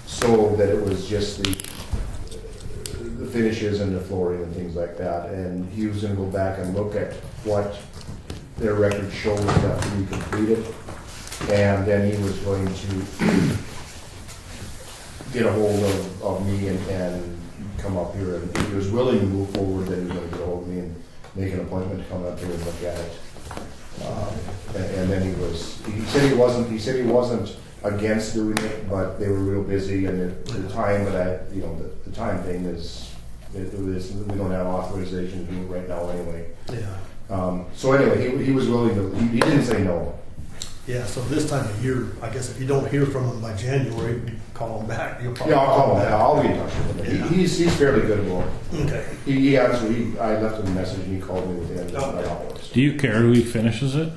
So that it was just the finishes and the flooring and things like that. And he was gonna go back and look at what their record shows that to be completed. And then he was going to get a hold of me and come up here. And if he was willing to move forward, then he was gonna get a hold of me and make an appointment to come up here and look at it. And then he said he wasn't against doing it, but they were real busy, and the time that the time thing is, we don't have authorization to do it right now anyway. Yeah. So anyway, he was willing to, he didn't say no. Yeah, so this time of year, I guess if you don't hear from him by January, you call him back. You'll probably Yeah, I'll call him back. back. I'll be in touch with him. Yeah. He's fairly good about it. Okay. He actually, I left him a message and he called me within an hour. Do you care who finishes it?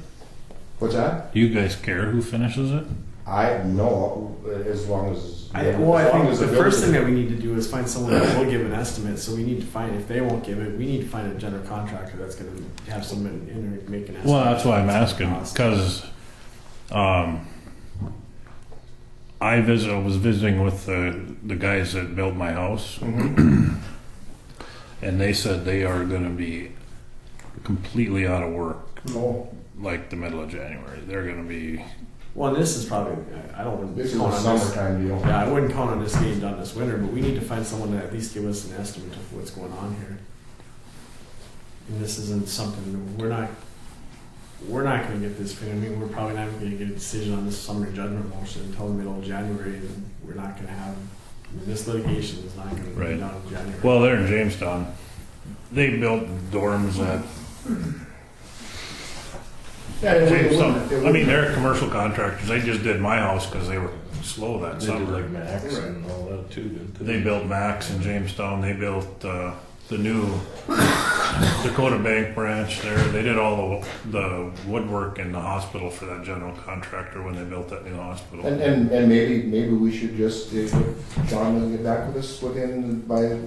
What's that? Do you guys care who finishes it? I know, as long as. I as think long as the the first thing building- that we need to do is find someone that will give an estimate. So we need to find, if they won't give it, we need to find a general contractor that's going to have someone in there make an estimate. Well, that's why I'm asking, because I was visiting with the guys that built my house, Mhm. and they said they are going to be completely out of work No, like the middle of January. They're going to be. Well, this is probably, I don't this is count a on this. summertime deal. Yeah, I wouldn't count on this getting done this winter, but we need to find someone to at least give us an estimate of what's going on here. And this isn't something, we're not going to get this, I mean, we're probably not going to get a decision on this summary judgment motion until the middle of January, and we're not going to have, this litigation is not going to be Right. done in January. Well, they're in Jamestown. They built dorms at Yeah, it Jamestown. wouldn't- I mean, they're commercial contractors. They just did my house because they were slow that They did summer. like Max and all that too, didn't they? They built Max in Jamestown. They built the new Dakota Bank branch there. They did all the woodwork in the hospital for that general contractor when they built that new hospital. And maybe we should just, if John doesn't get back with us by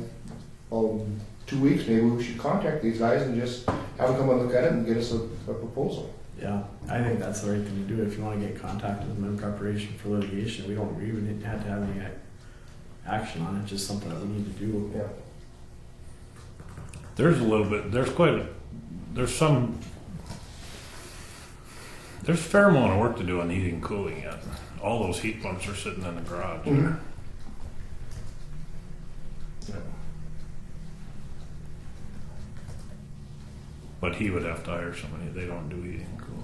2 weeks, maybe we should contact these guys and just have them come and look at it and get us a proposal. Yeah, I think that's the right thing to do. If you want to get in contact with them in preparation for litigation, we don't even have to have any action on it, just something that we need to do. Yeah. There's a little bit. There's a fair amount of work to do on heating and cooling yet. All those heat pumps are sitting in the garage. Mhm. But he would have to hire somebody. They don't do heating and cooling.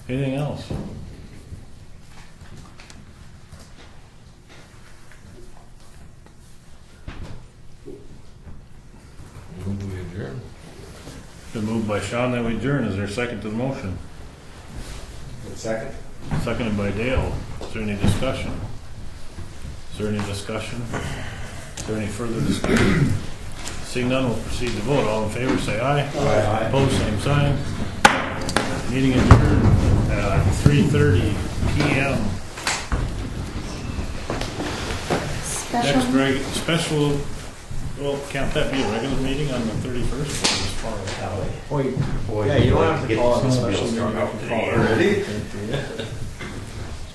Anything else? Move we adjourn. Been moved by Sean that we adjourn. Is there a second to the motion? Second. Seconded by Dale. Is there any discussion? Is there any discussion? Is there any further discussion? Seeing none, we'll proceed to vote. All in favor, say aye. Aye. Opposed, same sign. Meeting adjourned at 3:30 p.m. Next special, well, can't that be a regular meeting on the 31st? Yeah, you don't have to call it a special meeting. You can call it Already?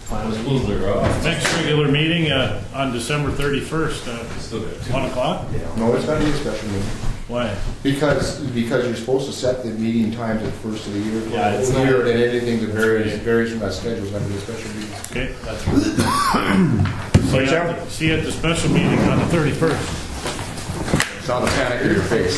Plan They're off. Next regular meeting on December 31st Still got at two. 1 o'clock? No, it's gotta be a special meeting. Why? Because you're supposed to set the meeting times at the first of the year. Yeah, it's not- Year, and anything that varies from that schedule is gonna be a special meeting. Okay, that's right. See you at the special meeting on the 31st. Saw the panic in your face.